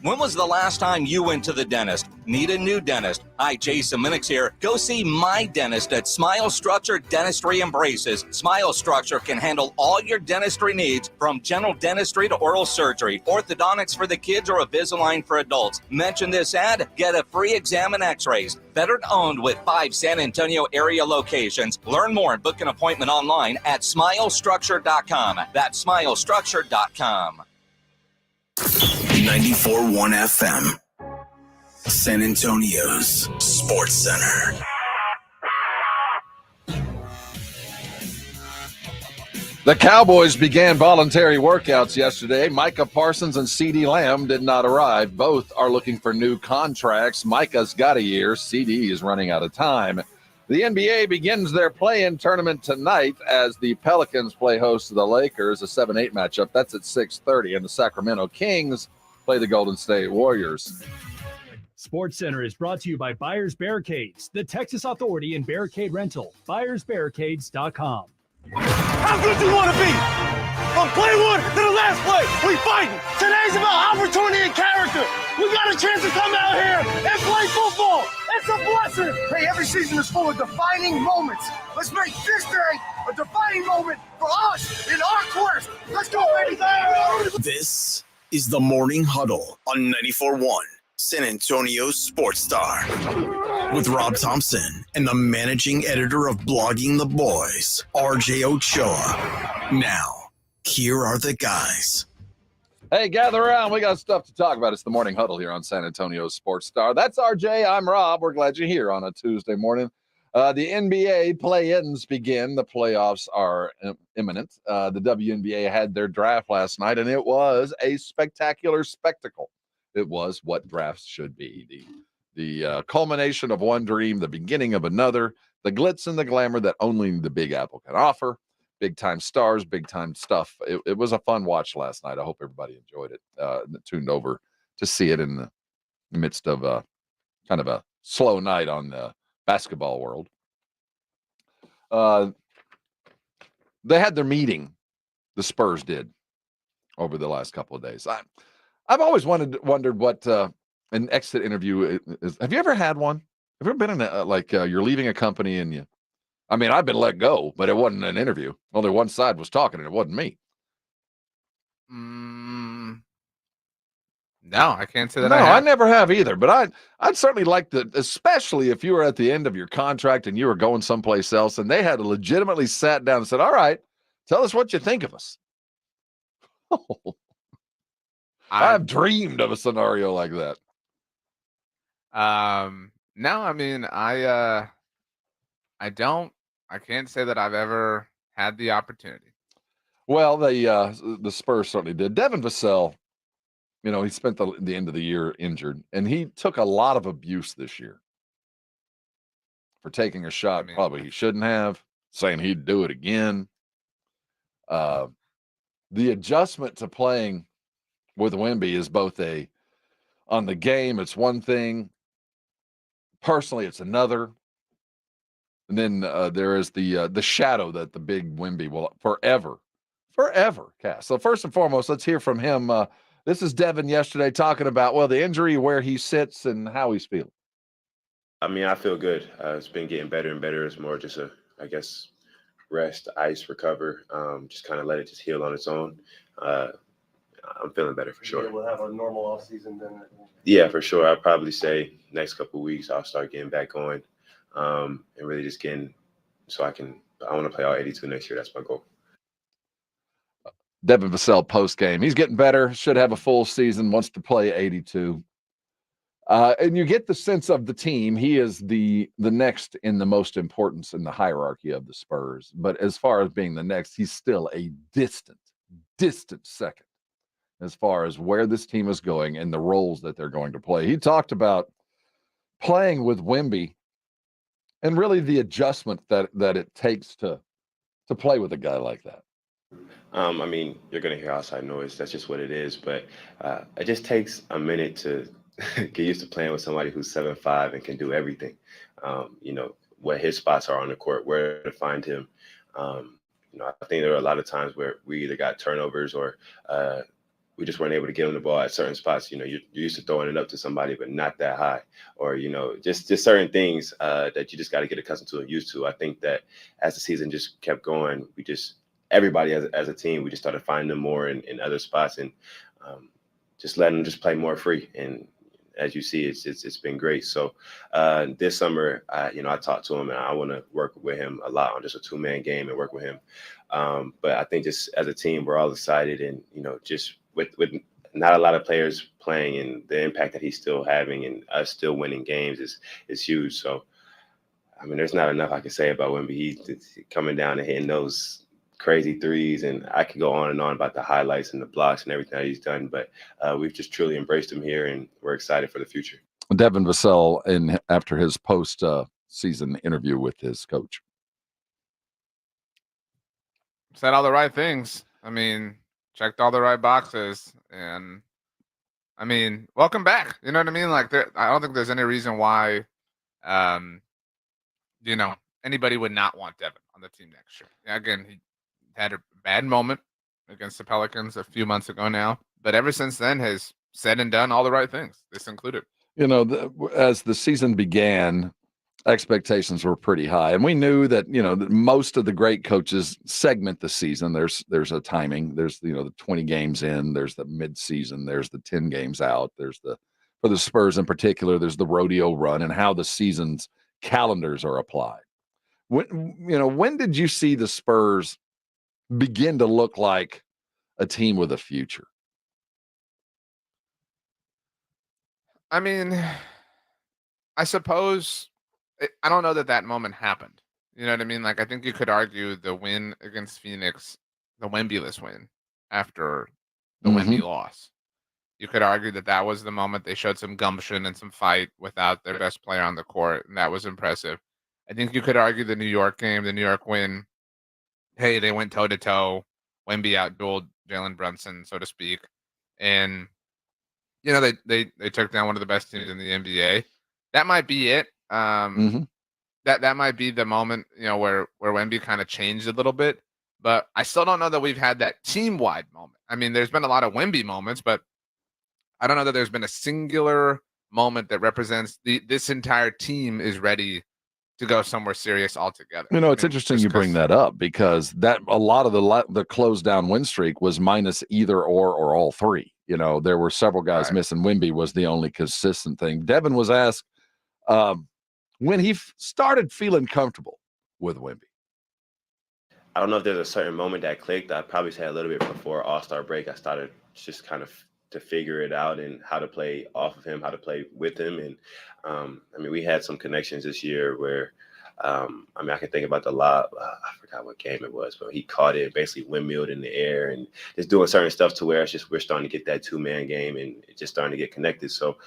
When was the last time you went to the dentist? Need a new dentist? Hi, Jason Minix here. Go see my dentist at Smile Structure Dentistry and Braces. Smile Structure can handle all your dentistry needs, from general dentistry to oral surgery, orthodontics for the kids, or Invisalign for adults. Mention this ad, get a free exam and x-rays. Veteran owned with 5 San Antonio area locations. Learn more and book an appointment online at smilestructure.com. That's smilestructure.com. 94.1 FM, San Antonio's Sports Center. The Cowboys began voluntary workouts yesterday. Micah Parsons and CeeDee Lamb did not arrive. Both are looking for new contracts. Micah's got a year. CeeDee is running out of time. The NBA begins their play-in tournament tonight as the Pelicans play host to the Lakers, a 7-8 matchup. That's at 6:30, and the Sacramento Kings play the Golden State Warriors. SportsCenter is brought to you by Buyers Barricades, the Texas authority in barricade rental. BuyersBarricades.com. How good you want to be? From play one to the last play, we fighting. Today's about opportunity and character. We got a chance to come out here and play football. It's a blessing. Hey, every season is full of defining moments. Let's make this day a defining moment for us in our quest. Let's go, baby. This is the Morning Huddle on 94.1 San Antonio Sports Star with Rob Thompson and the managing editor of Blogging the Boys, RJ Ochoa. Now, here are the guys. Hey, gather around. We got stuff to talk about. It's the Morning Huddle here on San Antonio Sports Star. That's RJ. I'm Rob. We're glad you're here on a Tuesday morning. The NBA play-ins begin. The playoffs are imminent. The WNBA had their draft last night, and it was a spectacular spectacle. It was what drafts should be. The culmination of one dream, the beginning of another, the glitz and the glamour that only the Big Apple can offer. Big-time stars, big-time stuff. It was a fun watch last night. I hope everybody enjoyed it, tuned over to see it in the midst of kind of a slow night on the basketball world. They had their meeting, the Spurs did, over the last couple of days. I've always wondered what an exit interview is. Have you ever had one? Have you ever been in you're leaving a company and I've been let go, but it wasn't an interview. Only one side was talking, and it wasn't me. No, I can't say that. No, I never have either. But I'd certainly like to, especially if you were at the end of your contract and you were going someplace else, and they had legitimately sat down and said, "All right, tell us what you think of us." I've dreamed of a scenario like that. No, I can't say that I've ever had the opportunity. Well, the Spurs certainly did. Devin Vassell, he spent the end of the year injured, and he took a lot of abuse this year for taking a shot probably he shouldn't have, saying he'd do it again. The adjustment to playing with Wemby is both on the game, it's one thing. Personally, it's another. And then there is the shadow that the big Wemby will forever cast. So first and foremost, let's hear from him. This is Devin yesterday talking about, the injury, where he sits, and how he's feeling. I feel good. It's been getting better and better. It's more just rest, ice, recover, just kind of let it just heal on its own. I'm feeling better for sure. We'll have a normal off season then. Yeah, for sure. I'd probably say next couple of weeks I'll start getting back going, and really just getting I want to play all 82 next year. That's my goal. Devin Vassell post game. He's getting better. Should have a full season. Wants to play 82. And you get the sense of the team. He is the next in the most importance in the hierarchy of the Spurs. But as far as being the next, he's still a distant second as far as where this team is going and the roles that they're going to play. He talked about playing with Wemby and really the adjustment that it takes to play with a guy like that. You're going to hear outside noise. That's just what it is. But it just takes a minute to get used to playing with somebody who's 7'5" and can do everything. What his spots are on the court, where to find him. I think there were a lot of times where we either got turnovers or we just weren't able to get him the ball at certain spots. You're used to throwing it up to somebody, but not that high. Or, just certain things that you just got to get accustomed to and used to. I think that as the season just kept going, everybody as a team, we just started finding them more in other spots and just letting them just play more free. And as you see, it's been great. So this summer, I talked to him and I want to work with him a lot on just a 2-man game and work with him. But I think just as a team, we're all excited and, just with not a lot of players playing and the impact that he's still having and us still winning games is huge. So, there's not enough I can say about Wemby. He's coming down and hitting those crazy threes, and I could go on and on about the highlights and the blocks and everything that he's done, but we've just truly embraced him here, and we're excited for the future. Devin Vassell, after his post season interview with his coach. Said all the right things. I mean, checked all the right boxes, and I mean, welcome back. You know what I mean? Like, I don't think there's any reason why, anybody would not want Devin on the team next year. Again, he had a bad moment against the Pelicans a few months ago now, but ever since then has said and done all the right things, this included. As the season began, expectations were pretty high, and we knew that that most of the great coaches segment the season. There's a timing. There's the 20 games in. There's the mid-season. There's the 10 games out. There's for the Spurs in particular. There's the rodeo run and how the season's calendars are applied. When did you see the Spurs begin to look like a team with a future? I mean, I suppose I don't know that moment happened. You know what I mean? Like, I think you could argue the win against Phoenix, the Wemby-less win after the Wemby loss. You could argue that was the moment they showed some gumption and some fight without their best player on the court, and that was impressive. I think you could argue the New York game, the New York win. Hey, they went toe-to-toe. Wemby outdueled Jalen Brunson, so to speak. And, they took down one of the best teams in the NBA. That might be it. That might be the moment, where Wemby kind of changed a little bit. But I still don't know that we've had that team-wide moment. I mean, there's been a lot of Wemby moments, but I don't know that there's been a singular moment that represents this entire team is ready to go somewhere serious altogether. It's interesting you bring that up, because that a lot of the close down win streak was minus either or all three. There were several guys missing. Wemby was the only consistent thing. Devin was asked when he started feeling comfortable with Wemby. I don't know if there's a certain moment that clicked. I probably said a little bit before All-Star break. I started just kind of to figure it out and how to play off of him, how to play with him. And we had some connections this year where, I can think about the lob. I forgot what game it was, but he caught it, basically windmilled in the air and just doing certain stuff to where we're starting to get that two-man game and it's just starting to get connected. So,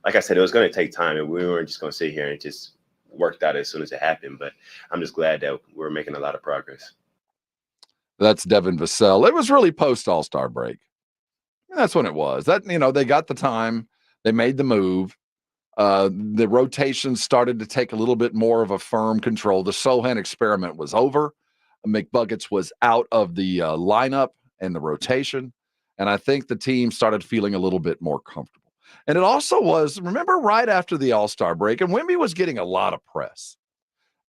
like I said, it was going to take time, and we weren't just going to sit here and it just worked out as soon as it happened. But I'm just glad that we're making a lot of progress. That's Devin Vassell. It was really post All-Star break. That's when it was. They got the time. They made the move. The rotation started to take a little bit more of a firm control. The Sohan experiment was over. McBuckets was out of the lineup and the rotation. And I think the team started feeling a little bit more comfortable. And it also was, remember, right after the All-Star break, and Wemby was getting a lot of press.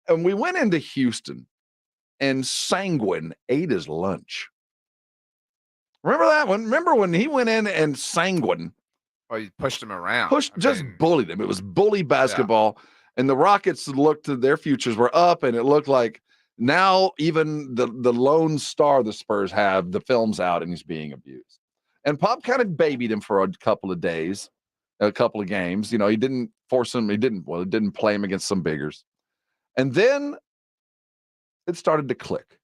And we went into Houston, and Sanguine ate his lunch. Remember that one? Remember when he went in and Sanguine he pushed him around. Bullied him. It was bully basketball. Yeah. And the Rockets looked to their futures were up, and it looked like now even the lone star the Spurs have, the film's out and he's being abused. And Pop kind of babied him for a couple of days, a couple of games. He didn't force him. He didn't play him against some biggers. And then it started to click.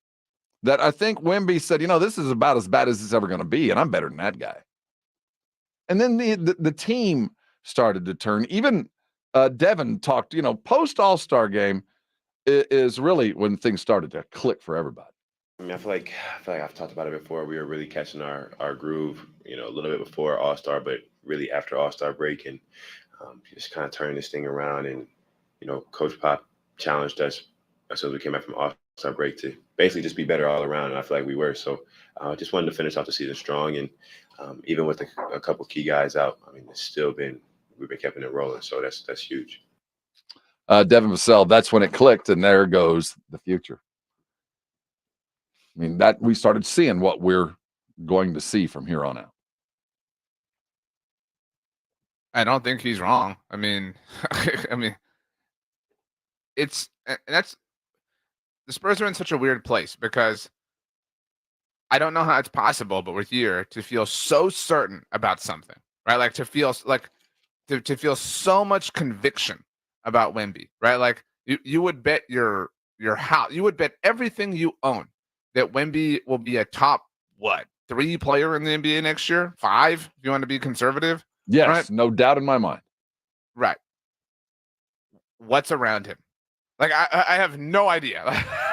That I think Wemby said, this is about as bad as it's ever going to be, and I'm better than that guy. And then the team started to turn. Even Devin talked, post All-Star game is really when things started to click for everybody. I feel like I've talked about it before. We were really catching our groove, a little bit before All-Star, but really after All-Star break, and just kind of turning this thing around. And, Coach Pop challenged us as soon as we came back from All-Star break to basically just be better all around, and I feel like we were. So just wanted to finish off the season strong, and even with a couple key guys out, we've been keeping it rolling. So that's huge. Devin Vassell, that's when it clicked, and there goes the future. That we started seeing what we're going to see from here on out. I don't think he's wrong. It's that's the Spurs are in such a weird place because I don't know how it's possible, but we're here to feel so certain about something, right? Like to feel so much conviction about Wemby, right? Like you would bet your house, you would bet everything you own that Wemby will be a top 3 player in the NBA next year, 5 if you want to be conservative. Yes, right? No doubt in my mind. Right. What's around him? Like, I have no idea.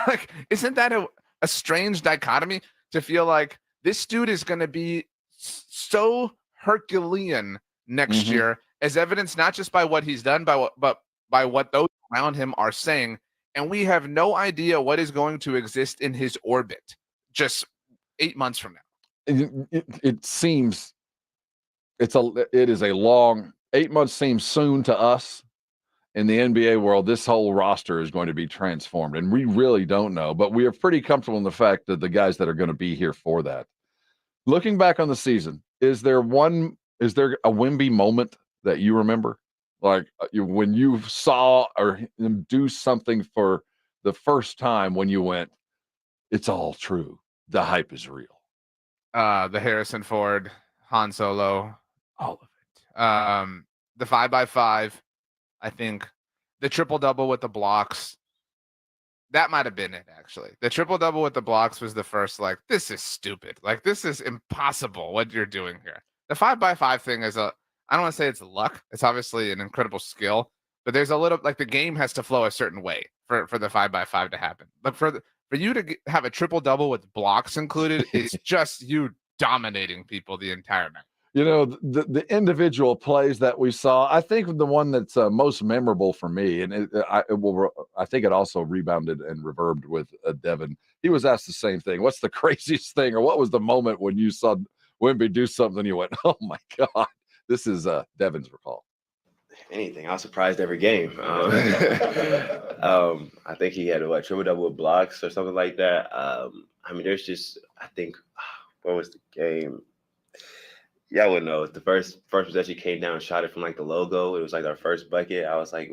Like, isn't that a strange dichotomy to feel like this dude is going to be so Herculean next year, as evidenced not just by what he's done, but by what those around him are saying, and we have no idea what is going to exist in his orbit just 8 months from now. It seems it is a long 8 months seems soon to us. In the NBA world, this whole roster is going to be transformed, and we really don't know, but we are pretty comfortable in the fact that the guys that are going to be here for that. Looking back on the season, is there a Wemby moment that you remember? Like when you saw him do something for the first time when you went, it's all true. The hype is real. The Harrison Ford, Han Solo, all of it. The 5x5. I think the triple-double with the blocks, that might have been it, actually. The triple-double with the blocks was the first, like, this is stupid. Like, this is impossible what you're doing here. The 5x5 thing is I don't want to say it's luck. It's obviously an incredible skill, but there's a little, like, the game has to flow a certain way for the 5x5 to happen. But for you to have a triple-double with blocks included, it's just you dominating people the entire night. You know, the individual plays that we saw, I think the one that's most memorable for me, and I think it also rebounded and reverbed with Devin. He was asked the same thing. What's the craziest thing, or what was the moment when you saw Wemby do something, you went, oh my God, this is Devin's recall. Anything. I was surprised every game. I think he had triple-double with blocks or something like that. I mean, there's just, I think, what was the game? Yeah, I wouldn't know. The first possession came down and shot it from like the logo. It was like our first bucket. I was like,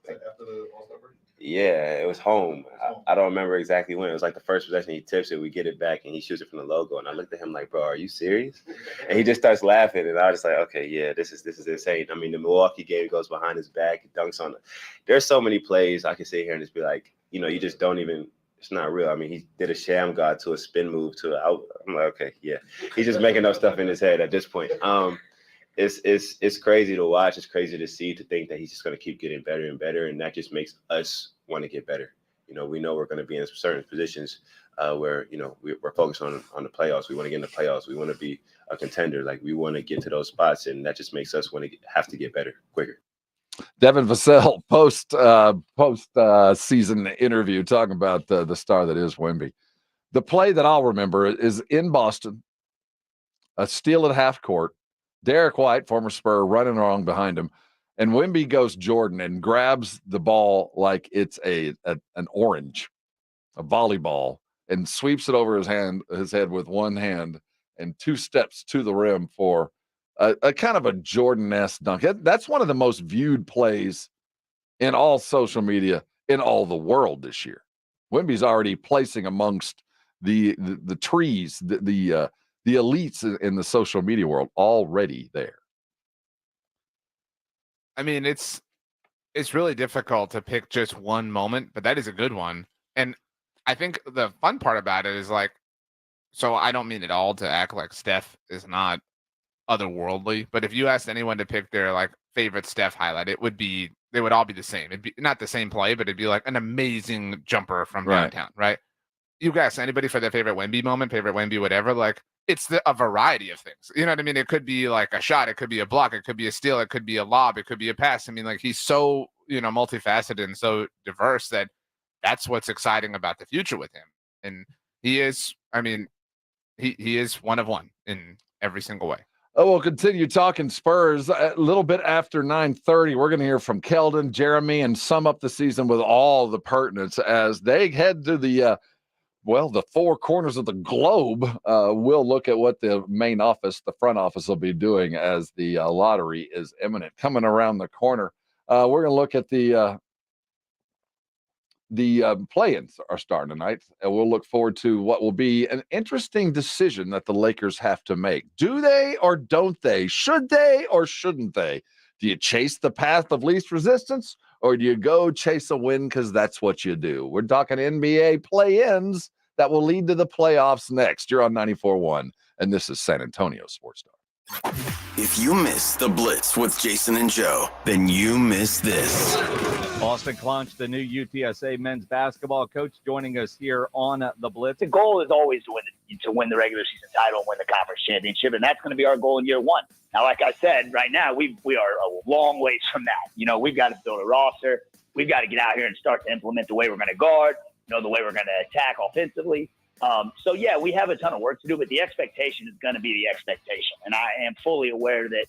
after the All-Star break? Yeah, it was home. I don't remember exactly when. It was like the first possession. He tips it, we get it back, and he shoots it from the logo. And I looked at him like, bro, are you serious? And he just starts laughing, and I was just like, okay, yeah, this is insane. I mean, the Milwaukee game goes behind his back, he dunks on it. There's so many plays I can sit here and just be like, you just don't even. It's not real. I mean, he did a sham guard to a spin move to out. I'm like, okay, yeah. He's just making up stuff in his head at this point. It's crazy to watch. It's crazy to see, to think that he's just going to keep getting better and better, and that just makes us want to get better. We know we're going to be in certain positions where we're focused on the playoffs. We want to get in the playoffs. We want to be a contender. Like, we want to get to those spots, and that just makes us want to have to get better quicker. Devin Vassell post season interview talking about the star that is Wemby. The play that I'll remember is in Boston, a steal at half court. Derek White, former Spur, running along behind him, and Wemby goes Jordan and grabs the ball like it's an orange, a volleyball, and sweeps it over his head with one hand and 2 steps to the rim for a kind of a Jordan-esque dunk. That's one of the most viewed plays in all social media in all the world this year. Wemby's already placing amongst the trees, the elites in the social media world already there. I mean, it's really difficult to pick just one moment, but that is a good one. And I think the fun part about it is, like, so I don't mean at all to act like Steph is not otherworldly, but if you asked anyone to pick their like favorite Steph highlight, they would all be the same. It'd be not the same play, but it'd be like an amazing jumper from downtown, right? You guys, anybody for their favorite Wemby moment, favorite Wemby, whatever, like, it's a variety of things. You know what I mean? It could be like a shot, it could be a block, it could be a steal, it could be a lob, it could be a pass. I mean, like, he's so, multifaceted and so diverse that's what's exciting about the future with him. And he is, I mean, he is one of one in every single way. Oh, we'll continue talking Spurs a little bit after 9:30. We're going to hear from Keldon, Jeremy, and sum up the season with all the pertinence as they head to the 4 corners of the globe. We'll look at what the main office, the front office, will be doing as the lottery is imminent. Coming around the corner, we're going to look at the play-ins are starting tonight, and we'll look forward to what will be an interesting decision that the Lakers have to make. Do they or don't they? Should they or shouldn't they? Do you chase the path of least resistance, or do you go chase a win because that's what you do? We're talking NBA play-ins that will lead to the playoffs next. You're on 94.1, and this is San Antonio Sports Star. If you miss the Blitz with Jason and Joe, then you miss this. Austin Clunch, the new UTSA men's basketball coach, joining us here on the Blitz. The goal is always to win the regular season title and win the conference championship, and that's going to be our goal in year one. Now, like I said, right now we are a long ways from that. You know, we've got to build a roster. We've got to get out here and start to implement the way we're going to guard, the way we're going to attack offensively. So, yeah, we have a ton of work to do, but the expectation is going to be the expectation. And I am fully aware that,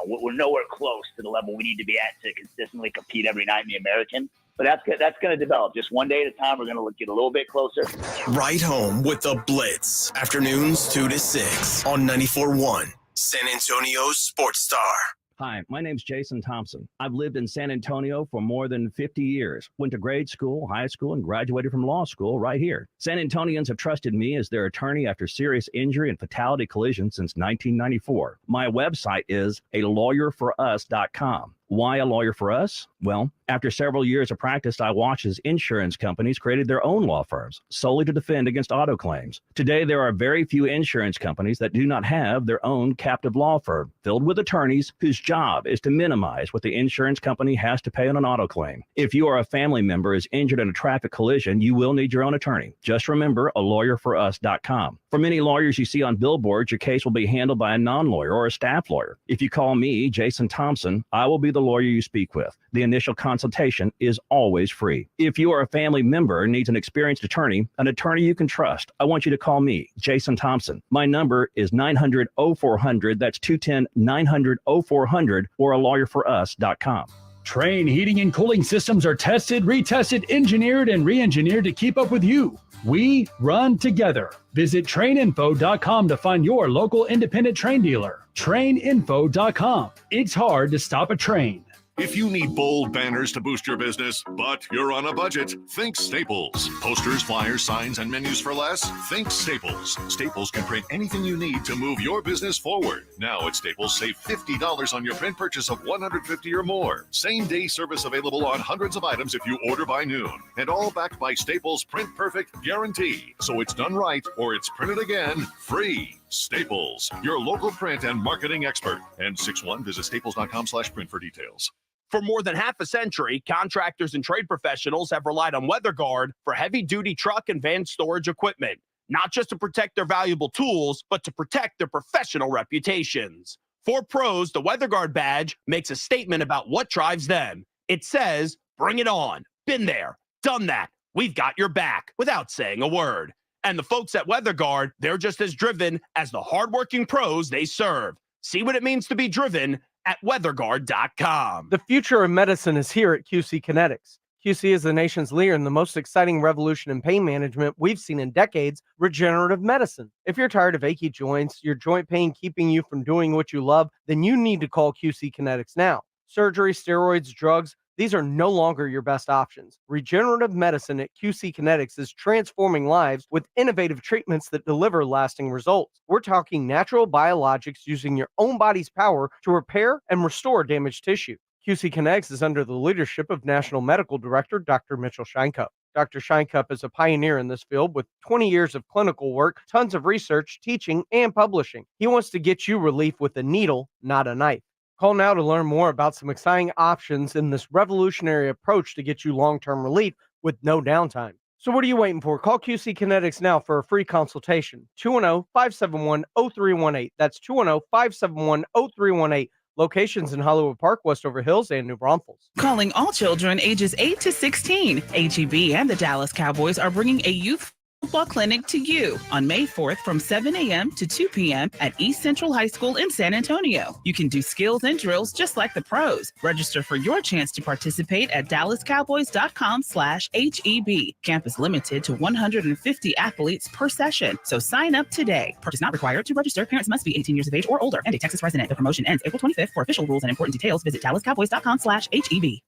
we're nowhere close to the level we need to be at to consistently compete every night in the American. But that's going to develop. Just one day at a time, we're going to get a little bit closer. Right home with the Blitz. Afternoons 2 to 6 on 94.1 San Antonio's Sports Star. Hi, my name's Jason Thompson. I've lived in San Antonio for more than 50 years. Went to grade school, high school, and graduated from law school right here. San Antonians have trusted me as their attorney after serious injury and fatality collision since 1994. My website is alawyerforus.com. Why a lawyer for us? Well, after several years of practice, I watched as insurance companies created their own law firms solely to defend against auto claims. Today, there are very few insurance companies that do not have their own captive law firm filled with attorneys whose job is to minimize what the insurance company has to pay on an auto claim. If you or a family member is injured in a traffic collision, you will need your own attorney. Just remember alawyerforus.com. For many lawyers you see on billboards, your case will be handled by a non-lawyer or a staff lawyer. If you call me, Jason Thompson, I will be the lawyer you speak with. The initial consultation is always free. If you or a family member needs an experienced attorney you can trust, I want you to call me, Jason Thompson. My number is 900-0400. That's 210-900-0400 or alawyerforus.com. Train heating and cooling systems are tested, retested, engineered, and re-engineered to keep up with you. We run together. Visit traininfo.com to find your local independent train dealer. Traininfo.com. It's hard to stop a train. If you need bold banners to boost your business, but you're on a budget, think Staples. Posters, flyers, signs, and menus for less? Think Staples. Staples can print anything you need to move your business forward. Now at Staples, save $50 on your print purchase of $150 or more. Same-day service available on hundreds of items if you order by noon. And all backed by Staples' Print Perfect guarantee. So it's done right or it's printed again free. Staples, your local print and marketing expert. And 6-1, visit staples.com/print for details. For more than half a century, contractors and trade professionals have relied on WeatherGuard for heavy-duty truck and van storage equipment, not just to protect their valuable tools, but to protect their professional reputations. For pros, the WeatherGuard badge makes a statement about what drives them. It says, "Bring it on. Been there. Done that. We've got your back," without saying a word. And the folks at WeatherGuard, they're just as driven as the hardworking pros they serve. See what it means to be driven at weatherguard.com. The future of medicine is here at QC Kinetics. QC is the nation's leader in the most exciting revolution in pain management we've seen in decades, regenerative medicine. If you're tired of achy joints, your joint pain keeping you from doing what you love, then you need to call QC Kinetics now. Surgery, steroids, drugs, these are no longer your best options. Regenerative medicine at QC Kinetics is transforming lives with innovative treatments that deliver lasting results. We're talking natural biologics using your own body's power to repair and restore damaged tissue. QC Kinetics is under the leadership of National Medical Director Dr. Mitchell Scheinkup. Dr. Scheinkup is a pioneer in this field with 20 years of clinical work, tons of research, teaching, and publishing. He wants to get you relief with a needle, not a knife. Call now to learn more about some exciting options in this revolutionary approach to get you long-term relief with no downtime. So what are you waiting for? Call QC Kinetics now for a free consultation. 210-571-0318. That's 210-571-0318. Locations in Hollywood Park, Westover Hills, and New Braunfels. Calling all children ages 8 to 16. HEB and the Dallas Cowboys are bringing a youth football clinic to you on May 4th from 7 a.m. to 2 p.m. at East Central High School in San Antonio. You can do skills and drills just like the pros. Register for your chance to participate at dallascowboys.com/HEB. Camp is limited to 150 athletes per session, so sign up today. Purchase not required to register. Parents must be 18 years of age or older and a Texas resident. The promotion ends April 25th. For official rules and important details, visit dallascowboys.com/HEB.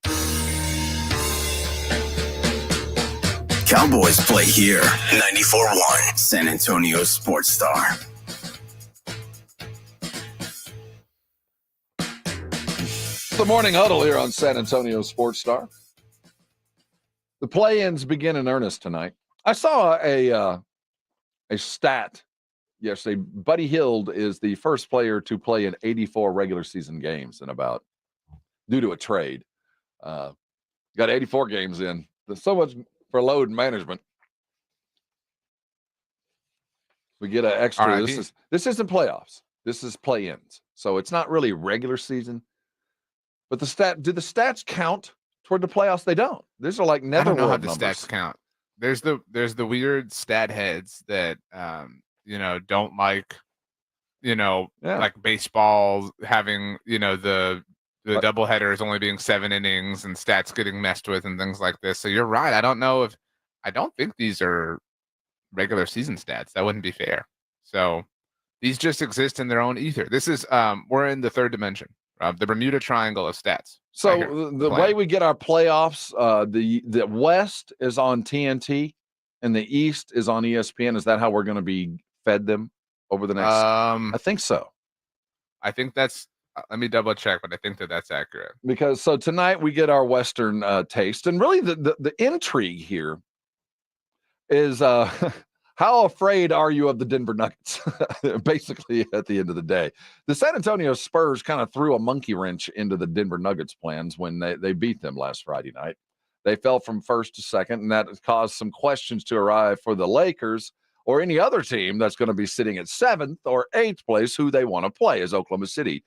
Cowboys play here. 94.1 San Antonio Sports Star. The Morning Huddle here on San Antonio Sports Star. The play-ins begin in earnest tonight. I saw a stat yesterday. Buddy Hield is the first player to play in 84 regular season games due to a trade. Got 84 games in. There's so much for load management. We get an extra. This isn't playoffs. This is play-ins. So it's not really regular season. But do the stats count toward the playoffs? They don't. These are like netherworld numbers. I don't know how the stats count. There's the weird stat heads that don't like like baseball having the double headers only being 7 innings and stats getting messed with and things like this. So you're right. I don't think these are regular season stats. That wouldn't be fair. So these just exist in their own ether. This is we're in the third dimension, the Bermuda Triangle of stats. So the way we get our playoffs, the West is on TNT and the East is on ESPN. Is that how we're going to be fed them over the next? I think so. I think that's. Let me double check, but I think that's accurate. Because so tonight we get our Western taste, and really the intrigue here is how afraid are you of the Denver Nuggets? Basically, at the end of the day, the San Antonio Spurs kind of threw a monkey wrench into the Denver Nuggets' plans when they beat them last Friday night. They fell from first to second, and that caused some questions to arrive for the Lakers or any other team that's going to be sitting at 7th or 8th place, who they want to play, as Oklahoma City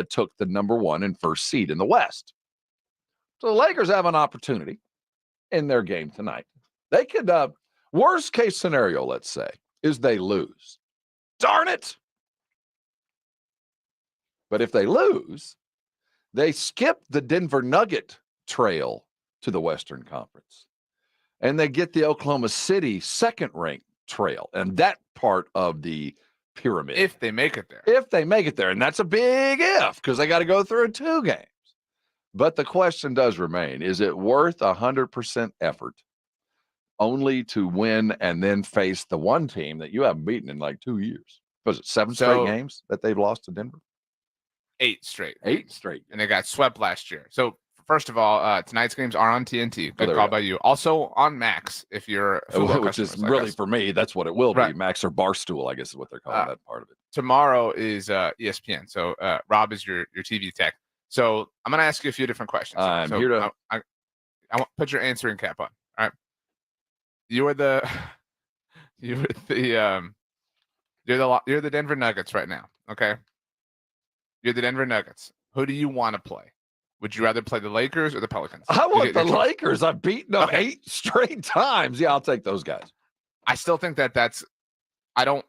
took the number 1 and first seed in the West. So the Lakers have an opportunity in their game tonight. They could, worst case scenario, let's say, is they lose. Darn it! But if they lose, they skip the Denver Nugget trail to the Western Conference. And they get the Oklahoma City second-ranked trail. And that part of the pyramid. If they make it there. If they make it there. And that's a big if, because they got to go through 2 games. But the question does remain, is it worth 100% effort only to win and then face the one team that you haven't beaten in like 2 years? Was it 7 straight games that they've lost to Denver? 8 straight. 8 straight. And they got swept last year. So first of all, tonight's games are on TNT. Good call by you. Also on Max, if you're which is really for me, that's what it will be. Max or Barstool, I guess is what they're calling that part of it. Tomorrow is ESPN. So Rob is your TV tech. So I'm going to ask you a few different questions. I'm here to. I want to put your answering cap on. All right. You're the Denver Nuggets right now. Okay. You're the Denver Nuggets. Who do you want to play? Would you rather play the Lakers or the Pelicans? I want the Lakers. I've beaten them 8 straight times. Yeah, I'll take those guys. I still think that's. I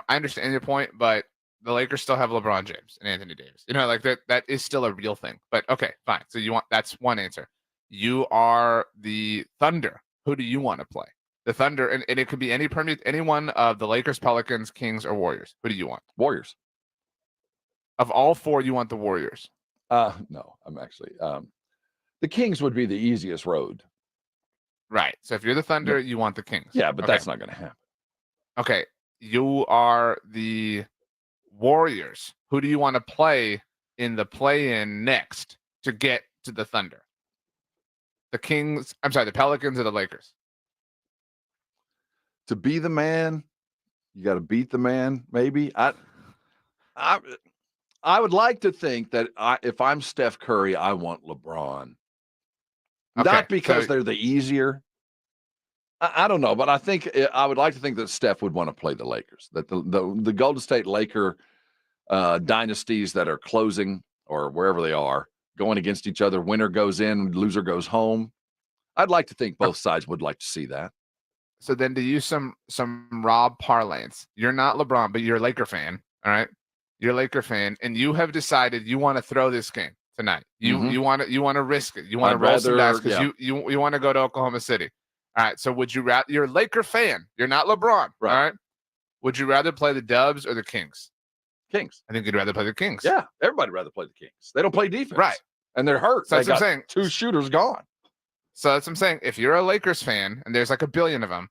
understand your point, but the Lakers still have LeBron James and Anthony Davis. Like that is still a real thing. But okay, fine. So that's one answer. You are the Thunder. Who do you want to play? The Thunder, and it could be any one of the Lakers, Pelicans, Kings, or Warriors. Who do you want? Warriors. Of all 4, you want the Warriors. No, I'm actually the Kings would be the easiest road. Right. So if you're the Thunder, you want the Kings. Yeah, but that's not going to happen. Okay. You are the Warriors. Who do you want to play in the play-in next to get to the Thunder? The Pelicans or the Lakers? To be the man, you got to beat the man, maybe. I would like to think that if I'm Steph Curry, I want LeBron. Okay, not because they're the easier. I don't know, but I would like to think that Steph would want to play the Lakers. That the Golden State Laker dynasties that are closing or wherever they are going against each other, winner goes in, loser goes home. I'd like to think both sides would like to see that. So then to use some Rob parlance, you're not LeBron, but you're a Laker fan. All right. You're a Laker fan, and you have decided you want to throw this game tonight. You want to risk it. You want to roll some dice because you want to go to Oklahoma City. All right. So would you rather? You're a Laker fan. You're not LeBron. Right. All right. Would you rather play the Dubs or the Kings? Kings. I think you'd rather play the Kings. Yeah, everybody would rather play the Kings. They don't play defense. Right. And they're hurt. So that's what I'm saying. 2 shooters gone. So that's what I'm saying. If you're a Lakers fan, and there's like a billion of them,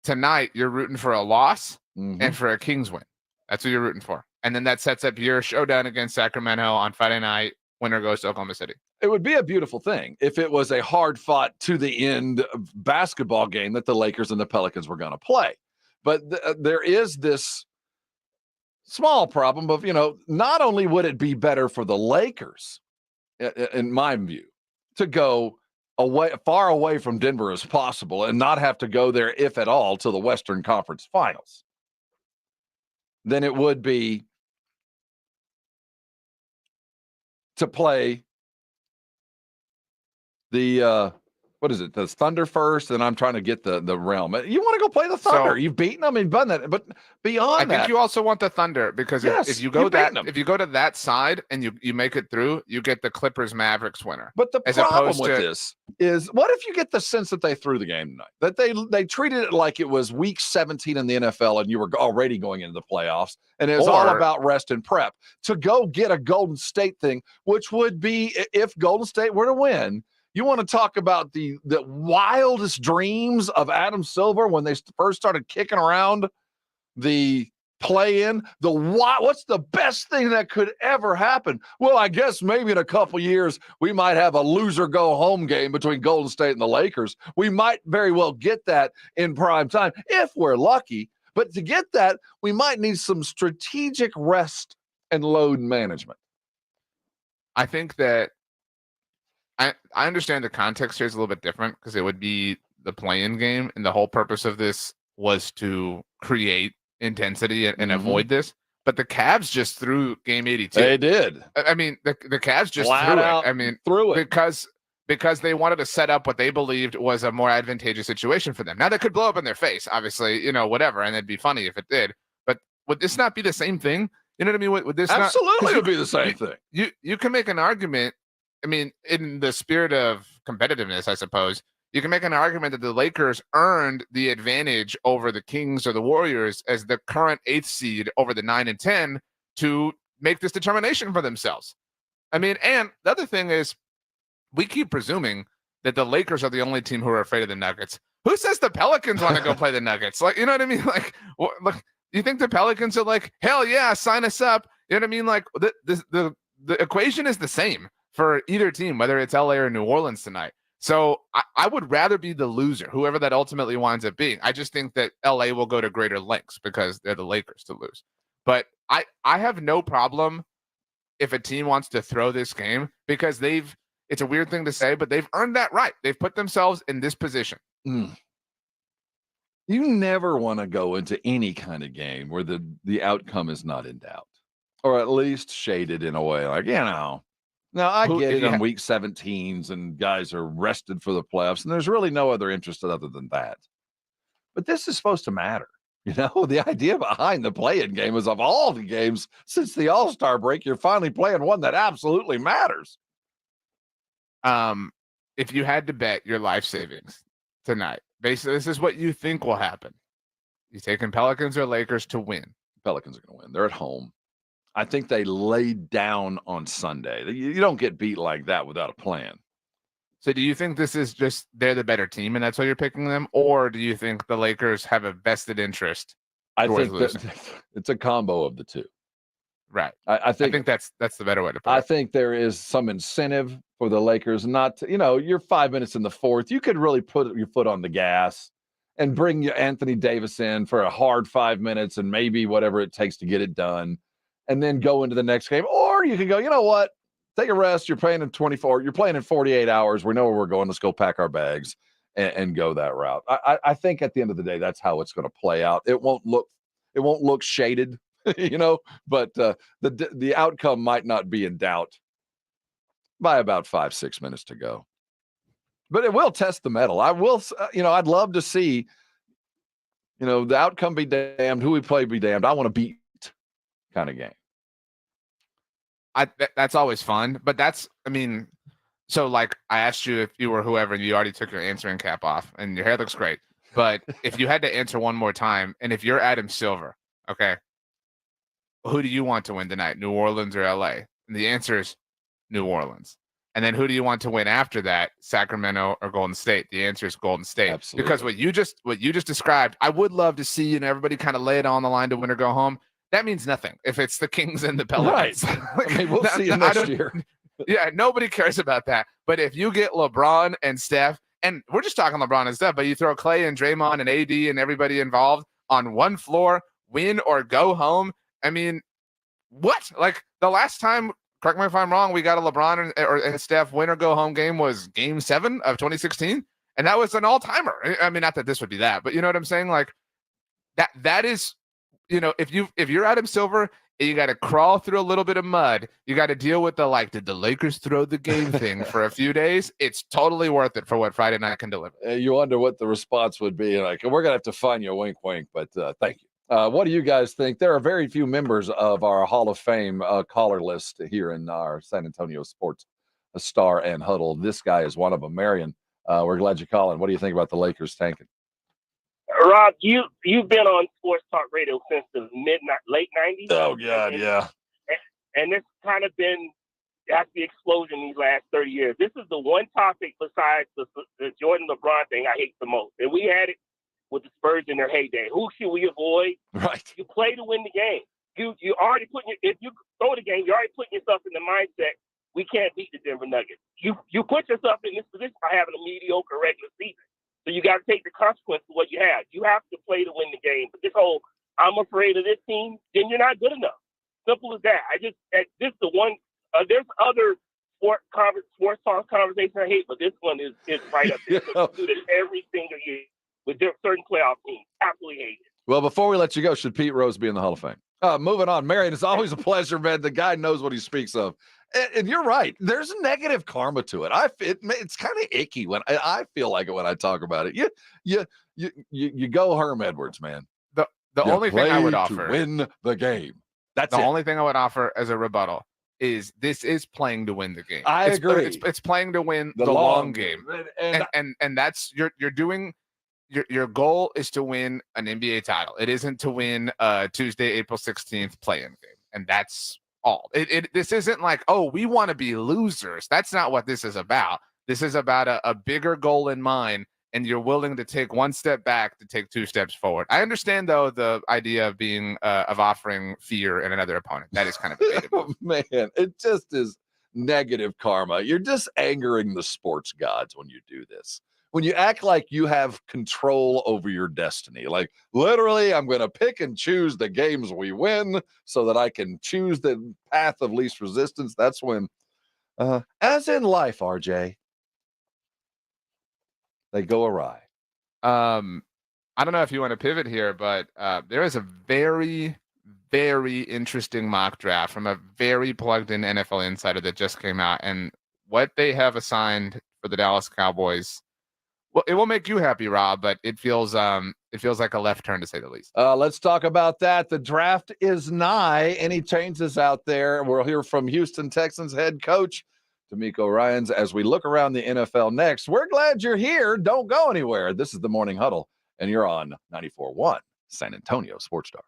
tonight you're rooting for a loss and for a Kings win. That's what you're rooting for. And then that sets up your showdown against Sacramento on Friday night. Winner goes to Oklahoma City. It would be a beautiful thing if it was a hard-fought to the end basketball game that the Lakers and the Pelicans were going to play. But there is this small problem of, not only would it be better for the Lakers, in my view, to go far away from Denver as possible and not have to go there, if at all, to the Western Conference Finals, than it would be to play the what is it? The Thunder first, and I'm trying to get the realm. You want to go play the Thunder? So, You've beaten them and done that, but beyond I think you also want the Thunder because if you go to that side and you make it through, you get the Clippers Mavericks winner. But the problem with this is, what if you get the sense that they threw the game tonight? That they treated it like it was week 17 in the NFL and you were already going into the playoffs, and it was all about rest and prep to go get a Golden State thing, which would be, if Golden State were to win. You want to talk about the wildest dreams of Adam Silver when they first started kicking around the play-in? What's the best thing that could ever happen? Well, I guess maybe in a couple years we might have a loser-go-home game between Golden State and the Lakers. We might very well get that in prime time if we're lucky. But to get that, we might need some strategic rest and load management. I think that I understand the context here is a little bit different because it would be the play-in game, and the whole purpose of this was to create intensity and avoid this. But the Cavs just threw game 82. They did. I mean, the Cavs just threw it because they wanted to set up what they believed was a more advantageous situation for them. Now that could blow up in their face, obviously, whatever, and it'd be funny if it did. But would this not be the same thing? You know what I mean? Would this absolutely would be the same thing? You can make an argument. I mean, in the spirit of competitiveness, I suppose, you can make an argument that the Lakers earned the advantage over the Kings or the Warriors as the current 8th seed over the 9 and 10 to make this determination for themselves. I mean, and the other thing is, we keep presuming that the Lakers are the only team who are afraid of the Nuggets. Who says the Pelicans want to go play the Nuggets? Like, you know what I mean? Like, look, you think the Pelicans are like, hell yeah, sign us up? You know what I mean? Like, the equation is the same for either team, whether it's LA or New Orleans tonight. So I would rather be the loser, whoever that ultimately winds up being. I just think that LA will go to greater lengths because they're the Lakers to lose. But I have no problem if a team wants to throw this game because it's a weird thing to say, but they've earned that right. They've put themselves in this position. You never want to go into any kind of game where the outcome is not in doubt, or at least shaded in a way like, Now, I get it on week 17s and guys are rested for the playoffs, and there's really no other interest other than that. But this is supposed to matter. The idea behind the play-in game is, of all the games since the All-Star break, you're finally playing one that absolutely matters. If you had to bet your life savings tonight, basically, this is what you think will happen. You taking Pelicans or Lakers to win? Pelicans are going to win. They're at home. I think they laid down on Sunday. You don't get beat like that without a plan. So do you think this is just they're the better team and that's why you're picking them? Or do you think the Lakers have a vested interest? I think it's a combo of the two. Right. I think that's the better way to put it. I think there is some incentive for the Lakers not to, you're 5 minutes in the fourth. You could really put your foot on the gas and bring your Anthony Davis in for a hard 5 minutes and maybe whatever it takes to get it done. And then go into the next game. Or you could go, you know what? Take a rest. You're playing in 24. You're playing in 48 hours. We know where we're going. Let's go pack our bags and go that route. I think at the end of the day, that's how it's going to play out. It won't look shaded, but the outcome might not be in doubt by about 5-6 minutes to go. But it will test the metal. I will, I'd love to see, the outcome be damned, who we play be damned. I want to beat kind of game. That's always fun, but so like I asked you if you were whoever and you already took your answering cap off and your hair looks great, but if you had to answer one more time, and if you're Adam Silver, okay, who do you want to win tonight, New Orleans or LA? And the answer is New Orleans. And then who do you want to win after that, Sacramento or Golden State? The answer is Golden State. Absolutely. Because what you just described, I would love to see everybody kind of lay it on the line to win or go home. That means nothing if it's the Kings and the Pelicans. Right. We'll see you next year. Yeah, nobody cares about that. But if you get LeBron and Steph, and we're just talking LeBron and Steph, but you throw Clay and Draymond and AD and everybody involved on one floor, win or go home, I mean, what? Like the last time, correct me if I'm wrong, we got a LeBron and Steph win or go home game was Game 7 of 2016, and that was an all timer. I mean, not that this would be that, but you know what I'm saying? Like that is, if you're Adam Silver, you got to crawl through a little bit of mud. You got to deal with did the Lakers throw the game thing for a few days? It's totally worth it for what Friday night can deliver. You wonder what the response would be. Like, we're going to have to find you a wink, wink, but thank you. What do you guys think? There are very few members of our Hall of Fame caller list here in our San Antonio Sports Star and Huddle. This guy is one of them. Marion, we're glad you're calling. What do you think about the Lakers tanking? Rob, you've been on sports talk radio since the late 90s. Oh, God, yeah. And it's kind of been that's the explosion these last 30 years. This is the one topic besides the Jordan LeBron thing I hate the most. And we had it with the Spurs in their heyday. Who should we avoid? Right. You play to win the game. You already if you throw the game, you're already putting yourself in the mindset, we can't beat the Denver Nuggets. You put yourself in this position by having a mediocre regular season. So you got to take the consequence of what you have. You have to play to win the game. But this whole, I'm afraid of this team, then you're not good enough. Simple as that. This is the one, there's other sports talk conversations I hate, but this one is right up there. So we do this every single year with certain playoff teams. Absolutely hate it. Well, before we let you go, should Pete Rose be in the Hall of Fame? Moving on. Marion, it's always a pleasure, man. The guy knows what he speaks of. And you're right. There's a negative karma to it. It's kind of icky when I feel like it when I talk about it. You go Herm Edwards, man. The only thing I would offer to win the game. That's the only thing I would offer as a rebuttal is this is playing to win the game. I agree. It's playing to win the long game. And that's you're doing. Your goal is to win an NBA title. It isn't to win Tuesday, April 16th play-in game. And that's all. This isn't like, oh, we want to be losers. That's not what this is about. This is about a bigger goal in mind, and you're willing to take one step back to take two steps forward. I understand, though, the idea of being of offering fear in another opponent. That is kind of debatable. Man, it just is negative karma. You're just angering the sports gods when you do this. When you act like you have control over your destiny, like literally, I'm going to pick and choose the games we win so that I can choose the path of least resistance. That's when, as in life, RJ, they go awry. I don't know if you want to pivot here, but there is a very, very interesting mock draft from a very plugged-in NFL insider that just came out, and what they have assigned for the Dallas Cowboys. Well, it will make you happy, Rob, but it feels like a left turn to say the least. Let's talk about that. The draft is nigh. Any changes out there? We'll hear from Houston Texans head coach D'Amico Ryans as we look around the NFL next. We're glad you're here. Don't go anywhere. This is the Morning Huddle, and you're on 94.1 San Antonio Sports Star.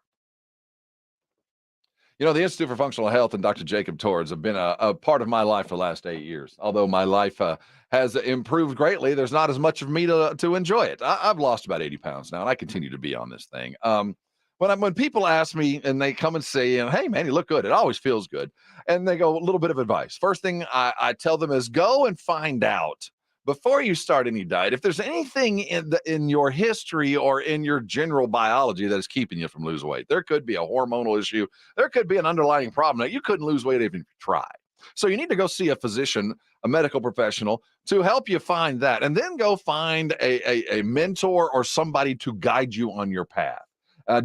You know, the Institute for Functional Health and Dr. Jacob Torres have been a part of my life for the last 8 years. Although my life has improved greatly, there's not as much of me to enjoy it. I've lost about 80 pounds now, and I continue to be on this thing. When people ask me and they come and say, hey, man, you look good, it always feels good. And they go, a little bit of advice. First thing I tell them is go and find out before you start any diet, if there's anything in your history or in your general biology that is keeping you from losing weight. There could be a hormonal issue. There could be an underlying problem. Now, you couldn't lose weight even if you try. So you need to go see a physician, a medical professional, to help you find that. And then go find a mentor or somebody to guide you on your path.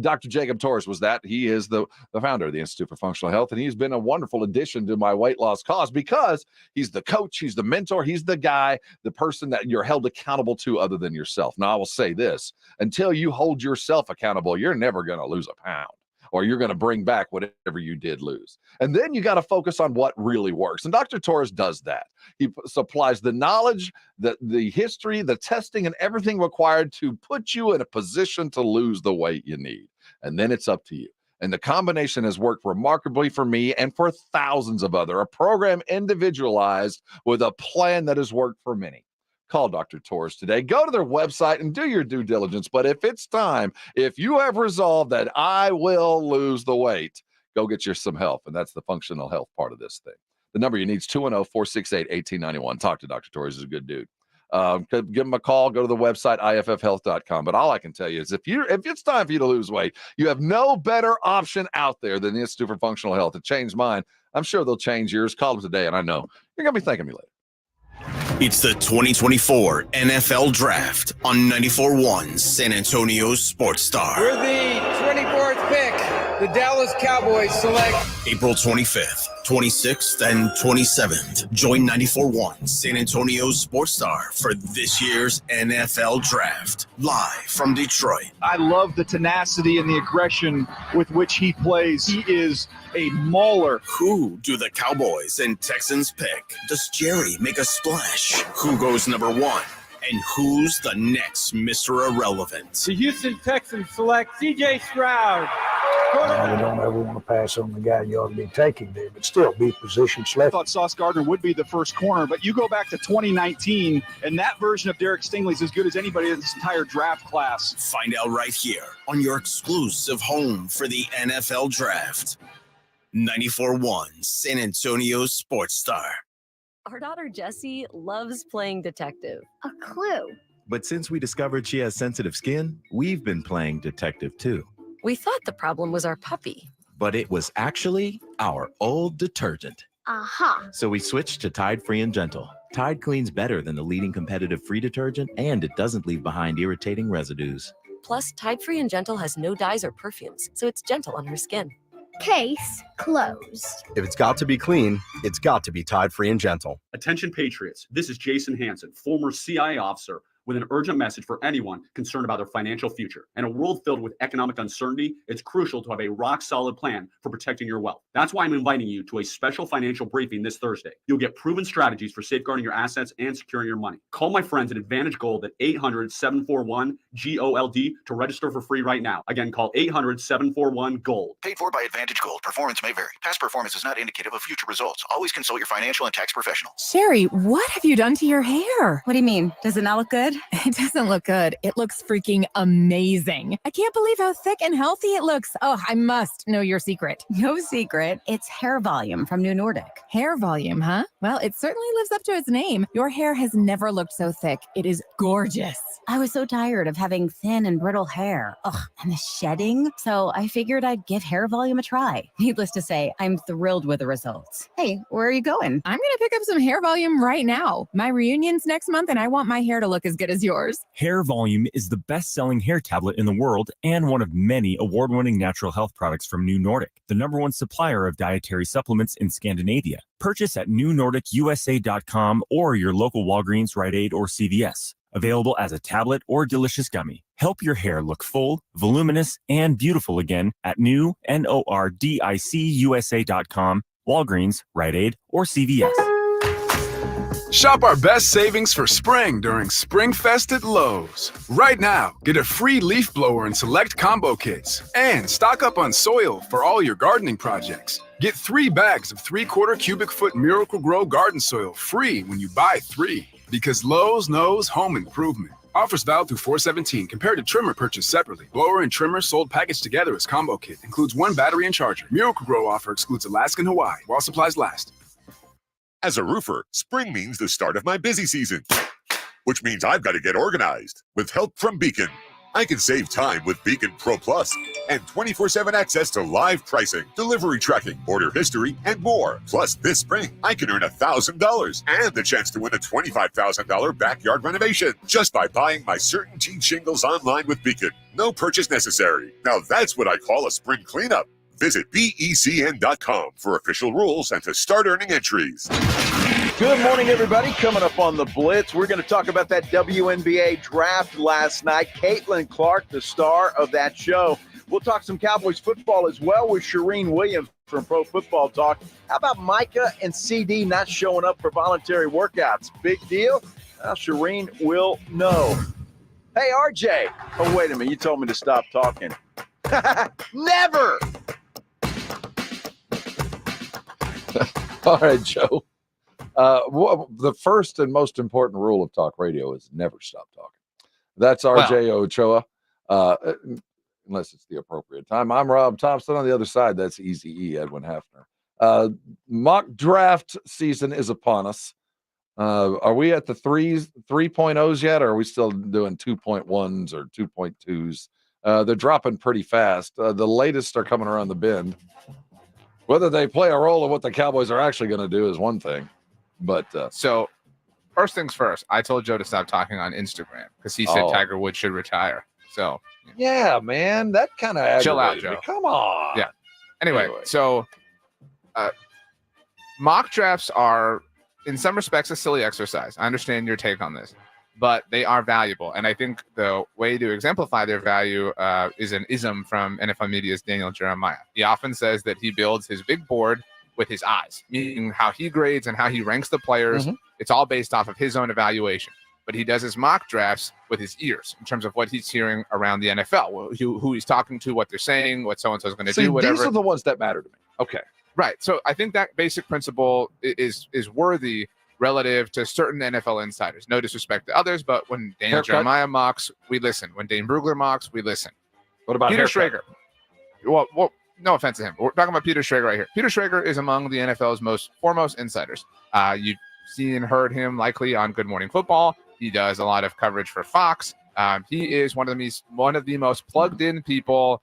Dr. Jacob Torres was that. He is the founder of the Institute for Functional Health, and he's been a wonderful addition to my weight loss cause because he's the coach, he's the mentor, he's the guy, the person that you're held accountable to other than yourself. Now, I will say this, until you hold yourself accountable, you're never going to lose a pound, or you're going to bring back whatever you did lose. And then you got to focus on what really works. And Dr. Torres does that. He supplies the knowledge, the history, the testing, and everything required to put you in a position to lose the weight you need. And then it's up to you. And the combination has worked remarkably for me and for thousands of others. A program individualized with a plan that has worked for many. Call Dr. Torres today. Go to their website and do your due diligence. But if it's time, if you have resolved that I will lose the weight, go get you some help. And that's the functional health part of this thing. The number you need is 210-468-1891. Talk to Dr. Torres. He's a good dude. Give them a call. Go to the website, iffhealth.com. But all I can tell you is if it's time for you to lose weight, you have no better option out there than the Institute for Functional Health. It changed mine. I'm sure they'll change yours. Call them today, and I know you're going to be thanking me later. It's the 2024 NFL Draft on 94.1 San Antonio Sports Star. We're the 24th pick. The Dallas Cowboys select April 25th, 26th, and 27th. Join 94.1 San Antonio Sports Star for this year's NFL Draft. Live from Detroit. I love the tenacity and the aggression with which he plays. He is a mauler. Who do the Cowboys and Texans pick? Does Jerry make a splash? Who goes number one? And who's the next Mr. Irrelevant? the Houston Texans select C.J. Stroud. You don't ever want to pass on the guy you ought to be taking there, but still be position I select. thought Sauce Gardner would be the first corner, but you go back to 2019, and that version of Derek Stingley is as good as anybody in this entire draft class. Find out right here on your exclusive home for the NFL Draft. 94.1 San Antonio Sports Star. Our daughter Jessie loves playing detective. A clue. But since we discovered she has sensitive skin, we've been playing detective too. We thought the problem was our puppy. But it was actually our old detergent. Aha. So we switched to Tide Free and Gentle. Tide cleans better than the leading competitive free detergent, and it doesn't leave behind irritating residues. Plus, Tide Free and Gentle has no dyes or perfumes, so it's gentle on her skin. Case closed. If it's got to be clean, it's got to be Tide Free and Gentle. Attention Patriots, this is Jason Hansen, former CIA officer, with an urgent message for anyone concerned about their financial future. In a world filled with economic uncertainty, it's crucial to have a rock-solid plan for protecting your wealth. That's why I'm inviting you to a special financial briefing this Thursday. You'll get proven strategies for safeguarding your assets and securing your money. Call my friends at Advantage Gold at 800-741-GOLD to register for free right now. Again, call 800-741-GOLD. Paid for by Advantage Gold. Performance may vary. Past performance is not indicative of future results. Always consult your financial and tax professional. Sherry, what have you done to your hair? What do you mean? Does it not look good? It doesn't look good. It looks freaking amazing. I can't believe how thick and healthy it looks. Oh, I must know your secret. No secret. It's hair volume from New Nordic. Hair volume, huh? Well, it certainly lives up to its name. Your hair has never looked so thick. It is gorgeous. I was so tired of having thin and brittle hair. Ugh, and the shedding. So I figured I'd give hair volume a try. Needless to say, I'm thrilled with the results. Hey, where are you going? I'm going to pick up some hair volume right now. My reunion's next month, and I want my hair to look as good as yours. Hair Volume is the best-selling hair tablet in the world and one of many award-winning natural health products from New Nordic, the #1 supplier of dietary supplements in Scandinavia. Purchase at newnordicusa.com or your local Walgreens, Rite Aid, or CVS. Available as a tablet or delicious gummy. Help your hair look full, voluminous, and beautiful again at nordicUSA.com, Walgreens, Rite Aid, or CVS. Shop our best savings for spring during Spring Fest at Lowe's. Right now, get a free leaf blower and select combo kits. And stock up on soil for all your gardening projects. Get 3 bags of 3/4 cubic foot Miracle Grow garden soil free when you buy 3. Because Lowe's knows home improvement. Offers valid through 4/17. Compared to trimmer purchased separately. Blower and trimmer sold packaged together as combo kit. Includes 1 battery and charger. Miracle Grow offer excludes Alaska and Hawaii while supplies last. As a roofer, spring means the start of my busy season, which means I've got to get organized. With help from Beacon, I can save time with Beacon Pro Plus and 24/7 access to live pricing, delivery tracking, order history, and more. Plus, this spring, I can earn $1,000 and the chance to win a $25,000 backyard renovation just by buying my CertainTeed shingles online with Beacon. No purchase necessary. Now that's what I call a spring cleanup. Visit BECN.com for official rules and to start earning entries. Good morning, everybody. Coming up on the Blitz, we're going to talk about that WNBA draft last night. Caitlin Clark, the star of that show. We'll talk some Cowboys football as well with Shireen Williams from Pro Football Talk. How about Micah and CD not showing up for voluntary workouts? Big deal? Well, Shireen will know. Hey, RJ. Oh, wait a minute. You told me to stop talking. Never! All right, Joe. The first and most important rule of talk radio is never stop talking. That's RJ Ochoa, unless it's the appropriate time. I'm Rob Thompson. On the other side, that's Easy E, Edwin Hafner. Mock draft season is upon us. Are we at the 3.0s yet, or are we still doing 2.1s or 2.2s? They're dropping pretty fast. The latest are coming around the bend. Whether they play a role in what the Cowboys are actually going to do is one thing. But so first things first, I told Joe to stop talking on Instagram because he said Tiger Woods should retire. So yeah, man, that kind of chill out, Joe. Come on. Yeah. Anyway. So mock drafts are, in some respects, a silly exercise. I understand your take on this, but they are valuable. And I think the way to exemplify their value is an ism from NFL Media's Daniel Jeremiah. He often says that he builds his big board with his eyes, meaning how he grades and how he ranks the players. It's all based off of his own evaluation. But he does his mock drafts with his ears in terms of what he's hearing around the NFL, who he's talking to, what they're saying, what so-and-so is going to do, whatever. These are the ones that matter to me. Okay. Right. So I think that basic principle is worthy relative to certain NFL insiders. No disrespect to others, but when Daniel Jeremiah mocks, we listen. When Dane Brugler mocks, we listen. What about Peter Schrager? Well, no offense to him. We're talking about Peter Schrager right here. Peter Schrager is among the NFL's foremost insiders. You've seen and heard him likely on Good Morning Football. He does a lot of coverage for Fox. He is one of the most plugged in people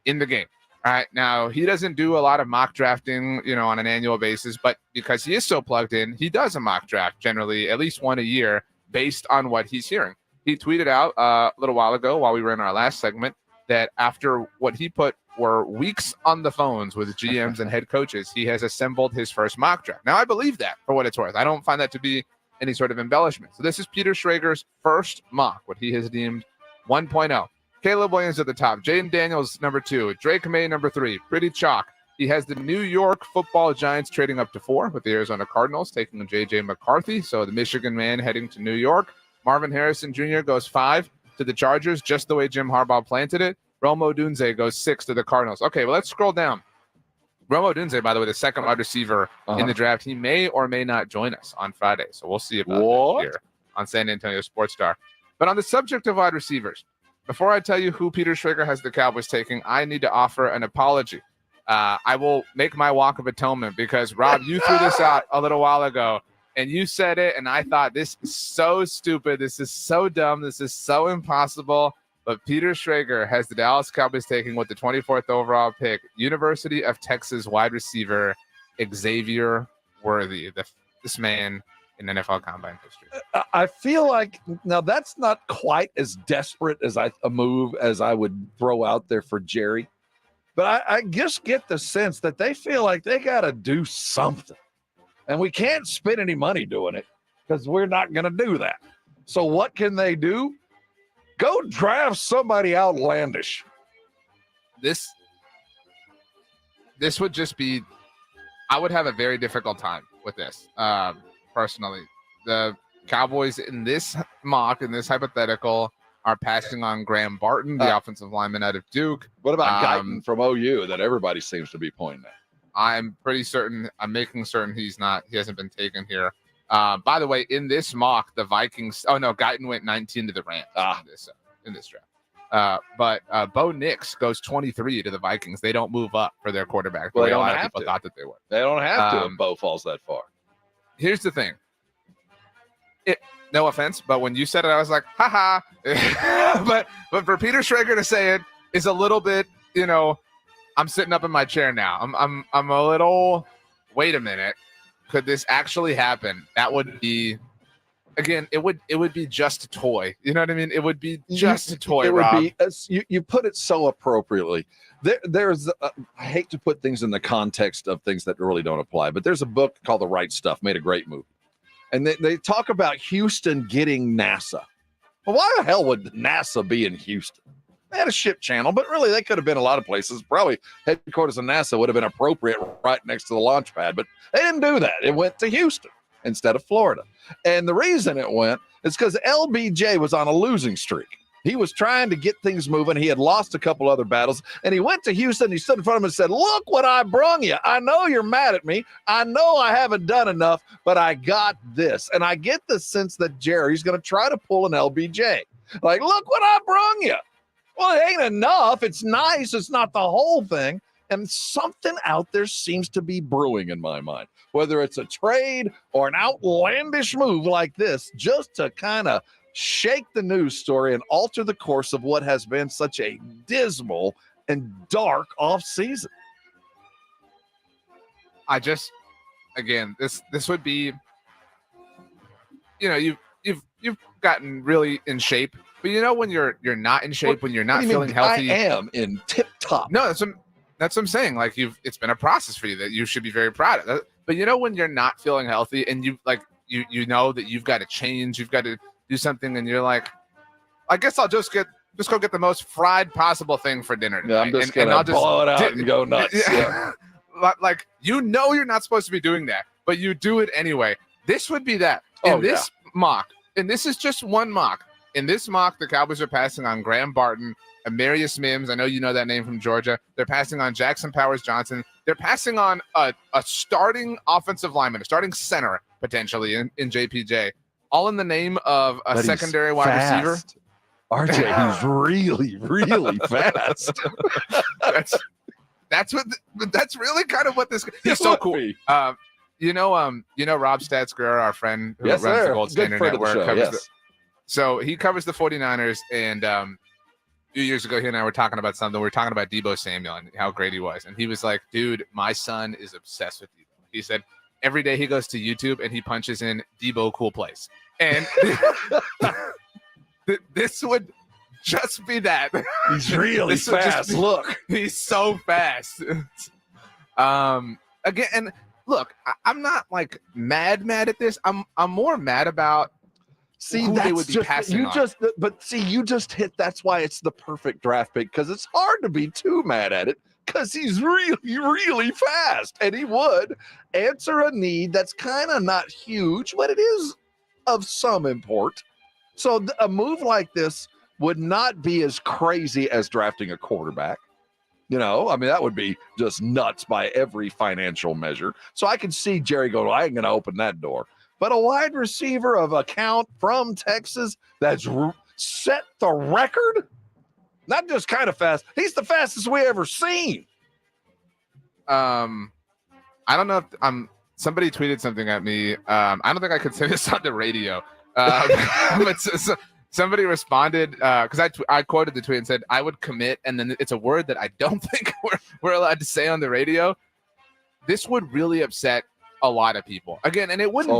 in the game. All right. Now, he doesn't do a lot of mock drafting, on an annual basis, but because he is so plugged in, he does a mock draft generally at least one a year based on what he's hearing. He tweeted out a little while ago while we were in our last segment that after what he put were weeks on the phones with GMs and head coaches, he has assembled his first mock draft. Now, I believe that for what it's worth. I don't find that to be any sort of embellishment. So this is Peter Schrager's first mock, what he has deemed 1.0. Caleb Williams at the top, Jaden Daniels number 2, Drake May number 3, pretty chalk. He has the New York Football Giants trading up to 4 with the Arizona Cardinals taking J.J. McCarthy, so the Michigan man heading to New York. Marvin Harrison Jr. goes 5 to the Chargers, just the way Jim Harbaugh planted it. Rome Odunze goes 6 to the Cardinals. Okay, well, let's scroll down. Rome Odunze, by the way, the second wide receiver in the draft, he may or may not join us on Friday, so we'll see about that here on San Antonio Sports Star. But on the subject of wide receivers, before I tell you who Peter Schrager has the Cowboys taking, I need to offer an apology. I will make my walk of atonement because, Rob, you threw this out a little while ago, and you said it, and I thought, this is so stupid. This is so dumb. This is so impossible. But Peter Schrager has the Dallas Cowboys taking with the 24th overall pick, University of Texas wide receiver Xavier Worthy, this man in NFL Combine history. I feel like now that's not quite as desperate as a move as I would throw out there for Jerry, but I just get the sense that they feel like they got to do something, and we can't spend any money doing it because we're not going to do that. So what can they do? Go draft somebody outlandish. This would just be, I would have a very difficult time with this. Personally, the Cowboys in this mock, in this hypothetical, are passing on Graham Barton, the offensive lineman out of Duke. What about Guyton from OU that everybody seems to be pointing at? I'm making certain he hasn't been taken here. By the way, in this mock, the Vikings, Guyton went 19 to the Rams in this draft. But Bo Nix goes 23 to the Vikings. They don't move up for their quarterback. Well, a lot of people thought that they would. They don't have to if Bo falls that far. Here's the thing. No offense, but when you said it, I was like, haha. but for Peter Schrager to say it is a little bit, I'm sitting up in my chair now. I'm a little, wait a minute. Could this actually happen? That would be, again, it would be just a toy. You know what I mean? It would be just a toy, Rob. You put it so appropriately. There's I hate to put things in the context of things that really don't apply, but there's a book called The Right Stuff, made a great movie. And they talk about Houston getting NASA. Well, why the hell would NASA be in Houston? They had a ship channel, but really they could have been a lot of places. Probably headquarters of NASA would have been appropriate right next to the launch pad, but they didn't do that. It went to Houston instead of Florida. And the reason it went is because LBJ was on a losing streak. He was trying to get things moving. He had lost a couple other battles, and he went to Houston. He stood in front of him and said, look what I brung you. I know you're mad at me. I know I haven't done enough, but I got this. And I get the sense that Jerry's going to try to pull an LBJ. Like, look what I brung you. Well, it ain't enough. It's nice. It's not the whole thing. And something out there seems to be brewing in my mind, whether it's a trade or an outlandish move like this, just to kind of shake the news story and alter the course of what has been such a dismal and dark offseason. Again, this would be, you've gotten really in shape, but when you're not in shape, when you're not feeling healthy. I am in tip top. No, that's what I'm saying. Like it's been a process for you that you should be very proud of. But when you're not feeling healthy and you know that you've got to change, you've got to do something, and you're like, I guess I'll just go get the most fried possible thing for dinner tonight. Yeah, I'm just gonna blow it out and go nuts. Yeah. Like you're not supposed to be doing that, but you do it anyway. This would be that. Mock, and this is just one mock. In this mock, the Cowboys are passing on Graham Barton, Amarius Mims. I know you know that name from Georgia. They're passing on Jackson Powers Johnson. They're passing on a starting offensive lineman, a starting center potentially in JPJ, all in the name of a secondary wide receiver. RJ, he's really, really fast. That's really kind of what this. He's so cool. Rob Statsguerrero, our friend who runs the Gold Standard Network. So he covers the 49ers, and a few years ago, he and I were talking about something. We were talking about Deebo Samuel and how great he was. And he was like, dude, my son is obsessed with Deebo. He said every day he goes to YouTube and he punches in Deebo cool place. And this would just be that. He's really fast. Look. He's so fast. Again, and look, I'm not like mad at this. I'm more mad about who they would be passing on. You just hit. That's why it's the perfect draft pick, because it's hard to be too mad at it, because he's really, really fast, and he would answer a need that's kind of not huge, but it is of some import. So a move like this would not be as crazy as drafting a quarterback. That would be just nuts by every financial measure. So I can see Jerry going, I ain't going to open that door. But a wide receiver of account from Texas that's set the record, not just kind of fast, he's the fastest we ever seen. I don't know if somebody tweeted something at me. I don't think I could say this on the radio. But somebody responded because I quoted the tweet and said I would commit, and then it's a word that I don't think we're allowed to say on the radio. This would really upset a lot of people. Again, and it wouldn't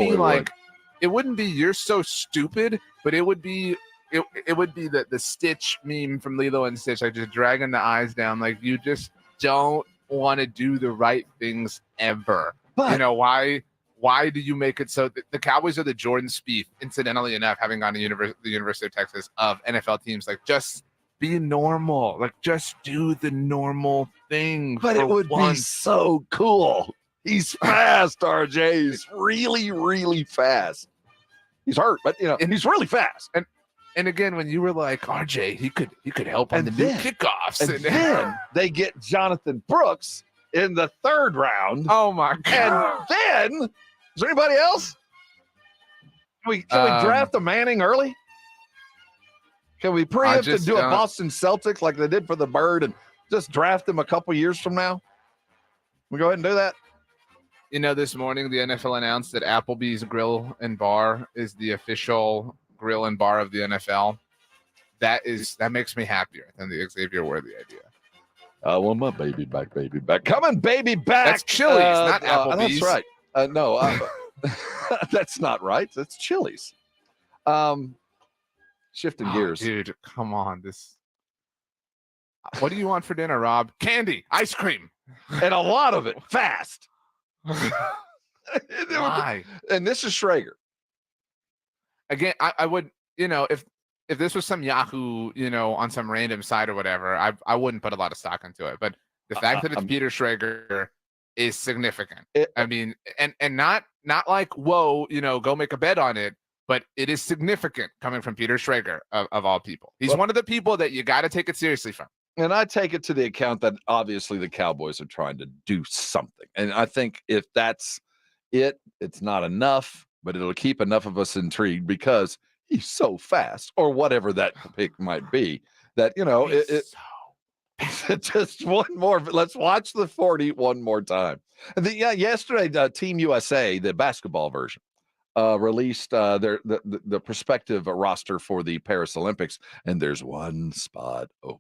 it wouldn't be you're so stupid, but it would be the Stitch meme from Lilo and Stitch, like just dragging the eyes down, like you just don't want to do the right things ever. But why do you make it so the Cowboys are the Jordan Spieth, incidentally enough, having gone to the University of Texas, of NFL teams? Like, just be normal. Like, just do the normal thing. But it would be so cool. He's fast, RJ. He's really, really fast. He's hurt, but he's really fast. And again, when you were like, RJ, he could help on the new kickoffs. And then they get Jonathan Brooks in the third round. Oh my God. And then is there anybody else? Can we draft a Manning early? Can we preempt and do a Boston Celtics like they did for the Bird and just draft him a couple years from now? We go ahead and do that. This morning the NFL announced that Applebee's Grill and Bar is the official grill and bar of the NFL. That makes me happier than the Xavier Worthy idea. I want my baby back. Coming, baby back. That's Chili's, not Applebee's. That's right. No, that's not right. That's Chili's. Shifting gears. Dude, come on. What do you want for dinner, Rob? Candy, ice cream. And a lot of it fast. Why? And this is Schrager. Again, I would, if this was some Yahoo, on some random site or whatever, I wouldn't put a lot of stock into it. But the fact that it's Peter Schrager is significant. And not like, whoa, go make a bet on it, but it is significant coming from Peter Schrager of all people. He's one of the people that you got to take it seriously from. And I take it to the account that obviously the Cowboys are trying to do something. And I think if that's it's not enough, but it'll keep enough of us intrigued because he's so fast, or whatever that pick might be, that, Just one more. Let's watch the 40 one more time. Yesterday, Team USA, the basketball version, released the prospective roster for the Paris Olympics, and there's one spot open.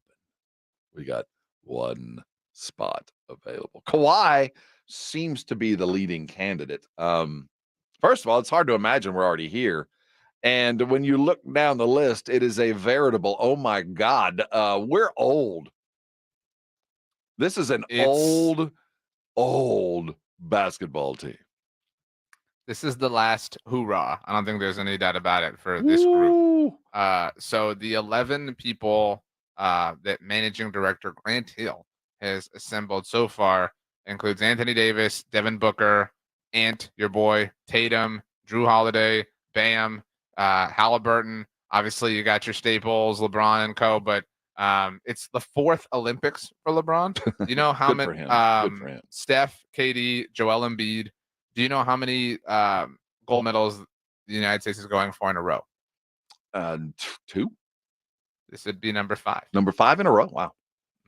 We got one spot available. Kawhi seems to be the leading candidate. First of all, it's hard to imagine we're already here. And when you look down the list, it is a veritable, oh my God, we're old. This is an old basketball team. This is the last hoorah. I don't think there's any doubt about it for this group. So the 11 people that managing director Grant Hill has assembled so far includes Anthony Davis, Devin Booker, Ant, your boy, Tatum, Drew Holiday, Bam, Halliburton. Obviously, you got your staples, LeBron and co. But it's the 4th Olympics for LeBron. You know how many? Steph, KD, Joel Embiid. Do you know how many gold medals the United States is going for in a row? 2. This would be number 5. Number 5 in a row. Wow.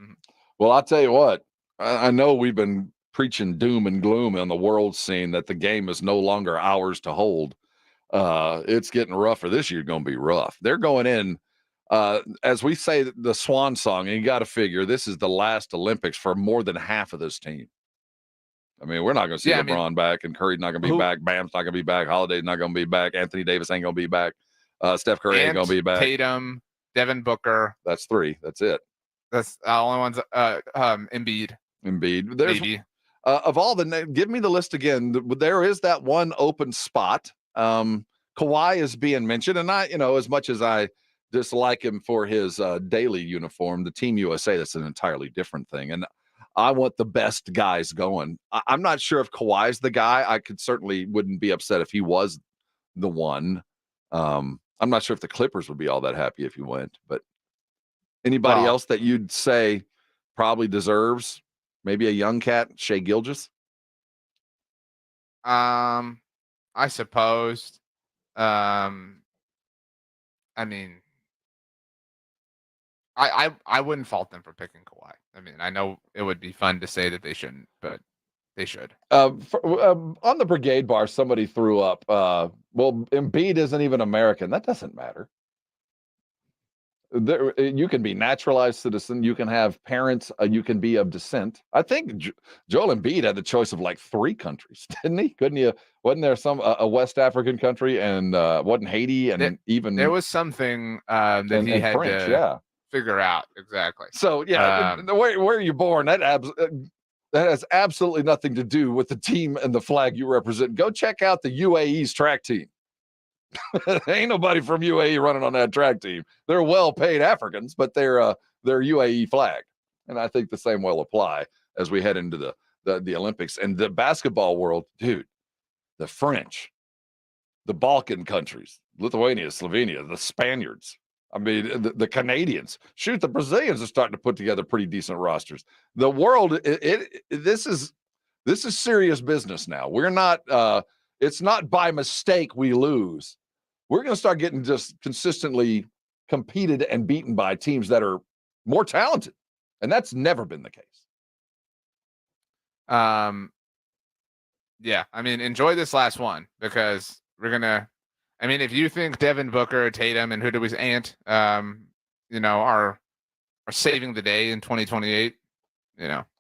Mm-hmm. Well, I'll tell you what. I know we've been preaching doom and gloom on the world scene that the game is no longer ours to hold. It's getting rougher. This year's going to be rough. They're going in, as we say, the swan song, and you got to figure this is the last Olympics for more than half of this team. I mean, we're not going to see LeBron back, and Curry's not going to be back. Bam's not going to be back. Holiday's not going to be back. Anthony Davis ain't going to be back. Steph Curry ain't going to be back. Tatum, Devin Booker. That's 3. That's it. That's the only ones. Embiid. There's of all the give me the list again. There is that one open spot. Kawhi is being mentioned, and I, as much as I dislike him for his daily uniform, the Team USA, that's an entirely different thing. And I want the best guys going. I'm not sure if Kawhi's the guy. I wouldn't be upset if he was the one. I'm not sure if the Clippers would be all that happy if he went, but anybody else that you'd say probably deserves maybe a young cat, Shai Gilgeous? I suppose. I mean, I wouldn't fault them for picking Kawhi. I mean, I know it would be fun to say that they shouldn't, but they should. On the brigade bar, somebody threw up, well, Embiid isn't even American. That doesn't matter. You can be naturalized citizen. You can have parents. You can be of descent. I think Joel Embiid had the choice of like 3 countries, didn't he? Couldn't you? Wasn't there some a West African country and wasn't Haiti and even there was something that he had French, to figure out exactly. So where you're born that has absolutely nothing to do with the team and the flag you represent. Go check out the UAE's track team. Ain't nobody from UAE running on that track team. They're well-paid Africans, but they're UAE flagged, and I think the same will apply as we head into the Olympics and the basketball world, dude. The French, the Balkan countries, Lithuania, Slovenia, the Spaniards. I mean, the Canadians. Shoot, the Brazilians are starting to put together pretty decent rosters. The world, this is serious business now. We're not. It's not by mistake we lose. We're going to start getting just consistently competed and beaten by teams that are more talented. And that's never been the case. Yeah, I mean, enjoy this last one because we're going to, I mean, if you think Devin Booker, Tatum, and who do we Ant, are saving the day in 2028,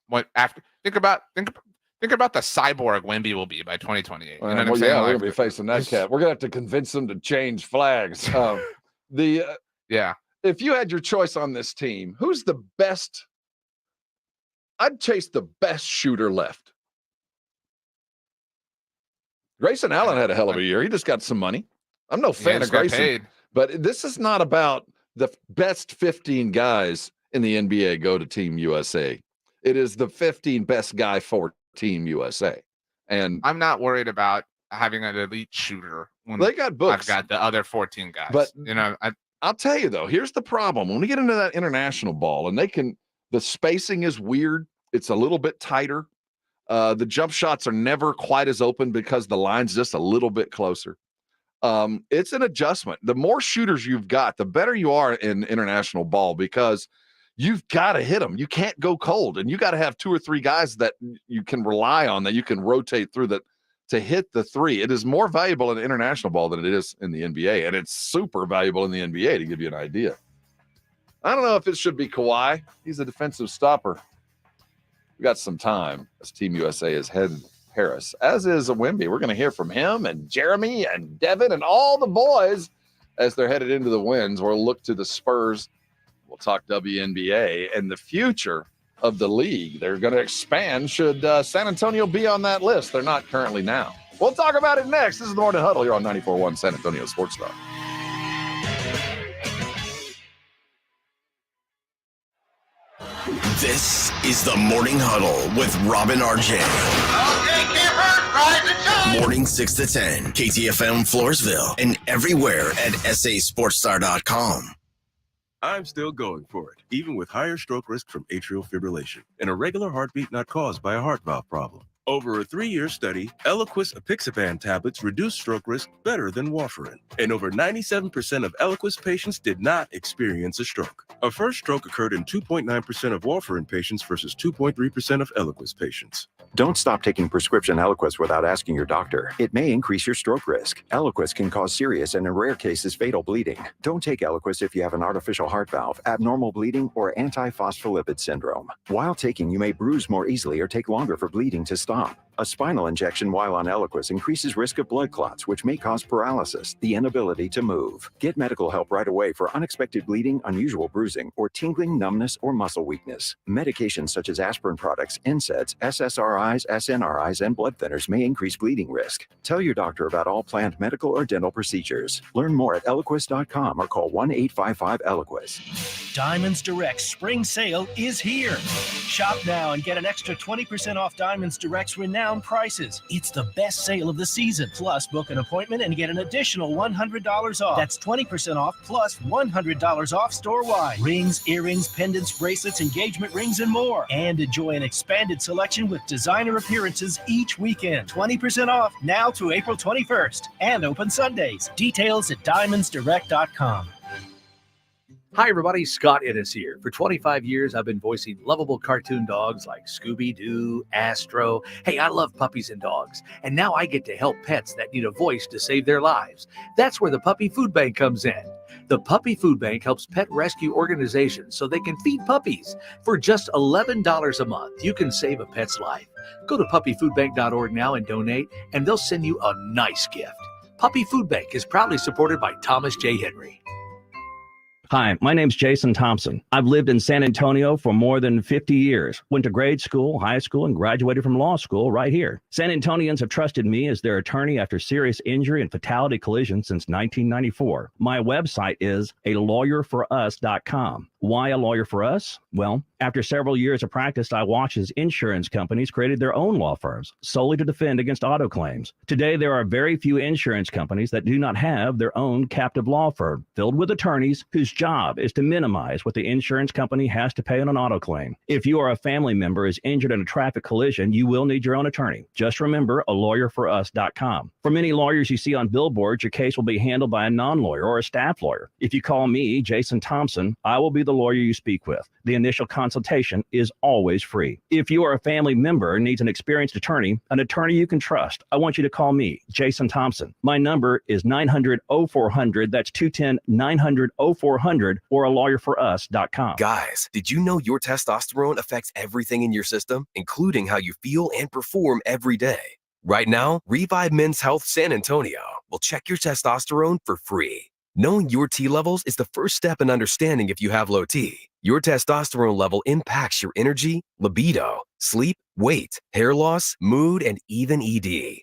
what after think about the cyborg Wemby will be by 2028. You know what I'm saying? We're going to be facing that cat. We're going to have to convince them to change flags. If you had your choice on this team, who's the best? I'd chase the best shooter left. Grayson Allen had a hell of a year. He just got some money. I'm no fan of Grayson, but this is not about the best 15 guys in the NBA go to Team USA. It is the 15 best guy for Team USA. And I'm not worried about having an elite shooter when they got books. I've got the other 14 guys. But I'll tell you though, here's the problem. When we get into that international ball and the spacing is weird. It's a little bit tighter. The jump shots are never quite as open because the line's just a little bit closer. It's an adjustment. The more shooters you've got, the better you are in international ball because you've got to hit them. You can't go cold, and you got to have 2 or 3 guys that you can rely on, that you can rotate through that to hit the three. It is more valuable in international ball than it is in the NBA, and it's super valuable in the NBA, to give you an idea. I don't know if it should be Kawhi. He's a defensive stopper. We got some time as Team USA is headed to Paris, as is Wemby. We're going to hear from him and Jeremy and Devin and all the boys as they're headed into the wins. We'll look to the Spurs. We'll talk WNBA and the future of the league. They're going to expand should San Antonio be on that list. They're not currently now. We'll talk about it next. This is the Morning Huddle here on 94.1 San Antonio Sports Star. This is the Morning Huddle with Robin RJ. Morning 6 to 10, KTFM Floresville, and everywhere at sasportstar.com. I'm still going for it, even with higher stroke risk from atrial fibrillation, an irregular heartbeat not caused by a heart valve problem. Over a 3-year study, Eliquis apixaban tablets reduced stroke risk better than warfarin, and over 97% of Eliquis patients did not experience a stroke. A first stroke occurred in 2.9% of warfarin patients versus 2.3% of Eliquis patients. Don't stop taking prescription Eliquis without asking your doctor. It may increase your stroke risk. Eliquis can cause serious and in rare cases fatal bleeding. Don't take Eliquis if you have an artificial heart valve, abnormal bleeding, or antiphospholipid syndrome. While taking, you may bruise more easily or take longer for bleeding to stop. A spinal injection while on Eliquis increases risk of blood clots, which may cause paralysis, the inability to move. Get medical help right away for unexpected bleeding, unusual bruising, or tingling, numbness, or muscle weakness. Medications such as aspirin products, NSAIDs, SSRIs, SNRIs, and blood thinners may increase bleeding risk. Tell your doctor about all planned medical or dental procedures. Learn more at Eliquis.com or call 1-855-ELIQUIS. Diamonds Direct Spring Sale is here. Shop now and get an extra 20% off Diamonds Direct's renowned prices. It's the best sale of the season. Plus, book an appointment and get an additional $100 off. That's 20% off plus $100 off store-wide. Rings, earrings, pendants, bracelets, engagement rings, and more. And enjoy an expanded selection with designer appearances each weekend. 20% off now through April 21st. And open Sundays. Details at diamondsdirect.com. Hi, everybody. Scott Innes here. For 25 years, I've been voicing lovable cartoon dogs like Scooby-Doo, Astro. Hey, I love puppies and dogs. And now I get to help pets that need a voice to save their lives. That's where the Puppy Food Bank comes in. The Puppy Food Bank helps pet rescue organizations so they can feed puppies. For just $11 a month, you can save a pet's life. Go to puppyfoodbank.org now and donate, and they'll send you a nice gift. Puppy Food Bank is proudly supported by Thomas J. Henry. Hi, my name's Jason Thompson. I've lived in San Antonio for more than 50 years. Went to grade school, high school, and graduated from law school right here. San Antonians have trusted me as their attorney after serious injury and fatality collision since 1994. My website is alawyerforus.com. Why a lawyer for us? Well, after several years of practice, I watched as insurance companies created their own law firms solely to defend against auto claims. Today, there are very few insurance companies that do not have their own captive law firm filled with attorneys whose job is to minimize what the insurance company has to pay on an auto claim. If you or a family member is injured in a traffic collision, you will need your own attorney. Just remember alawyerforus.com. For many lawyers you see on billboards, your case will be handled by a non-lawyer or a staff lawyer. If you call me, Jason Thompson, I will be the lawyer you speak with. The initial consultation is always free. If you or a family member needs an experienced attorney you can trust, I want you to call me, Jason Thompson. My number is 900-0400. That's 210-900-0400 or alawyerforus.com. Guys, did you know your testosterone affects everything in your system, including how you feel and perform every day? Right now, Revive Men's Health San Antonio will check your testosterone for free. Knowing your T levels is the first step in understanding if you have low T. Your testosterone level impacts your energy, libido, sleep, weight, hair loss, mood, and even ED.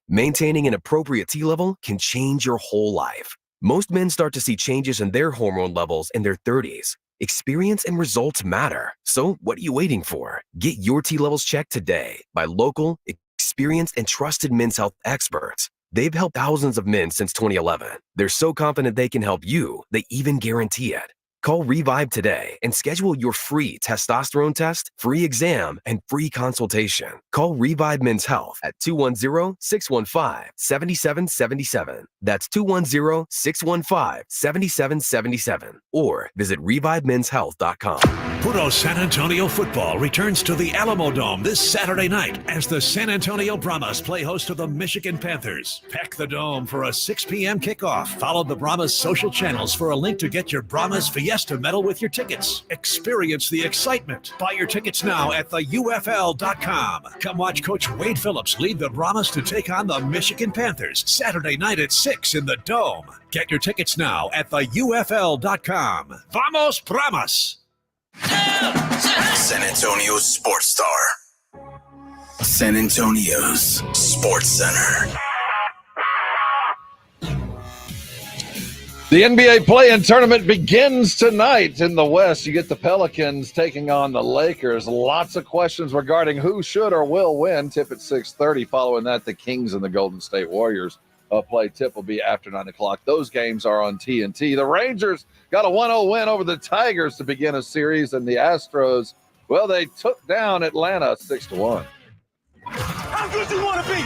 Maintaining an appropriate T level can change your whole life. Most men start to see changes in their hormone levels in their 30s. Experience and results matter. So what are you waiting for? Get your T levels checked today by local, experienced, and trusted men's health experts. They've helped thousands of men since 2011. They're so confident they can help you, they even guarantee it. Call Revive today and schedule your free testosterone test, free exam, and free consultation. Call Revive Men's Health at 210-615-7777. That's 210-615-7777. Or visit ReviveMen'sHealth.com. Puro San Antonio football returns to the Alamo Dome this Saturday night as the San Antonio Brahmas play host to the Michigan Panthers. Pack the Dome for a 6 p.m. kickoff. Follow the Brahmas social channels for a link to get your Brahmas Fiesta medal with your tickets. Experience the excitement. Buy your tickets now at theufl.com. Come watch Coach Wade Phillips lead the Brahmas to take on the Michigan Panthers Saturday night at 6 in the Dome. Get your tickets now at theufl.com. Vamos Brahmas! San Antonio's Sports Star. San Antonio's Sports Center. The NBA play-in tournament begins tonight in the West. You get the Pelicans taking on the Lakers. Lots of questions regarding who should or will win. Tip at 6:30. Following that, the Kings and the Golden State Warriors play. Tip will be after 9 o'clock. Those games are on TNT. The Rangers got a 1-0 win over the Tigers to begin a series, and the Astros, well, they took down Atlanta 6-1. How good you want to be?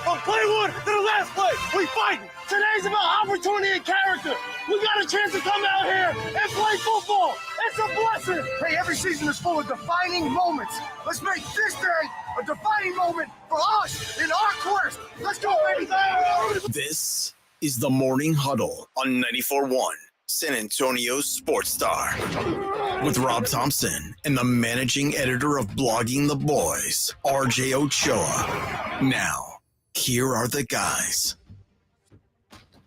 From play one to the last play, we fighting. Today's about opportunity and character. We got a chance to come out here and play football. It's a blessing. Hey, every season is full of defining moments. Let's make this day a defining moment for us in our quest. Let's go, baby. This is the Morning Huddle on 94.1 San Antonio's Sports Star with Rob Thompson and the managing editor of Blogging the Boys, RJ Ochoa. Now, here are the guys.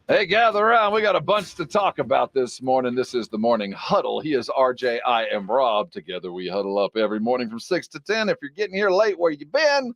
Hey, gather around. We got a bunch to talk about this morning. This is the Morning Huddle. He is RJ. I am Rob. Together we huddle up every morning from 6 to 10. If you're getting here late, where you been?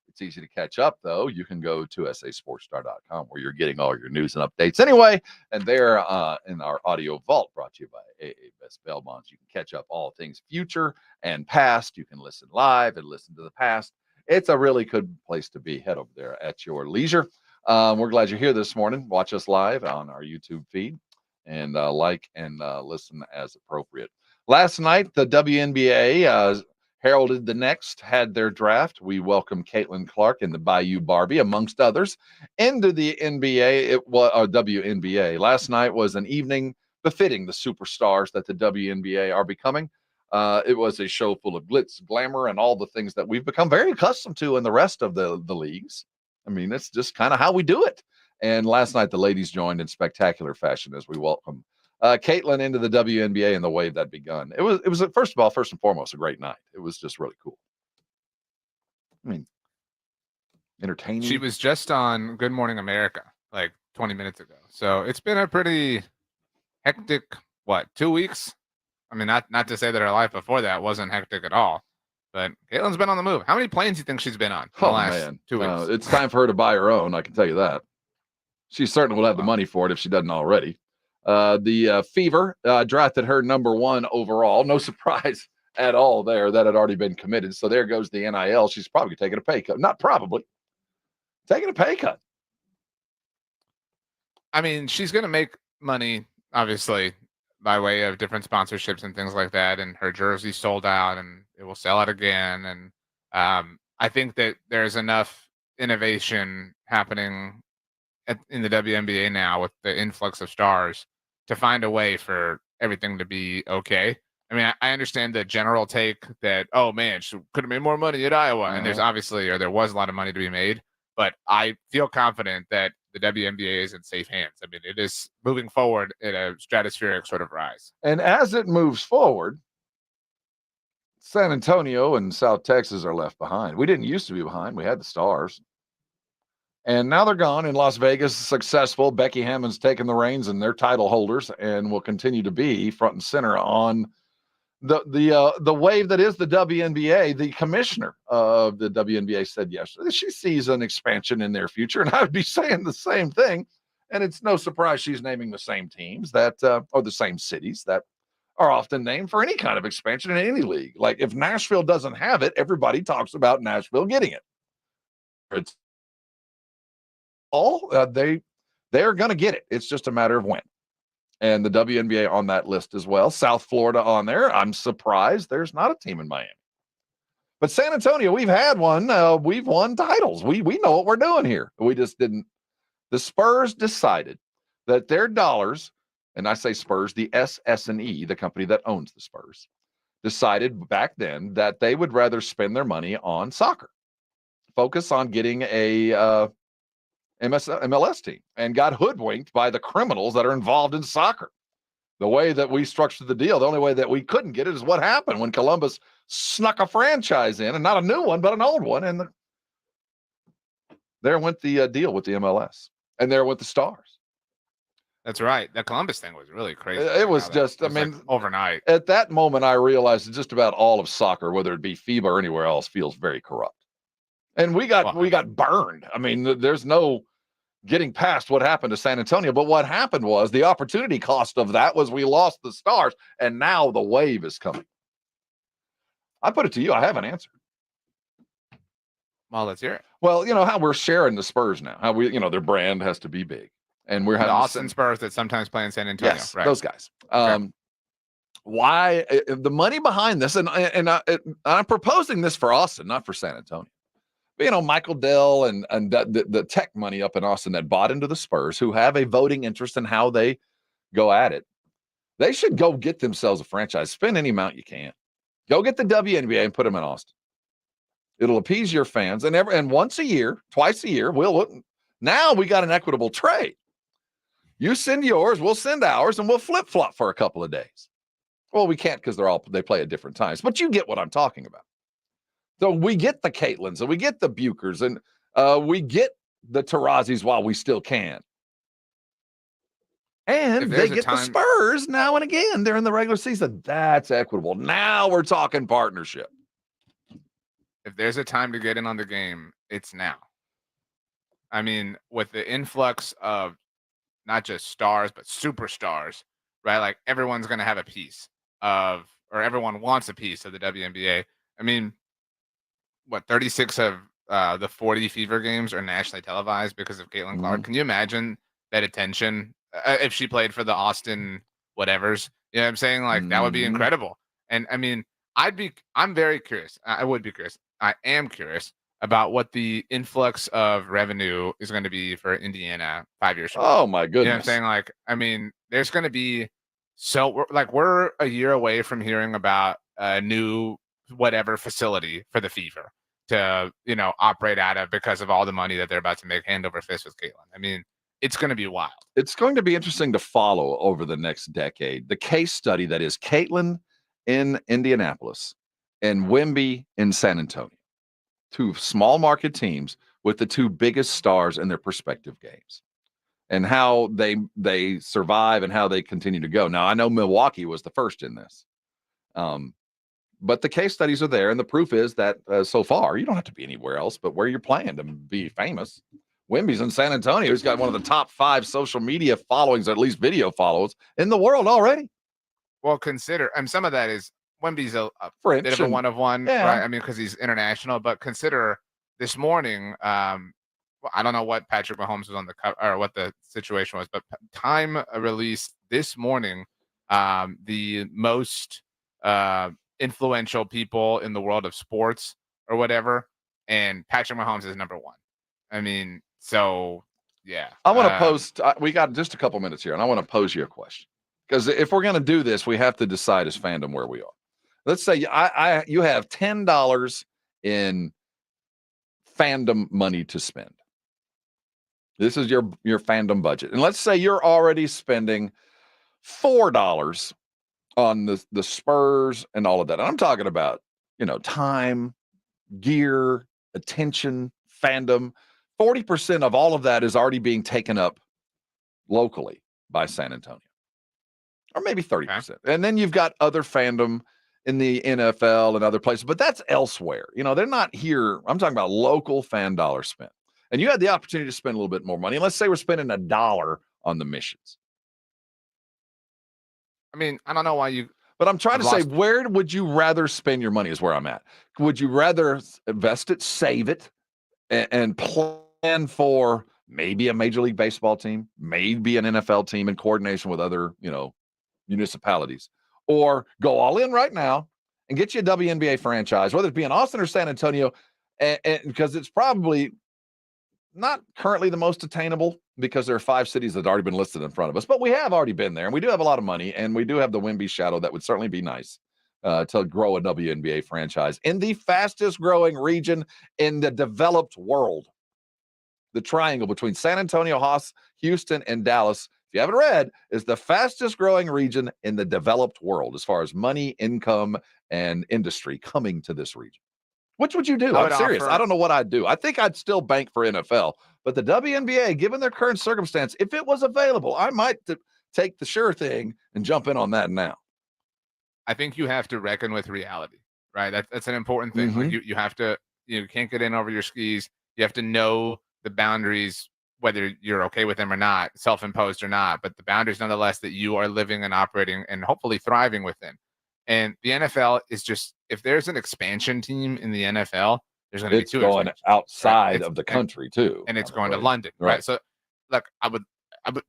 It's easy to catch up, though. You can go to sasportstar.com where you're getting all your news and updates anyway. And there in our audio vault brought to you by AA Best Belmonts, you can catch up all things future and past. You can listen live and listen to the past. It's a really good place to be. Head over there at your leisure. We're glad you're here this morning. Watch us live on our YouTube feed and like and listen as appropriate. Last night, the WNBA heralded the next, had their draft. We welcomed Caitlin Clark and the Bayou Barbie, amongst others, into the NBA. It was WNBA. Last night was an evening befitting the superstars that the WNBA are becoming. It was a show full of glitz, glamour, and all the things that we've become very accustomed to in the rest of the leagues. I mean, it's just kind of how we do it. And last night, the ladies joined in spectacular fashion as we welcome Caitlin into the WNBA and the wave that begun. It was first and foremost, a great night. It was just really cool. I mean, entertaining. She was just on Good Morning America like 20 minutes ago. So it's been a pretty hectic, 2 weeks? I mean, not to say that her life before that wasn't hectic at all. But Caitlin's been on the move. How many planes do you think she's been on in the last 2 weeks? It's time for her to buy her own, I can tell you that. She certainly will have the money for it if she doesn't already. The Fever drafted her number 1 overall. No surprise at all there. That had already been committed. So there goes the NIL. She's probably taking a pay cut. Not probably. Taking a pay cut. I mean, she's going to make money, obviously, by way of different sponsorships and things like that. And her jersey sold out and it will sell out again. And I think that there's enough innovation happening in the WNBA now with the influx of stars to find a way for everything to be okay. I mean, I understand the general take that, oh man, she could have made more money at Iowa. And there was a lot of money to be made, but I feel confident that the WNBA is in safe hands. I mean, it is moving forward at a stratospheric sort of rise. And as it moves forward, San Antonio and South Texas are left behind. We didn't used to be behind. We had the Stars. And now they're gone. In Las Vegas, successful. Becky Hammon's taken the reins and they're title holders and will continue to be front and center on the wave that is the WNBA. The commissioner of the WNBA said yesterday she sees an expansion in their future, and I would be saying the same thing. And it's no surprise she's naming the same teams that or the same cities that are often named for any kind of expansion in any league. Like if Nashville doesn't have it, everybody talks about Nashville getting it. It's all they're going to get it. It's just a matter of when. And the WNBA on that list as well. South Florida on there. I'm surprised there's not a team in Miami. But San Antonio, we've had one. We've won titles. We know what we're doing here. We just didn't. The Spurs decided that their dollars, and I say Spurs, the SS&E, the company that owns the Spurs, decided back then that they would rather spend their money on soccer, focus on getting a MLS team, and got hoodwinked by the criminals that are involved in soccer. The way that we structured the deal, the only way that we couldn't get it is what happened when Columbus snuck a franchise in, and not a new one, but an old one. And there went the deal with the MLS, and there went the Stars. That's right. The Columbus thing was really crazy. It was just, I mean, like overnight. At that moment, I realized that just about all of soccer, whether it be FIBA or anywhere else, feels very corrupt. And we got burned. I mean, there's no getting past what happened to San Antonio. But what happened was the opportunity cost of that was we lost the Stars, and now the wave is coming. I put it to you. I have an answer. Well, let's hear it. Well, how we're sharing the Spurs now. How we, their brand has to be big. And we're having the Austin Spurs that sometimes play in San Antonio. Yes, right? Those guys. Okay. Why the money behind this? And I'm proposing this for Austin, not for San Antonio. But, Michael Dell and the tech money up in Austin that bought into the Spurs, who have a voting interest in how they go at it, they should go get themselves a franchise. Spend any amount you can. Go get the WNBA and put them in Austin. It'll appease your fans. And once a year, twice a year, now we got an equitable trade. You send yours, we'll send ours, and we'll flip-flop for a couple of days. Well, we can't because they play at different times, but you get what I'm talking about. So we get the Caitlins and we get the Bukers and we get the Tarazis while we still can. And they get the Spurs now and again during the regular season. That's equitable. Now we're talking partnership. If there's a time to get in on the game, it's now. I mean, with the influx of not just stars, but superstars, right? Like everyone's going to have a piece or everyone wants a piece of the WNBA. I mean, 36 of the 40 Fever games are nationally televised because of Caitlin Clark. Can you imagine that attention if she played for the Austin whatevers? You know what I'm saying? Like that would be incredible. And I mean, I'm very curious. I would be curious. I am curious about what the influx of revenue is going to be for Indiana 5 years from now. Oh my goodness. You know what I'm saying? Like, I mean, there's going to be we're a year away from hearing about a new whatever facility for the Fever to, operate out of because of all the money that they're about to make hand over fist with Caitlin. I mean, it's going to be wild. It's going to be interesting to follow over the next decade. The case study that is Caitlin in Indianapolis and Wemby in San Antonio. Two small market teams with the two biggest stars in their respective games. And how they survive and how they continue to go. Now, I know Milwaukee was the first in this. But the case studies are there, and the proof is that so far, you don't have to be anywhere else but where you're playing to be famous. Wemby's in San Antonio. He's got one of the top 5 social media followings, or at least video followers, in the world already. Well, consider, some of that is Wemby's a French bit of a one of one, yeah. right? I mean, because he's international, but consider this morning, I don't know what Patrick Mahomes was on the cover or what the situation was, but Time released this morning the most influential people in the world of sports or whatever, and Patrick Mahomes is number 1. I mean, so yeah. I want to post. We got just a couple minutes here, and I want to pose you a question because if we're going to do this, we have to decide as fandom where we are. Let's say you have $10 in fandom money to spend. This is your fandom budget. And let's say you're already spending $4 on the Spurs and all of that. And I'm talking about, time, gear, attention, fandom. 40% of all of that is already being taken up locally by San Antonio. Or maybe 30%. Okay. And then you've got other fandom in the NFL and other places, but that's elsewhere. They're not here. I'm talking about local fan dollars spent. And you had the opportunity to spend a little bit more money. Let's say we're spending $1 on the missions. I mean, I don't know why you... But I'm trying to say, where would you rather spend your money is where I'm at. Would you rather invest it, save it, and plan for maybe a Major League Baseball team, maybe an NFL team in coordination with other, municipalities, or go all in right now and get you a WNBA franchise, whether it be in Austin or San Antonio, and because it's probably not currently the most attainable because there are 5 cities that have already been listed in front of us, but we have already been there, and we do have a lot of money, and we do have the Wemby shadow that would certainly be nice. to grow a WNBA franchise in the fastest growing region in the developed world. The triangle between San Antonio, Houston, and Dallas, if you haven't read, is the fastest growing region in the developed world as far as money, income, and industry coming to this region. Which would you do? I'm serious. I don't know what I'd do. I think I'd still bank for NFL, but the WNBA, given their current circumstance, if it was available, I might take the sure thing and jump in on that now. I think you have to reckon with reality, right? That's an important thing. Like you have to, you can't get in over your skis. You have to know the boundaries, whether you're okay with them or not, self-imposed or not, but the boundaries nonetheless that you are living and operating and hopefully thriving within. And the NFL is just, if there's an expansion team in the NFL, there's going to be two going outside of the country too, and it's going to London, right? So, look, I would,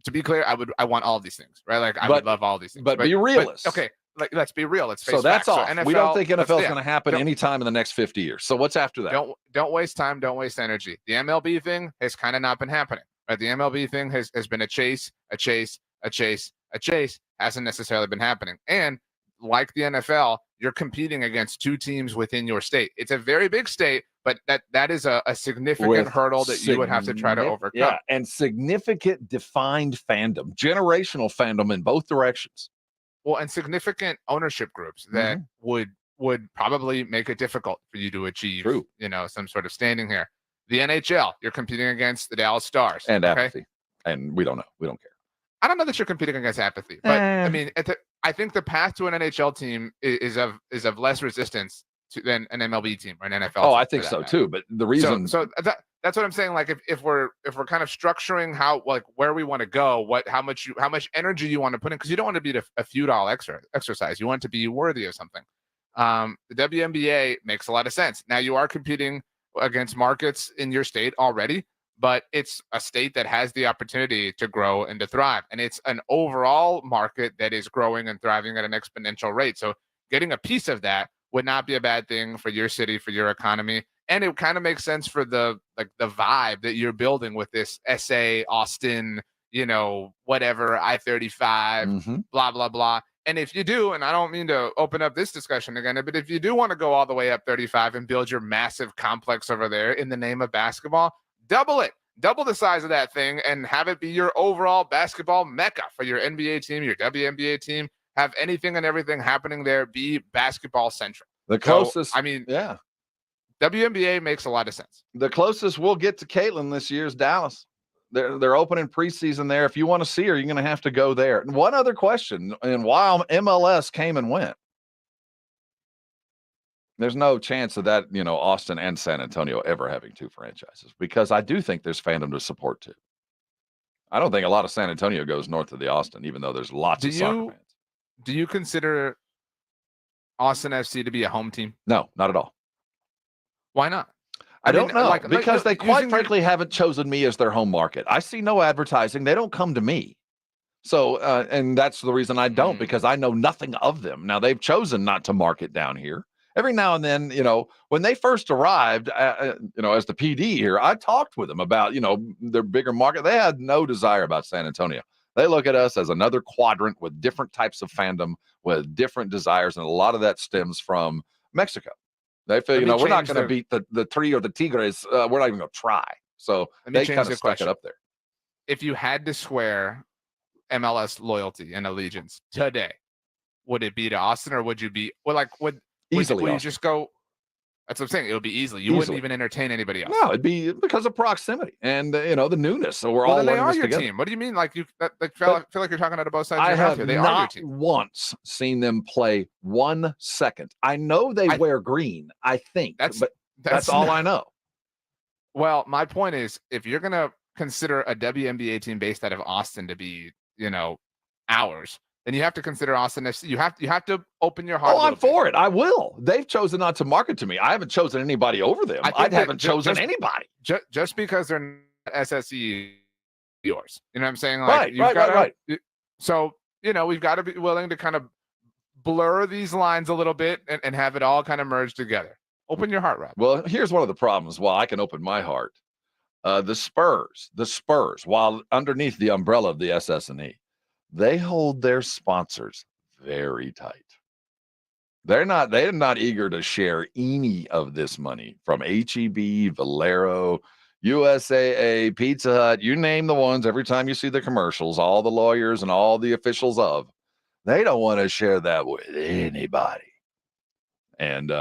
to be clear, I want all these things, right? Like I would love all these things, but be realist. Okay, like let's be real. Let's face so that's all. So NFL, we don't think NFL is going to happen anytime in the next 50 years. So what's after that? Don't waste time. Don't waste energy. The MLB thing has kind of not been happening. Right? The MLB thing has been a chase. Hasn't necessarily been happening. And like the NFL, you're competing against two teams within your state. It's a very big state, but that is a significant hurdle that you would have to try to overcome. Yeah, and significant defined fandom, generational fandom in both directions. Well, and significant ownership groups that would probably make it difficult for you to achieve, some sort of standing here. The NHL, you're competing against the Dallas Stars. And apathy. And we don't know. We don't care. I don't know that you're competing against apathy, but I mean, I think the path to an NHL team is of less resistance than an MLB team or an NFL. Oh, I think so too. But the reason, so that's what I'm saying. Like if we're kind of structuring how, like, where we want to go, how much energy you want to put in, because you don't want to be a futile exercise. You want to be worthy of something. The WNBA makes a lot of sense. Now you are competing against markets in your state already, but it's a state that has the opportunity to grow and to thrive. And it's an overall market that is growing and thriving at an exponential rate. So getting a piece of that would not be a bad thing for your city, for your economy. And it kind of makes sense for the vibe that you're building with this SA, Austin, whatever, I-35, blah, blah, blah. And if you do, and I don't mean to open up this discussion again, but if you do want to go all the way up 35 and build your massive complex over there in the name of basketball, double the size of that thing and have it be your overall basketball mecca for your NBA team, your WNBA team. Have anything and everything happening there be basketball centric. The closest, WNBA makes a lot of sense. The closest we'll get to Caitlin this year is Dallas. They're opening preseason there. If you want to see her, you're going to have to go there. And one other question, and while MLS came and went, there's no chance of that, Austin and San Antonio ever having two franchises, because I do think there's fandom to support too. I don't think a lot of San Antonio goes north of the Austin, even though there's lots of soccer fans. Do you consider Austin FC to be a home team? No, not at all. Why not? I don't know, because they quite frankly haven't chosen me as their home market. I see no advertising. They don't come to me. So, and that's the reason I don't, because I know nothing of them. Now, they've chosen not to market down here. Every now and then, when they first arrived, as the PD here, I talked with them about, their bigger market. They had no desire about San Antonio. They look at us as another quadrant with different types of fandom, with different desires. And a lot of that stems from Mexico. They feel, we're not going to beat the Trio de Tigres. We're not even going to try. So they kind of stuck it up there. If you had to swear MLS loyalty and allegiance today, would it be to Austin, or would you be easily? Would you just go? That's what I'm saying. It would be easily. You wouldn't even entertain anybody else. No, it'd be because of proximity and the newness. So we're all they are this your together. team. What do you mean? Like feel like you're talking out of both sides. I of your have mouth here. They not are your team. once seen them play 1 second. I know they wear green. I think, but that's all I know. Well, my point is, if you're gonna consider a WNBA team based out of Austin to be, ours, then you have to consider Austin FC. You have to open your heart. Oh, I'm for it. I will. They've chosen not to market to me. I haven't chosen anybody over them. I haven't chosen anybody. Just because they're not SSE yours. You know what I'm saying? Right. So, we've got to be willing to kind of blur these lines a little bit and have it all kind of merge together. Open your heart, Rob. Well, here's one of the problems. While I can open my heart, the Spurs, while underneath the umbrella of the SSNE, they hold their sponsors very tight. They're not eager to share any of this money from HEB, Valero, USAA, Pizza Hut, you name the ones. Every time you see the commercials, all the lawyers and all the officials they don't want to share that with anybody. And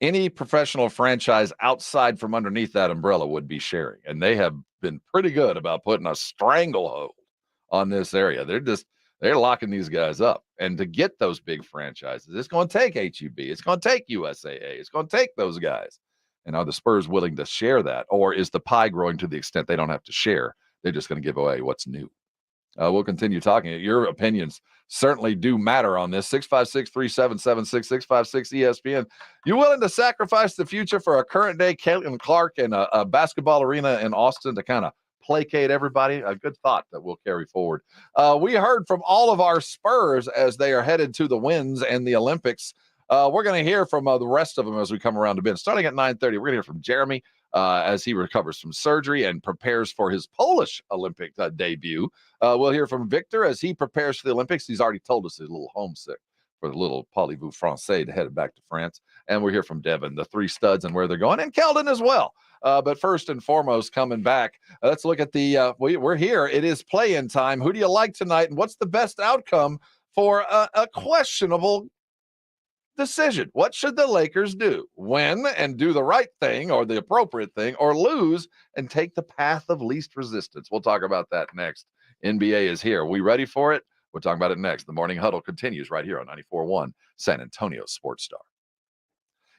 any professional franchise outside from underneath that umbrella would be sharing. And they have been pretty good about putting a stranglehold on this area. They're locking these guys up. And to get those big franchises, it's going to take HEB. It's going to take USAA. It's going to take those guys. And are the Spurs willing to share that? Or is the pie growing to the extent they don't have to share? They're just going to give away what's new. We'll continue talking. Your opinions certainly do matter on this. 656-377-6656 ESPN. You willing to sacrifice the future for a current day Caitlin Clark and a basketball arena in Austin to kind of placate everybody? A good thought that we'll carry forward. We heard from all of our Spurs as they are headed to the Winds and the Olympics. We're going to hear from the rest of them as we come around to Ben. Starting at 9:30, we're going to hear from Jeremy as he recovers from surgery and prepares for his Polish Olympic debut. We'll hear from Victor as he prepares for the Olympics. He's already told us he's a little homesick for the little Parlez-vous Français to head back to France. And we'll hear from Devin, the three studs, and where they're going, and Keldon as well. But first and foremost, coming back, let's look at we're here. It is play-in time. Who do you like tonight, and what's the best outcome for a questionable decision? What should the Lakers do? Win and do the right thing or the appropriate thing, or lose and take the path of least resistance? We'll talk about that next. NBA is here. We ready for it? We'll talk about it next. The Morning Huddle continues right here on 94.1 San Antonio Sports Star.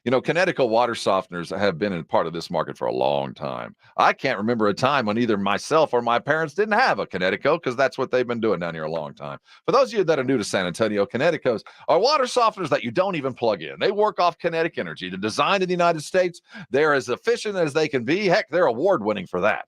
You know, Connecticut water softeners have been a part of this market for a long time. I can't remember a time when either myself or my parents didn't have a Connecticut, because that's what they've been doing down here a long time. For those of you that are new to San Antonio, Connecticut's are water softeners that you don't even plug in. They work off kinetic energy. They're designed in the United States. They're as efficient as they can be. Heck, they're award-winning for that.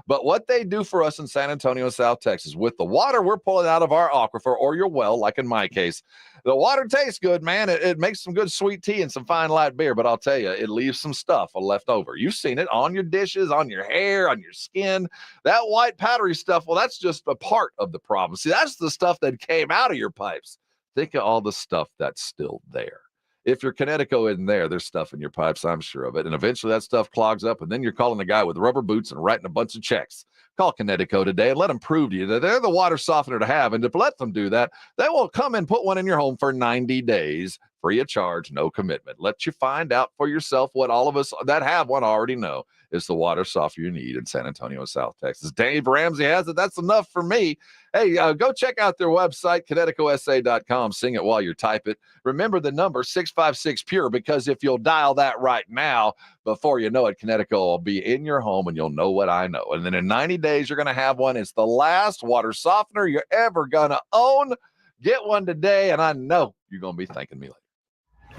But what they do for us in San Antonio, South Texas, with the water we're pulling out of our aquifer or your well, like in my case, the water tastes good, man. It makes some good sweet tea and some fine light beer, but I'll tell you, it leaves some stuff left over. You've seen it on your dishes, on your hair, on your skin. That white powdery stuff, well, that's just a part of the problem. See, that's the stuff that came out of your pipes. Think of all the stuff that's still there. If your Connecticut isn't there, there's stuff in your pipes, I'm sure of it. And eventually that stuff clogs up, and then you're calling the guy with rubber boots and writing a bunch of checks. Call Connecticut today and let them prove to you that they're the water softener to have. And to let them do that, they will come and put one in your home for 90 days, free of charge, no commitment. Let you find out for yourself what all of us that have one already know. It's the water softener you need in San Antonio, South Texas. Dave Ramsey has it. That's enough for me. Hey, go check out their website, ConnecticutSA.com. Sing it while you type it. Remember the number 656-PURE, because if you'll dial that right now, before you know it, Connecticut will be in your home and you'll know what I know. And then in 90 days, you're going to have one. It's the last water softener you're ever going to own. Get one today, and I know you're going to be thanking me later.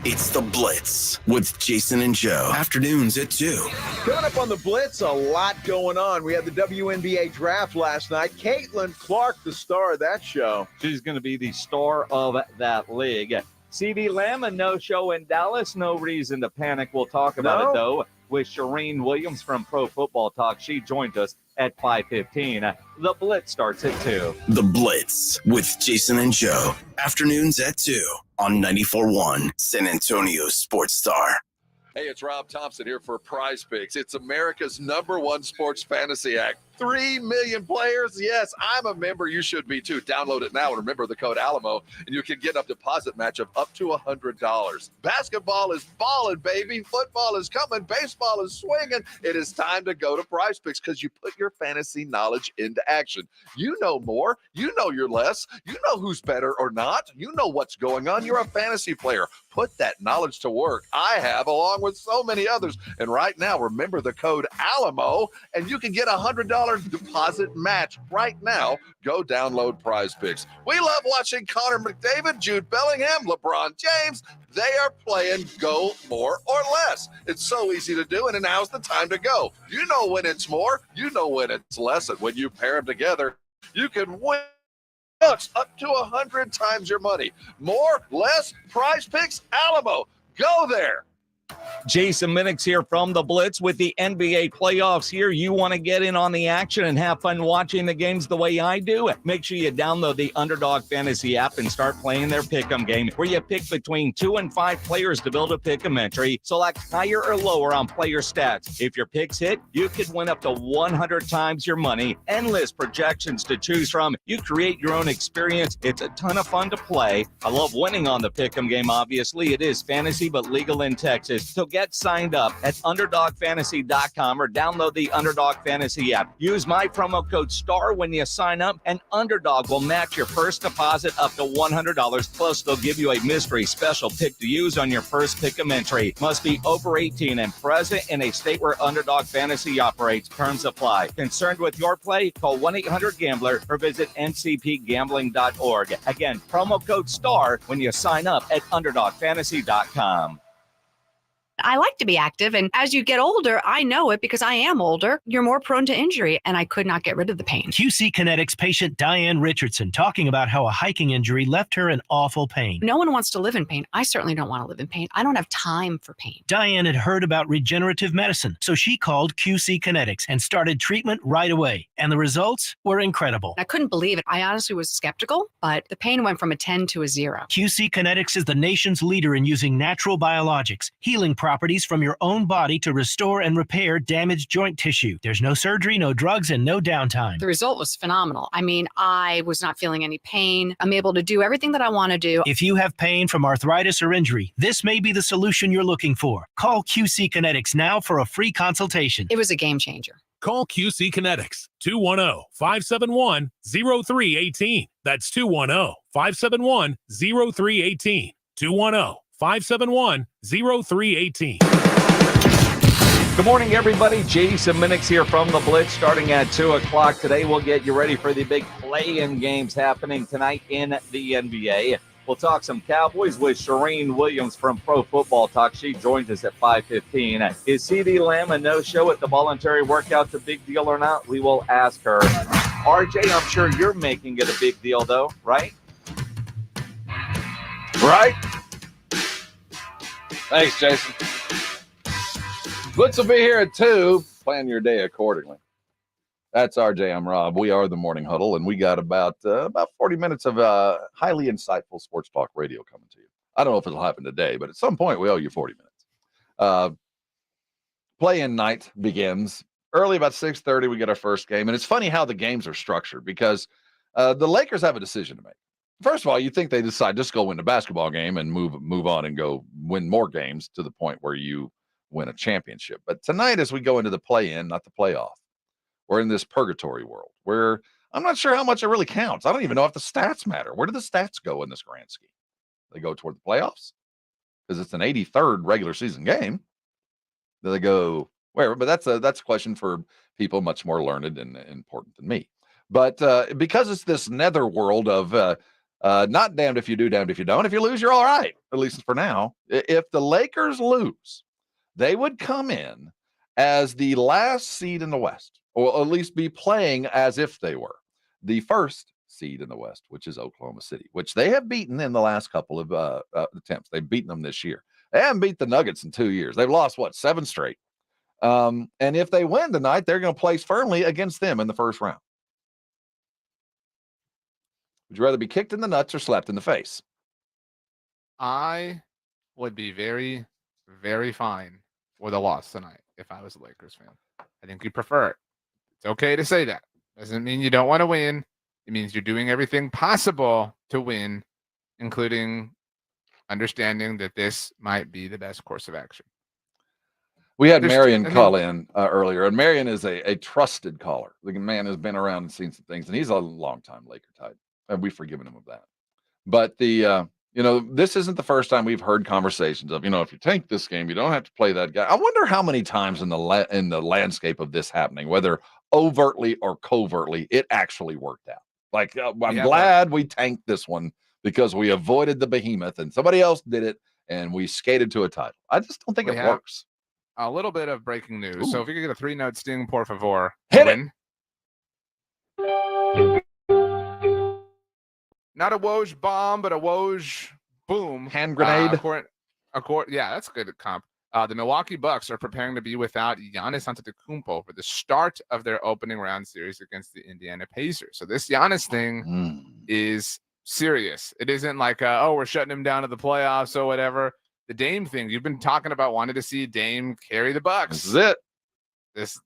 It's The Blitz with Jason and Joe. Afternoons at 2. Coming up on The Blitz, a lot going on. We had the WNBA draft last night. Caitlin Clark, the star of that show. She's going to be the star of that league. CeeDee Lamb, a no-show in Dallas. No reason to panic. We'll talk about it, though, with Shireen Williams from Pro Football Talk. She joined us at 5:15. The Blitz starts at 2. The Blitz with Jason and Joe. Afternoons at 2 on 94.1 San Antonio Sports Star. Hey, it's Rob Thompson here for Prize Picks. It's America's #1 sports fantasy act. 3 million players. Yes, I'm a member. You should be too. Download it now and remember the code Alamo, and you can get a deposit match of up to $100. Basketball is balling, baby. Football is coming. Baseball is swinging. It is time to go to Prize Picks because you put your fantasy knowledge into action. You know more. You know your less. You know who's better or not. You know what's going on. You're a fantasy player. Put that knowledge to work. I have, along with so many others. And right now, remember the code Alamo, and you can get $100 deposit match right now. Go download Prize Picks. We love watching Connor McDavid, Jude Bellingham, LeBron James. They are playing go more or less. It's so easy to do, and now's the time to go. You know when it's more, you know when it's less, and when you pair them together, you can win up to 100 times your money. More, less, Prize Picks, Alamo. Go there. Jason Minix here from the Blitz with the NBA playoffs here. You want to get in on the action and have fun watching the games the way I do? Make sure you download the Underdog Fantasy app and start playing their pick'em game, where you pick between 2 and 5 players to build a pick'em entry. Select higher or lower on player stats. If your picks hit, you could win up to 100 times your money. Endless projections to choose from. You create your own experience. It's a ton of fun to play. I love winning on the pick'em game, obviously. It is fantasy, but legal in Texas. So get signed up at UnderdogFantasy.com or download the Underdog Fantasy app. Use my promo code STAR when you sign up, and Underdog will match your first deposit up to $100. Plus, they'll give you a mystery special pick to use on your first pick'em entry. Must be over 18 and present in a state where Underdog Fantasy operates. Terms apply. Concerned with your play? Call 1-800-GAMBLER or visit ncpgambling.org. Again, promo code STAR when you sign up at UnderdogFantasy.com. I like to be active, and as you get older, I know it because I am older. You're more prone to injury, and I could not get rid of the pain. QC Kinetics patient Diane Richardson talking about how a hiking injury left her in awful pain. No one wants to live in pain. I certainly don't want to live in pain. I don't have time for pain. Diane had heard about regenerative medicine, so she called QC Kinetics and started treatment right away. And the results were incredible. I couldn't believe it. I honestly was skeptical, but the pain went from a 10 to a 0. QC Kinetics is the nation's leader in using natural biologics, healing properties from your own body to restore and repair damaged joint tissue. There's no surgery, no drugs, and no downtime. The result was phenomenal. I mean, I was not feeling any pain. I'm able to do everything that I want to do. If you have pain from arthritis or injury, this may be the solution you're looking for. Call QC Kinetics now for a free consultation. It was a game changer. Call QC Kinetics, 210-571-0318. That's 210-571-0318. 210-571-0318. Good morning, everybody. Jason Minix here from the Blitz. Starting at 2 o'clock today, we'll get you ready for the big play-in games happening tonight in the NBA. We'll talk some Cowboys with Shireen Williams from Pro Football Talk. She joins us at 5:15. Is CeeDee Lamb a no-show at the voluntary workouts a big deal or not? We will ask her. RJ, I'm sure you're making it a big deal, though, right? Right? Thanks, Jason. Blitz will be here at 2. Plan your day accordingly. That's RJ. I'm Rob. We are the Morning Huddle, and we got about 40 minutes of highly insightful sports talk radio coming to you. I don't know if it'll happen today, but at some point we owe you 40 minutes. Play-in night begins early, about 6:30. We get our first game, and it's funny how the games are structured because the Lakers have a decision to make. First of all, you think they decide just go win the basketball game and move on and go win more games to the point where you win a championship. But tonight, as we go into the play-in, not the playoff, we're in this purgatory world where I'm not sure how much it really counts. I don't even know if the stats matter. Where do the stats go in this grand scheme? They go toward the playoffs because it's an 83rd regular season game. Do they go where? But that's a question for people much more learned and important than me. But because it's this nether world of not damned if you do, damned if you don't. If you lose, you're all right, at least for now. If the Lakers lose, they would come in as the last seed in the West, or at least be playing as if they were the first seed in the West, which is Oklahoma City, which they have beaten in the last couple of attempts. They've beaten them this year. They haven't beat the Nuggets in 2 years. They've lost, 7 straight. And if they win tonight, they're going to place firmly against them in the first round. Would you rather be kicked in the nuts or slapped in the face? I would be very, very fine with a loss tonight if I was a Lakers fan. I think you prefer it. It's okay to say that. Doesn't mean you don't want to win. It means you're doing everything possible to win, including understanding that this might be the best course of action. We had Marion call in earlier, and Marion is a trusted caller. The man has been around and seen some things, and he's a longtime Laker type, and we've forgiven him of that. But this isn't the first time we've heard conversations of, if you tank this game, you don't have to play that guy. I wonder how many times in the landscape of this happening, whether overtly or covertly, it actually worked out. Like, I'm glad we tanked this one because we avoided the behemoth and somebody else did it and we skated to a title. I just don't think it works. A little bit of breaking news. Ooh. So if you could get a 3-note sting, por favor. Hit it. Not a Woj bomb, but a Woj boom. Hand grenade. Yeah, that's a good comp. The Milwaukee Bucks are preparing to be without Giannis Antetokounmpo for the start of their opening round series against the Indiana Pacers. So this Giannis thing is serious. It isn't like, we're shutting him down to the playoffs or whatever. The Dame thing, you've been talking about wanting to see Dame carry the Bucks. This is it.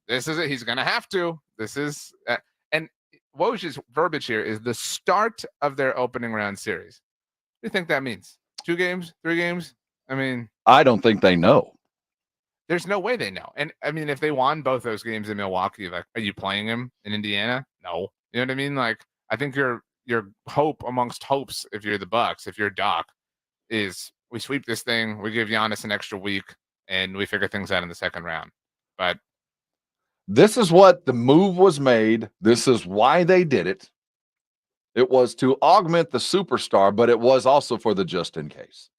This is it. He's going to have to. This is and Woj's verbiage here is the start of their opening round series. What do you think that means? 2 games, 3 games? I mean, I don't think they know. There's no way they know. And I mean, if they won both those games in Milwaukee, like, are you playing him in Indiana? No. You know what I mean? Like, I think your hope amongst hopes, if you're the Bucks, if you're Doc, is we sweep this thing, we give Giannis an extra week, and we figure things out in the second round. But this is what the move was made. This is why they did it. It was to augment the superstar, but it was also for the just in case.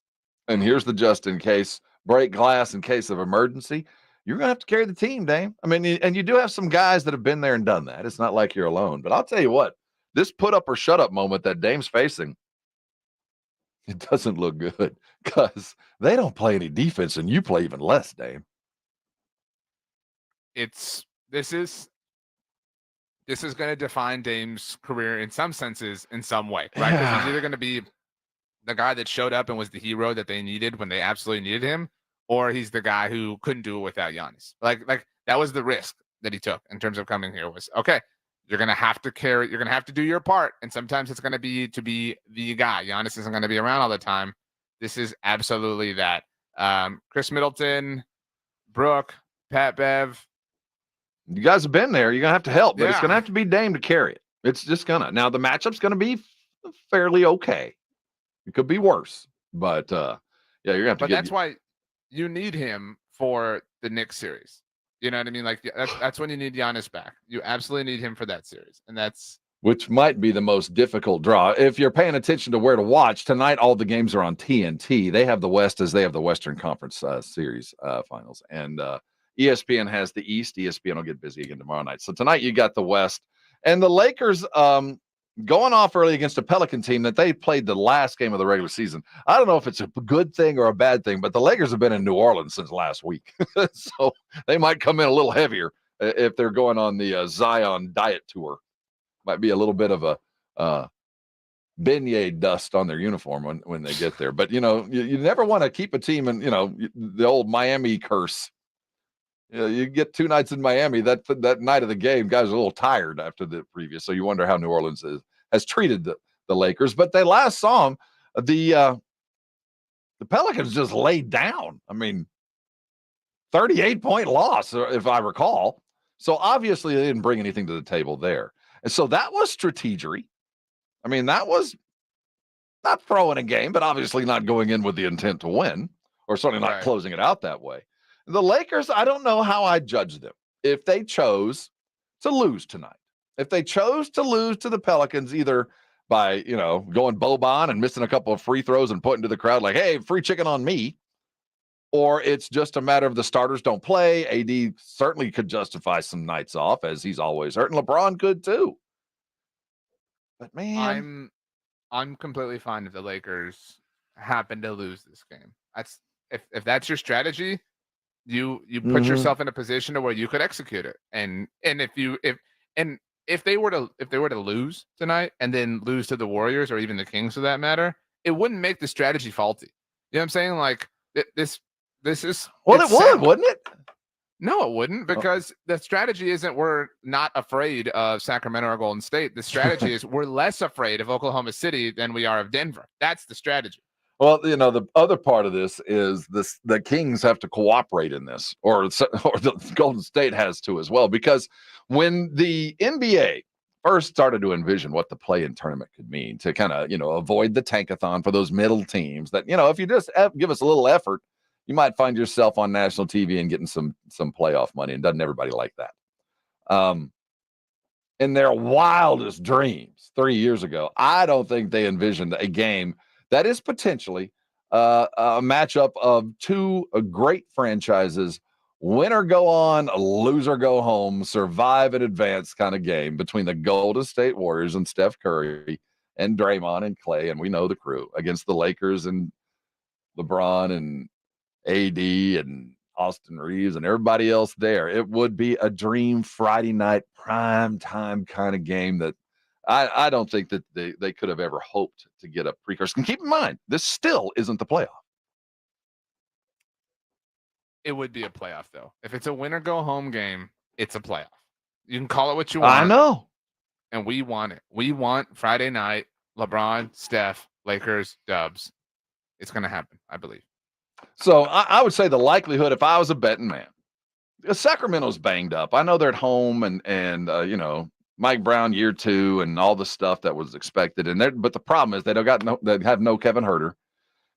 And here's the just in case. Break glass in case of emergency. You're going to have to carry the team, Dame. I mean, and you do have some guys that have been there and done that. It's not like you're alone. But I'll tell you what, this put up or shut up moment that Dame's facing, it doesn't look good because they don't play any defense and you play even less, Dame. This is going to define Dame's career in some senses, in some way, right? Because he's either going to be the guy that showed up and was the hero that they needed when they absolutely needed him, or he's the guy who couldn't do it without Giannis. Like that was the risk that he took in terms of coming here was, okay, you're going to have to carry, you're going to have to do your part. And sometimes it's going to be the guy. Giannis isn't going to be around all the time. This is absolutely that. Chris Middleton, Brooke, Pat Bev. You guys have been there. You're going to have to help, but it's going to have to be Dame to carry it. It's just going to. Now, the matchup's going to be fairly okay. It could be worse, but you're going to have to But that's why you need him for the Knicks series. You know what I mean? Like, that's when you need Giannis back. You absolutely need him for that series. And that's... Which might be the most difficult draw. If you're paying attention to where to watch, tonight all the games are on TNT. They have the West as they have the Western Conference Series finals. And ESPN has the East. ESPN will get busy again tomorrow night. So tonight you got the West. And the Lakers going off early against a Pelican team that they played the last game of the regular season. I don't know if it's a good thing or a bad thing, but the Lakers have been in New Orleans since last week. So they might come in a little heavier if they're going on the Zion diet tour. Might be a little bit of a beignet dust on their uniform when they get there. But, you never want to keep a team in, the old Miami curse. You get 2 nights in Miami, that night of the game, guys are a little tired after the previous. So you wonder how New Orleans has treated the Lakers. But they last saw them. The Pelicans just laid down. I mean, 38-point loss, if I recall. So obviously they didn't bring anything to the table there. And so that was strategery. I mean, that was not throwing a game, but obviously not going in with the intent to win, or certainly not closing it out that way. The Lakers, I don't know how I judge them. If they chose to lose tonight, if they chose to lose to the Pelicans, either by, going Boban and missing a couple of free throws and putting to the crowd like, hey, free chicken on me, or it's just a matter of the starters don't play. AD certainly could justify some nights off, as he's always hurt, and LeBron could too. But man, I'm completely fine if the Lakers happen to lose this game. That's if that's your strategy, you put yourself in a position to where you could execute it. And if they were to lose tonight and then lose to the Warriors or even the Kings for that matter, it wouldn't make the strategy faulty. You know what I'm saying? Like this is well, it would, wouldn't it? No, it wouldn't, because the strategy isn't we're not afraid of Sacramento or Golden State. The strategy is we're less afraid of Oklahoma City than we are of Denver. That's the strategy. Well, the other part of this is the Kings have to cooperate in this, or the Golden State has to as well, because when the NBA first started to envision what the play-in tournament could mean to kind of, avoid the tankathon for those middle teams that, if you just give us a little effort, you might find yourself on national TV and getting some playoff money, and doesn't everybody like that? In their wildest dreams 3 years ago, I don't think they envisioned a game that is potentially a matchup of 2 great franchises, winner go on, loser go home, survive and advance kind of game between the Golden State Warriors and Steph Curry and Draymond and Clay, and we know the crew, against the Lakers and LeBron and AD and Austin Reeves and everybody else there. It would be a dream Friday night prime time kind of game that I don't think that they could have ever hoped to get a precursor. And keep in mind, this still isn't the playoff. It would be a playoff, though. If it's a win-or-go-home game, it's a playoff. You can call it what you want. I know. And we want it. We want Friday night, LeBron, Steph, Lakers, Dubs. It's going to happen, I believe. So I would say the likelihood, if I was a betting man, Sacramento's banged up. I know they're at home and Mike Brown year 2 and all the stuff that was expected. But the problem is they have no Kevin Huerter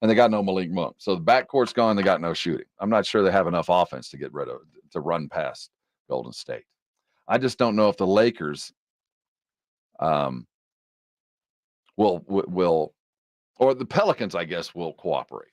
and they got no Malik Monk. So the backcourt's gone. They got no shooting. I'm not sure they have enough offense to get rid of to run past Golden State. I just don't know if the Lakers will or the Pelicans, I guess, will cooperate.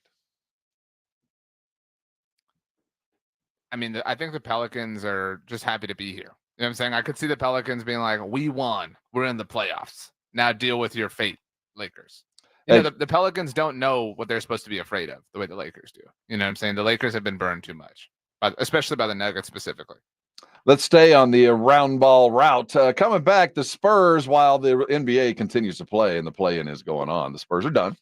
I mean, I think the Pelicans are just happy to be here. You know what I'm saying? I could see the Pelicans being like, we won. We're in the playoffs. Now deal with your fate, Lakers. The Pelicans don't know what they're supposed to be afraid of the way the Lakers do. You know what I'm saying? The Lakers have been burned too much, especially by the Nuggets specifically. Let's stay on the round ball route. Coming back, the Spurs, while the NBA continues to play and the play-in is going on, the Spurs are done.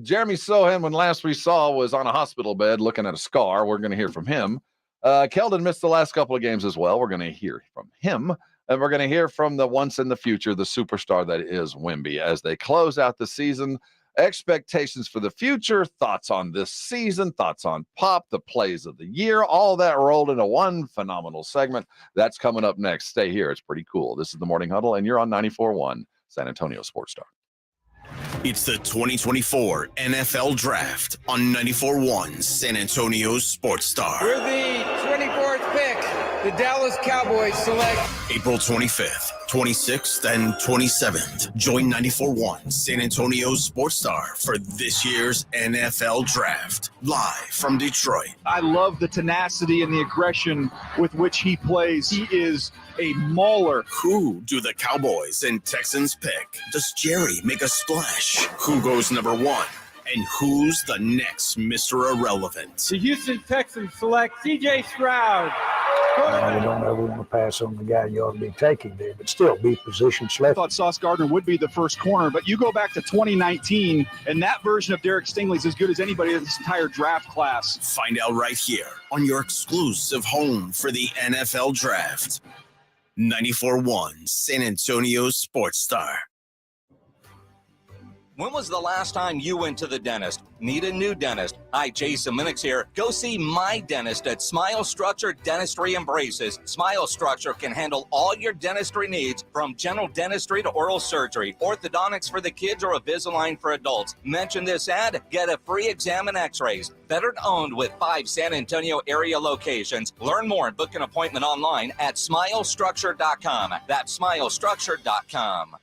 Jeremy Sohan, when last we saw, was on a hospital bed looking at a scar. We're going to hear from him. Keldon missed the last couple of games as well. We're going to hear from him. And we're going to hear from the once in the future, the superstar that is Wemby, as they close out the season. Expectations for the future, thoughts on this season, thoughts on Pop, the plays of the year, all that rolled into one phenomenal segment. That's coming up next. Stay here. It's pretty cool. This is the Morning Huddle, and you're on 94.1 San Antonio Sports Star. It's the 2024 NFL Draft on 94.1 San Antonio Sports Star. We're the 24th pick. The Dallas Cowboys select April 25th, 26th, and 27th. Join 94.1 San Antonio Sports Star for this year's NFL Draft. Live from Detroit. I love the tenacity and the aggression with which he plays. He is a mauler. Who do the Cowboys and Texans pick? Does Jerry make a splash? Who goes number 1? And who's the next Mr. Irrelevant? the Houston Texans select C.J. Stroud. You don't ever want to pass on the guy you ought to be taking there, but still be position I select. thought Sauce Gardner would be the first corner, but you go back to 2019, and that version of Derek Stingley is as good as anybody in this entire draft class. Find out right here on your exclusive home for the NFL Draft. 94.1 San Antonio Sports Star. When was the last time you went to the dentist? Need a new dentist? Hi, Jason Minix here. Go see my dentist at Smile Structure Dentistry and Braces. Smile Structure can handle all your dentistry needs, from general dentistry to oral surgery, orthodontics for the kids, or Invisalign for adults. Mention this ad, get a free exam and x-rays. Veteran owned with 5 San Antonio area locations. Learn more and book an appointment online at smilestructure.com. That's smilestructure.com.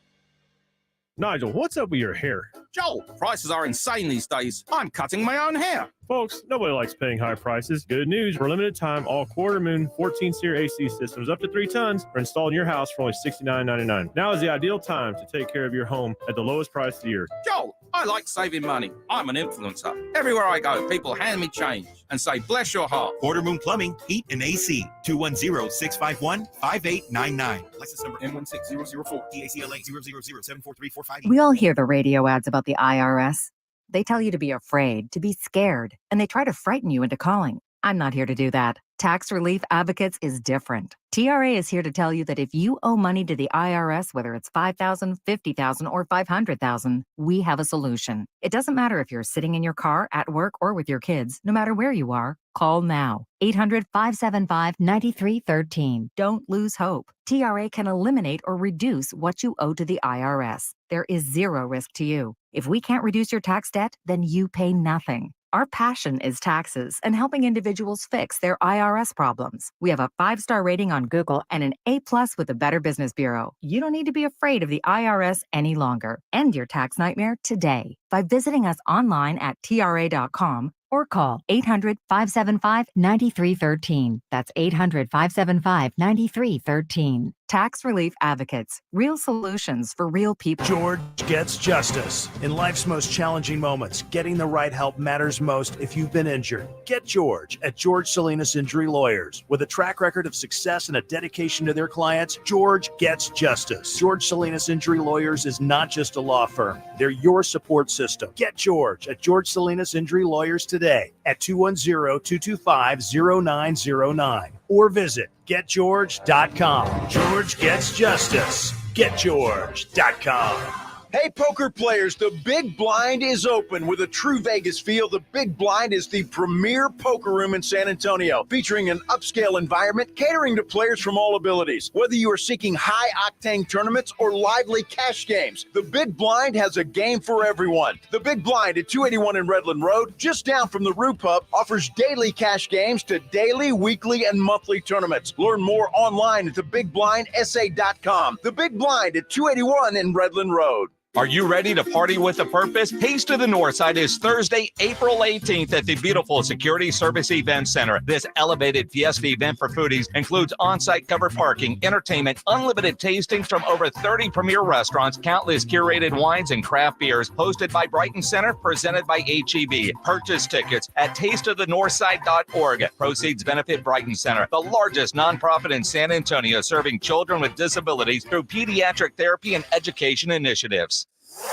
Nigel, what's up with your hair? Joel, prices are insane these days. I'm cutting my own hair. Folks, nobody likes paying high prices. Good news, for a limited time, all quarter moon 14-seer AC systems up to 3 tons are installed in your house for only $69.99. Now is the ideal time to take care of your home at the lowest price of the year. Joel, I like saving money. I'm an influencer. Everywhere I go, people hand me change and say, bless your heart. Quarter Moon Plumbing, Heat, and AC. 210-651-5899. License number M16004. DACLA 000743458. We all hear the radio ads about the IRS. They tell you to be afraid, to be scared, and they try to frighten you into calling. I'm not here to do that. Tax Relief Advocates is different. TRA is here to tell you that if you owe money to the IRS, whether it's $5,000, $50,000, or $500,000, we have a solution. It doesn't matter if you're sitting in your car, at work, or with your kids. No matter where you are, call now. 800-575-9313. Don't lose hope. TRA can eliminate or reduce what you owe to the IRS. There is zero risk to you. If we can't reduce your tax debt, then you pay nothing. Our passion is taxes and helping individuals fix their IRS problems. We have a 5-star rating on Google and an A+ with the Better Business Bureau. You don't need to be afraid of the IRS any longer. End your tax nightmare today by visiting us online at tra.com or call 800-575-9313. That's 800-575-9313. Tax Relief Advocates, real solutions for real people. George gets justice. In life's most challenging moments, getting the right help matters most if you've been injured. Get George at George Salinas Injury Lawyers. With a track record of success and a dedication to their clients, George gets justice. George Salinas Injury Lawyers is not just a law firm. They're your support system. Get George at George Salinas Injury Lawyers today at 210-225-0909 or visit getgeorge.com. George gets justice. Getgeorge.com. Hey, poker players, the Big Blind is open with a true Vegas feel. The Big Blind is the premier poker room in San Antonio, featuring an upscale environment catering to players from all abilities. Whether you are seeking high-octane tournaments or lively cash games, the Big Blind has a game for everyone. The Big Blind at 281 in Redland Road, just down from the Rue Pub, offers daily cash games to daily, weekly, and monthly tournaments. Learn more online at thebigblindsa.com. The Big Blind at 281 in Redland Road. Are you ready to party with a purpose? Taste of the Northside is Thursday, April 18th at the beautiful Security Service Event Center. This elevated fiesta event for foodies includes on-site covered parking, entertainment, unlimited tastings from over 30 premier restaurants, countless curated wines and craft beers, hosted by Brighton Center, presented by HEB. Purchase tickets at tasteofthenorthside.org. Proceeds benefit Brighton Center, the largest nonprofit in San Antonio serving children with disabilities through pediatric therapy and education initiatives.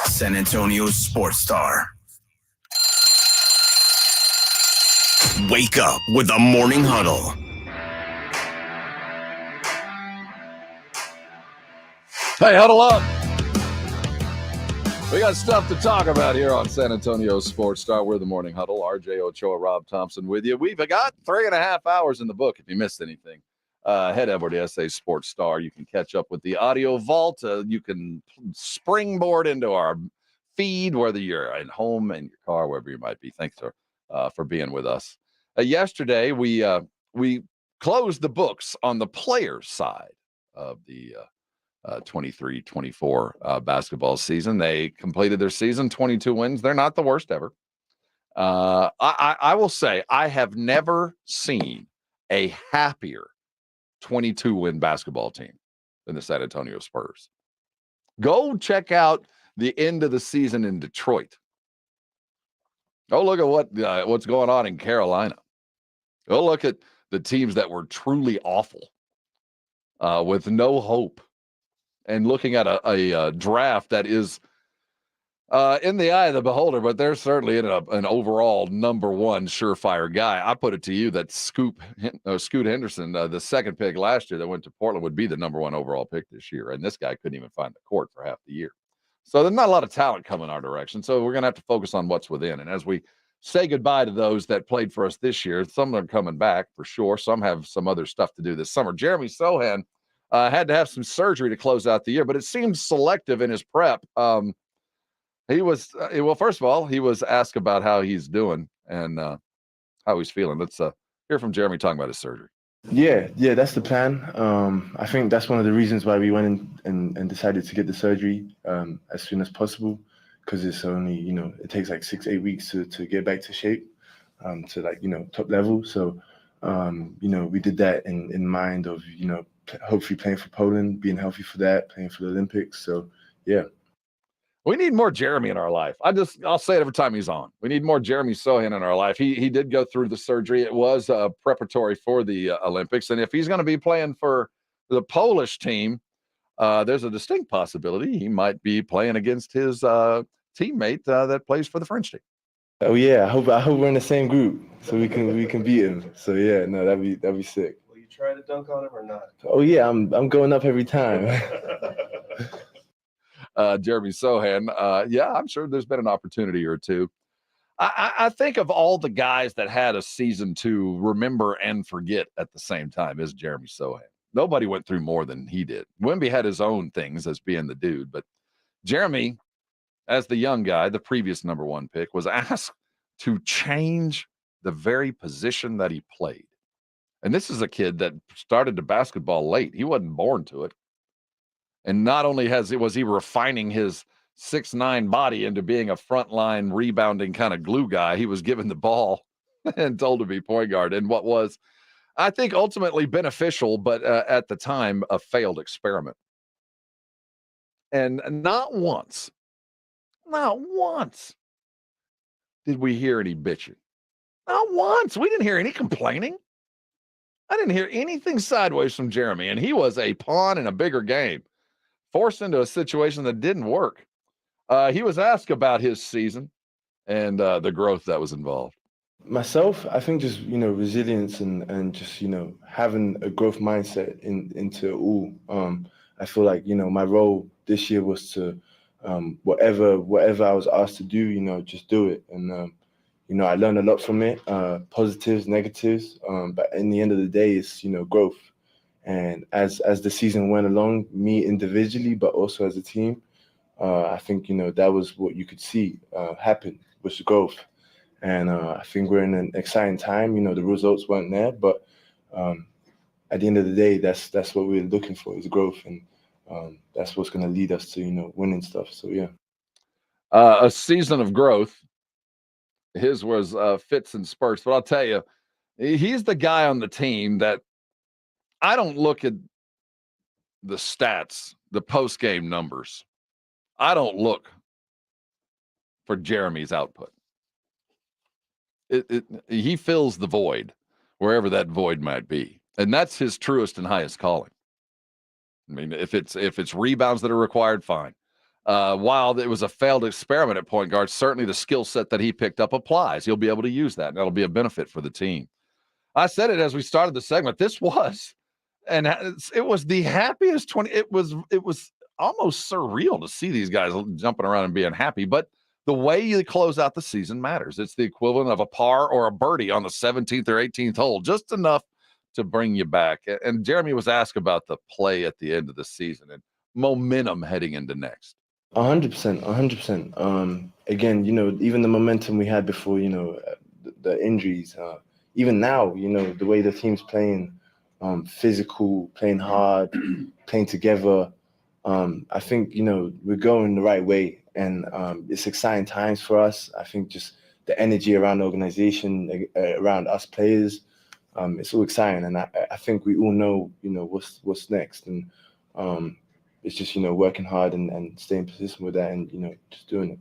San Antonio Sports Star. Wake up with the Morning Huddle. Hey, huddle up. We got stuff to talk about here on San Antonio Sports Star. We're the Morning Huddle. RJ Ochoa, Rob Thompson with you. We've got 3.5 hours in the book if you missed anything. Head over to SA Sports Star. You can catch up with the audio vault. You can springboard into our feed, whether you're at home, in your car, wherever you might be. Thanks for being with us. Yesterday, we closed the books on the players' side of the 23-24 basketball season. They completed their season, 22 wins. They're not the worst ever. I will say I have never seen a happier 22-win basketball team than the San Antonio Spurs. Go check out the end of the season in Detroit. Go look at what's going on in Carolina. Go look at the teams that were truly awful with no hope, and looking at a draft that is in the eye of the beholder, but they're certainly in an overall number one surefire guy. I put it to you that Scoot Henderson, the second pick last year that went to Portland, would be the number one overall pick this year. And this guy couldn't even find the court for half the year. So there's not a lot of talent coming our direction. So we're going to have to focus on what's within. And as we say goodbye to those that played for us this year, some are coming back for sure. Some have some other stuff to do this summer. Jeremy Sohan had to have some surgery to close out the year, but it seems selective in his prep. He was, well, first of all, he was asked about how he's doing and how he's feeling. Let's hear from Jeremy talking about his surgery. Yeah, that's the plan. I think that's one of the reasons why we went in and decided to get the surgery as soon as possible, because it's only, it takes like 6-8 weeks to get back to shape, to top level. So, we did that in mind of, hopefully playing for Poland, being healthy for that, playing for the Olympics. So, yeah. We need more Jeremy in our life. I'll say it every time he's on. We need more Jeremy Sohan in our life. He did go through the surgery. It was preparatory for the Olympics. And if he's going to be playing for the Polish team, there's a distinct possibility he might be playing against his teammate that plays for the French team. Oh yeah, I hope we're in the same group so we can beat him. So yeah, no, that'd be sick. Will you try to dunk on him or not? Oh yeah, I'm going up every time. Jeremy Sohan. I'm sure there's been an opportunity or two. I think of all the guys that had a season to remember and forget at the same time is Jeremy Sohan. Nobody went through more than he did. Wemby had his own things as being the dude, but Jeremy, as the young guy, the previous number one pick, was asked to change the very position that he played. And this is a kid that started to basketball late. He wasn't born to it. And not only was he refining his 6'9" body into being a frontline rebounding kind of glue guy, he was given the ball and told to be point guard. And what was I think ultimately beneficial, but at the time, a failed experiment. And not once did we hear any bitching. Not once. We didn't hear any complaining. I didn't hear anything sideways from Jeremy, and he was a pawn in a bigger game, forced into a situation that didn't work. He was asked about his season and the growth that was involved. Myself, I think just, resilience and just, having a growth mindset into it all. I feel like, my role this year was to, whatever I was asked to do, just do it. And, I learned a lot from it, positives, negatives. But in the end of the day, it's, growth. And as the season went along, me individually, but also as a team, I think, that was what you could see happen was the growth. And I think we're in an exciting time. The results weren't there, but at the end of the day, that's what we're looking for is growth, and that's what's going to lead us to winning stuff. So yeah, a season of growth. His was fits and spurts, but I'll tell you, he's the guy on the team that I don't look at the stats, the post game numbers. I don't look for Jeremy's output. He fills the void wherever that void might be, and that's his truest and highest calling. I mean, if it's rebounds that are required, fine. While it was a failed experiment at point guard, certainly the skill set that he picked up applies. He'll be able to use that, and that'll be a benefit for the team. I said it as we started the segment. This was, and it was the happiest 20. It was almost surreal to see these guys jumping around and being happy, but the way you close out the season matters. It's the equivalent of a par or a birdie on the 17th or 18th hole, just enough to bring you back. And Jeremy was asked about the play at the end of the season and momentum heading into next. 100%, 100%. Again, even the momentum we had before, the injuries, even now, the way the team's playing, physical, playing hard, playing together. I think, we're going the right way, and it's exciting times for us. I think just the energy around the organization, around us players, it's all exciting. And I think we all know, what's next. And it's just, working hard and staying consistent with that and, just doing it.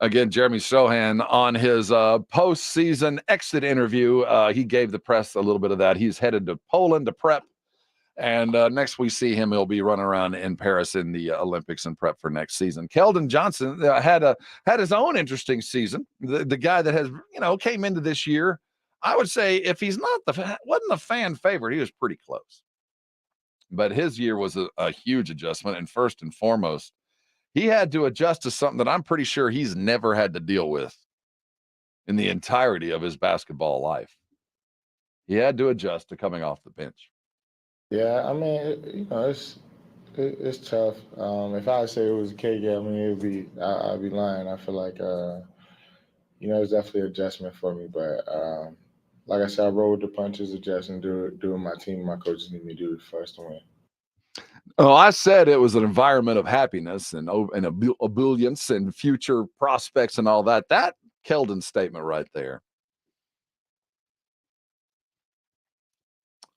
Again, Jeremy Sohan on his postseason exit interview. He gave the press a little bit of that. He's headed to Poland to prep. And next we see him, he'll be running around in Paris in the Olympics and prep for next season. Keldon Johnson had his own interesting season. The guy that has, came into this year, I would say if he's wasn't the fan favorite, he was pretty close. But his year was a huge adjustment. And first and foremost, he had to adjust to something that I'm pretty sure he's never had to deal with in the entirety of his basketball life. He had to adjust to coming off the bench. Yeah, I mean, it's tough. If I say it was a K game, I mean, I'd be lying. I feel like, it's definitely an adjustment for me. But like I said, I rolled the punches, adjusting, doing my team, my coaches need me to do for us to win. Oh, I said it was an environment of happiness and ebullience and future prospects and all that. That Keldon statement right there.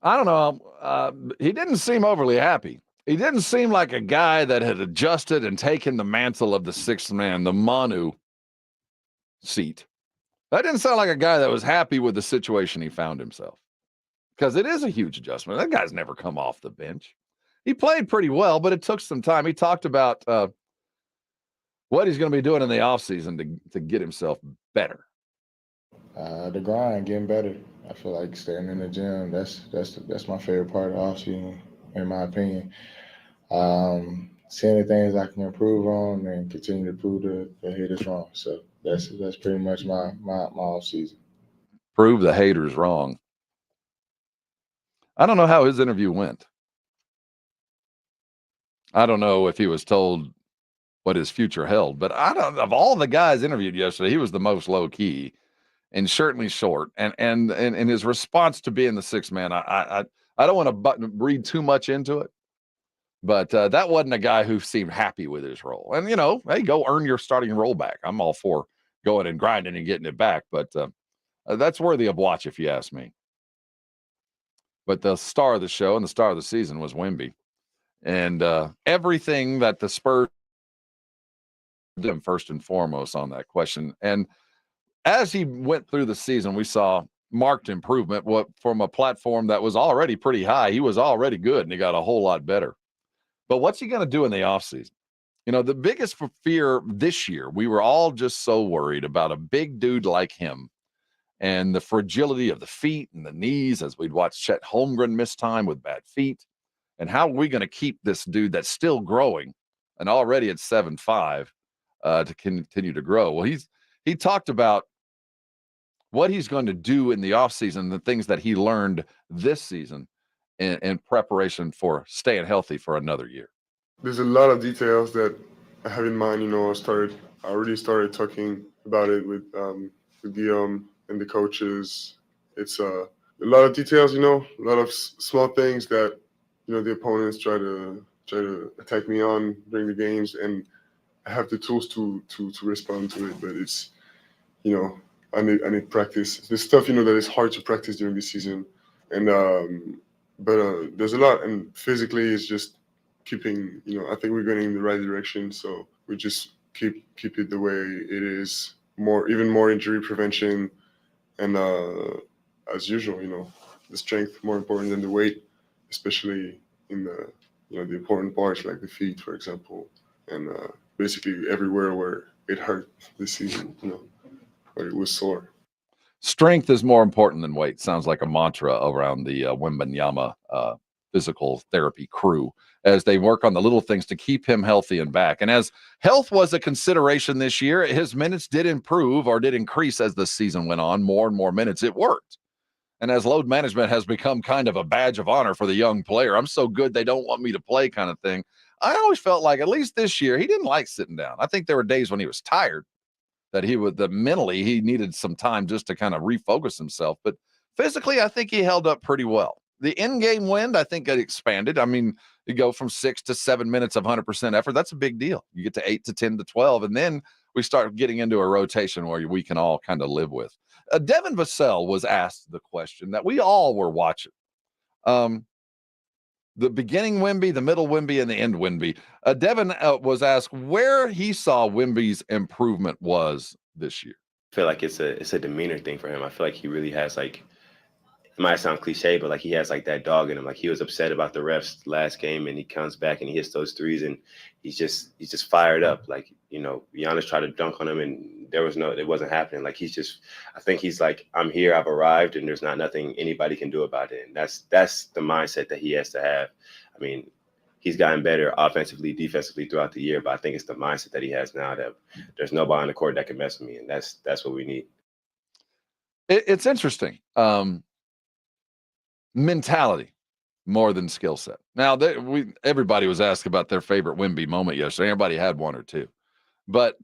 I don't know. He didn't seem overly happy. He didn't seem like a guy that had adjusted and taken the mantle of the sixth man, the Manu seat. That didn't sound like a guy that was happy with the situation he found himself, because it is a huge adjustment. That guy's never come off the bench. He played pretty well, but it took some time. He talked about what he's going to be doing in the offseason to get himself better. The grind, getting better. I feel like staying in the gym, that's my favorite part of the offseason, in my opinion. Seeing the things I can improve on and continue to prove the haters wrong. So that's pretty much my offseason. Prove the haters wrong. I don't know how his interview went. I don't know if he was told what his future held, but of all the guys interviewed yesterday, he was the most low key and certainly short. And his response to being the sixth man, I don't want to read too much into it, but that wasn't a guy who seemed happy with his role. And hey, go earn your starting role back. I'm all for going and grinding and getting it back, but that's worthy of watch if you ask me. But the star of the show and the star of the season was Wemby. And everything that the Spurs did first and foremost on that question. And as he went through the season, we saw marked improvement from a platform that was already pretty high. He was already good, and he got a whole lot better. But what's he going to do in the offseason? You know, the biggest fear this year, we were all just so worried about a big dude like him and the fragility of the feet and the knees as we'd watch Chet Holmgren miss time with bad feet. And how are we going to keep this dude that's still growing and already at 7'5" to continue to grow? Well, he talked about what he's going to do in the offseason, the things that he learned this season in preparation for staying healthy for another year. There's a lot of details that I have in mind. You know, I already started talking about it with Guillaume and the coaches. It's a lot of details, you know, a lot of small things that, you know, the opponents try to attack me on during the games, and I have the tools to respond to it. But it's, you know, I need practice. There's stuff, you know, that is hard to practice during the season, and but there's a lot, and physically it's just keeping, you know, I think we're going in the right direction, so we just keep it the way it is. Even more injury prevention, and as usual, you know, the strength more important than the weight, especially in the, you know, the important parts like the feet, for example, and basically everywhere where it hurt this season, you know, where it was sore. Strength is more important than weight. Sounds like a mantra around the Wembanyama physical therapy crew as they work on the little things to keep him healthy and back. And as health was a consideration this year, his minutes did improve or did increase as the season went on. More and more minutes. It worked. And as load management has become kind of a badge of honor for the young player, I'm so good they don't want me to play kind of thing. I always felt like, at least this year, he didn't like sitting down. I think there were days when he was tired, that mentally he needed some time just to kind of refocus himself. But physically, I think he held up pretty well. The in-game wind, I think, it expanded. I mean, you go from 6 to 7 minutes of 100% effort. That's a big deal. You get to 8 to 10 to 12, and then we start getting into a rotation where we can all kind of live with. Devin Vassell was asked the question that we all were watching. The beginning Wemby, the middle Wemby, and the end Wemby. Devin was asked where he saw Wemby's improvement was this year. I feel like it's a demeanor thing for him. I feel like he really has, like, it might sound cliche, but like he has like that dog in him. Like he was upset about the refs last game, and he comes back and he hits those threes, and he's just fired up. Like, you know, Giannis tried to dunk on him, and it wasn't happening. Like I think he's like, I'm here, I've arrived, and there's nothing anybody can do about it. And that's the mindset that he has to have. I mean, he's gotten better offensively, defensively throughout the year, but I think it's the mindset that he has now that there's nobody on the court that can mess with me, and that's what we need. It's interesting. Mentality more than skill set. Now, everybody was asked about their favorite Wemby moment yesterday. Everybody had one or two, but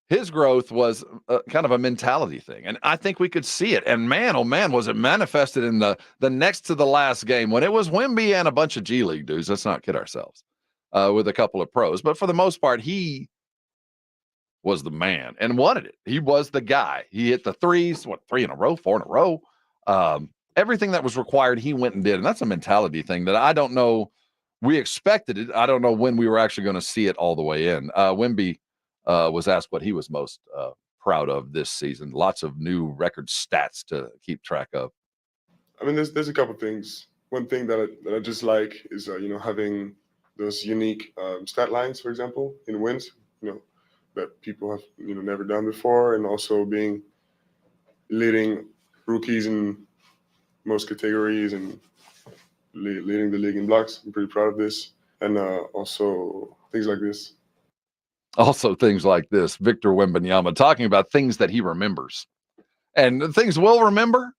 his growth was kind of a mentality thing, and I think we could see it. And man, oh man, was it manifested in the next to the last game when it was Wemby and a bunch of G League dudes. Let's not kid ourselves, with a couple of pros, but for the most part, he was the man and wanted it. He was the guy. He hit the threes, 3 in a row, 4 in a row. Everything that was required, he went and did. And that's a mentality thing that I don't know. We expected it. I don't know when we were actually going to see it all the way in. Wemby was asked what he was most proud of this season. Lots of new record stats to keep track of. I mean, there's a couple things. One thing that I just like is, you know, having those unique stat lines, for example, in wins, you know, that people have, you know, never done before, and also leading rookies in most categories and leading the league in blocks. I'm pretty proud of this. And also things like this. Also things like this. Victor Wembanyama talking about things that he remembers. And things we'll remember.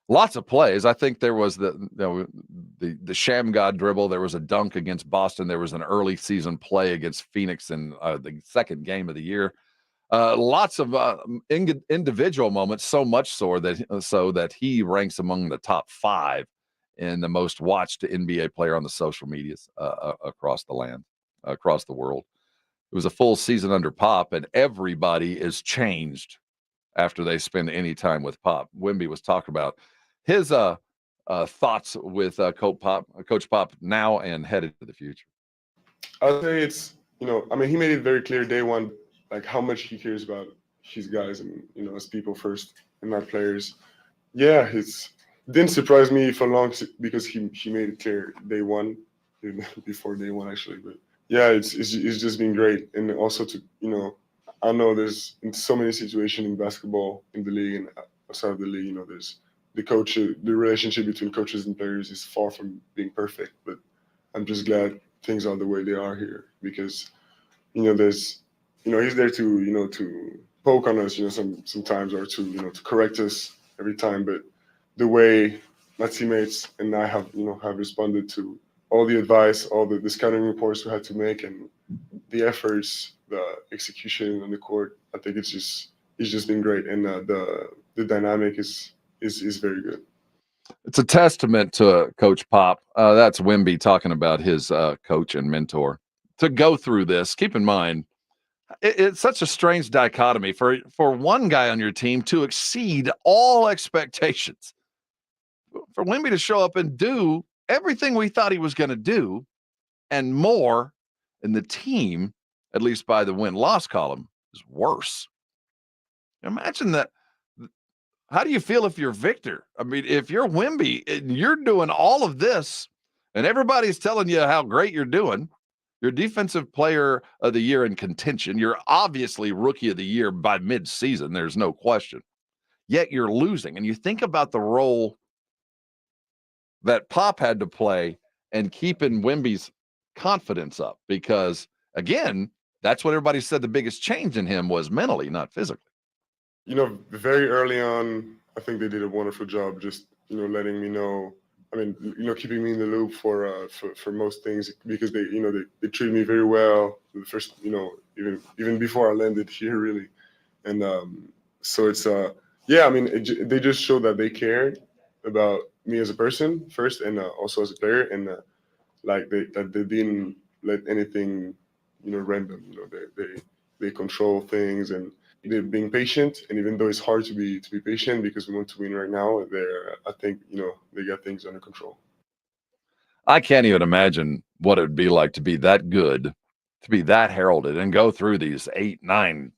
Lots of plays. I think there was the Sham God dribble. There was a dunk against Boston. There was an early season play against Phoenix in the second game of the year. Lots of individual moments, so much so that he ranks among the top 5 in the most watched NBA player on the social medias across the world. It was a full season under Pop, and everybody is changed after they spend any time with Pop. Wemby was talking about his thoughts with Coach Pop now and headed to the future. I'll say it's, I mean, he made it very clear day one, like how much he cares about his guys and, as people first and not players. Yeah, it didn't surprise me for long because he made it clear day one, before day one actually. But yeah, it's just been great. And also to, I know there's in so many situations in basketball in the league and outside of the league, there's the relationship between coaches and players is far from being perfect. But I'm just glad things are the way they are here because, there's, he's there to, to poke on us, sometimes or to, to correct us every time. But the way my teammates and I have responded to all the advice, all the scouting reports we had to make, and the efforts, the execution on the court, I think it's just been great, and the dynamic is very good. It's a testament to Coach Pop. That's Wemby talking about his coach and mentor. To go through this, keep in mind, it's such a strange dichotomy for one guy on your team to exceed all expectations. For Wemby to show up and do everything we thought he was going to do and more, and the team, at least by the win-loss column, is worse. Imagine that. How do you feel if you're Victor? I mean, if you're Wemby and you're doing all of this and everybody's telling you how great you're doing, you're defensive player of the year in contention. You're obviously rookie of the year by mid-season. There's no question. Yet you're losing. And you think about the role that Pop had to play and keeping Wemby's confidence up because, again, that's what everybody said the biggest change in him was mentally, not physically. Very early on, I think they did a wonderful job just, letting me know. I mean, keeping me in the loop for most things because they treated me very well the first, even before I landed here, really. And so it's yeah, I mean, they just showed that they cared about me as a person first, and also as a player, and like they didn't let anything, random. They control things and they're being patient. And even though it's hard to be patient because we want to win right now, I think they got things under control. I can't even imagine what it would be like to be that good, to be that heralded, and go through these 8-9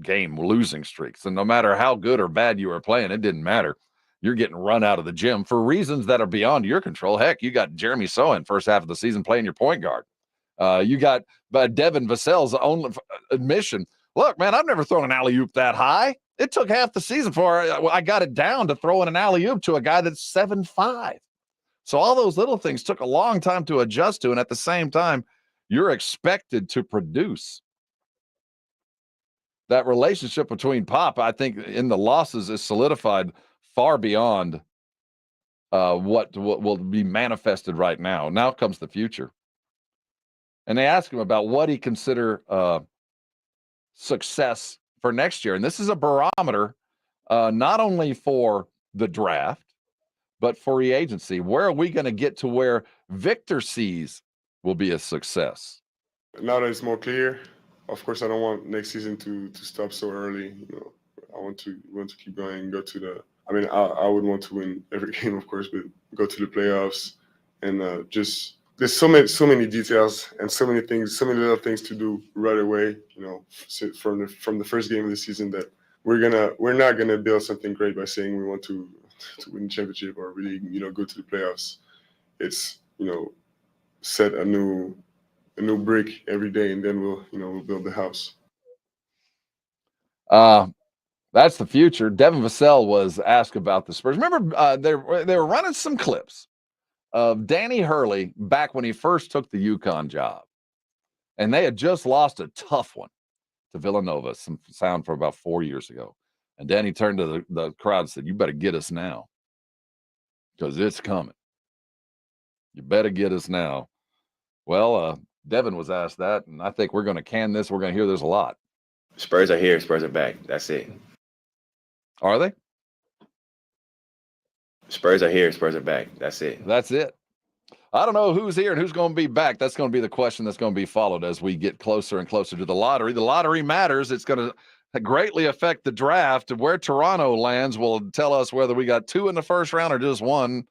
game losing streaks. And no matter how good or bad you were playing, it didn't matter. You're getting run out of the gym for reasons that are beyond your control. Heck, you got Jeremy Sohan first half of the season playing your point guard. You got Devin Vassell's own admission. Look, man, I've never thrown an alley-oop that high. It took half the season before I got it down to throwing an alley-oop to a guy that's 7'5". So all those little things took a long time to adjust to, and at the same time, you're expected to produce. That relationship between Pop, I think, in the losses is solidified far beyond what will be manifested right now. Now comes the future. And they ask him about what he consider success for next year. And this is a barometer not only for the draft, but for free agency. Where are we going to get to where Victor sees will be a success? Now that it's more clear, of course, I don't want next season to stop so early. I want to keep going, go to the. I mean, I would want to win every game, of course, but go to the playoffs and just. There's so many details and so many things, so many little things to do right away. From the first game of the season that we're not gonna build something great by saying we want to win the championship or really go to the playoffs. It's set a new brick every day, and then we'll build the house. That's the future. Devin Vassell was asked about the Spurs. Remember, they were running some clips of Danny Hurley back when he first took the UConn job, and they had just lost a tough one to Villanova, some sound for about 4 years ago. And Danny turned to the crowd and said, "You better get us now, because it's coming. You better get us now." Well, Devin was asked that, and I think we're going to can this. We're going to hear this a lot. Spurs are here. Spurs are back. That's it. Are they? Spurs are here. Spurs are back. That's it. That's it. I don't know who's here and who's going to be back. That's going to be the question that's going to be followed as we get closer and closer to the lottery. The lottery matters. It's going to greatly affect the draft. Where Toronto lands will tell us whether we got 2 in the first round or just 1,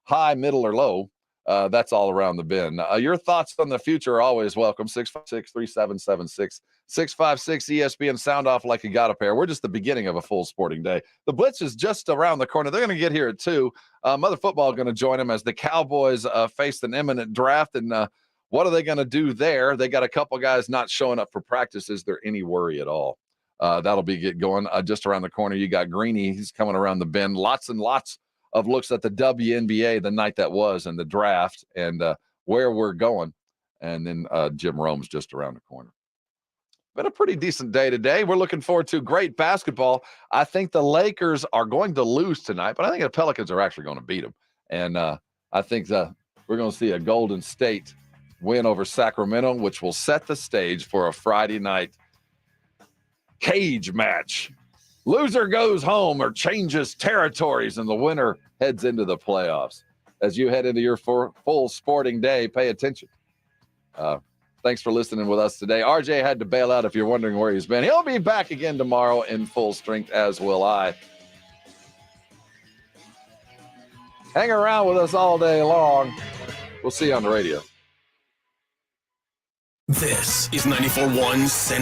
high, middle, or low. That's all around the bin. Your thoughts on the future are always welcome. 656-3776. 656 ESPN. Sound off like you got a pair. We're just the beginning of a full sporting day. The Blitz is just around the corner. They're going to get here at 2. Mother Football going to join them as the Cowboys face an imminent draft. And what are they going to do there? They got a couple guys not showing up for practice. Is there any worry at all? That'll be get going just around the corner. You got Greeny. He's coming around the bend. Lots and lots of looks at the WNBA the night that was and the draft and where we're going. And then Jim Rome's just around the corner. Been a pretty decent day today. We're looking forward to great basketball. I think the Lakers are going to lose tonight, but I think the Pelicans are actually going to beat them. And I think we're going to see a Golden State win over Sacramento, which will set the stage for a Friday night cage match. Loser goes home or changes territories, and the winner heads into the playoffs. As you head into your full sporting day, pay attention. Thanks for listening with us today. RJ had to bail out if you're wondering where he's been. He'll be back again tomorrow in full strength, as will I. Hang around with us all day long. We'll see you on the radio. This is 94.1 San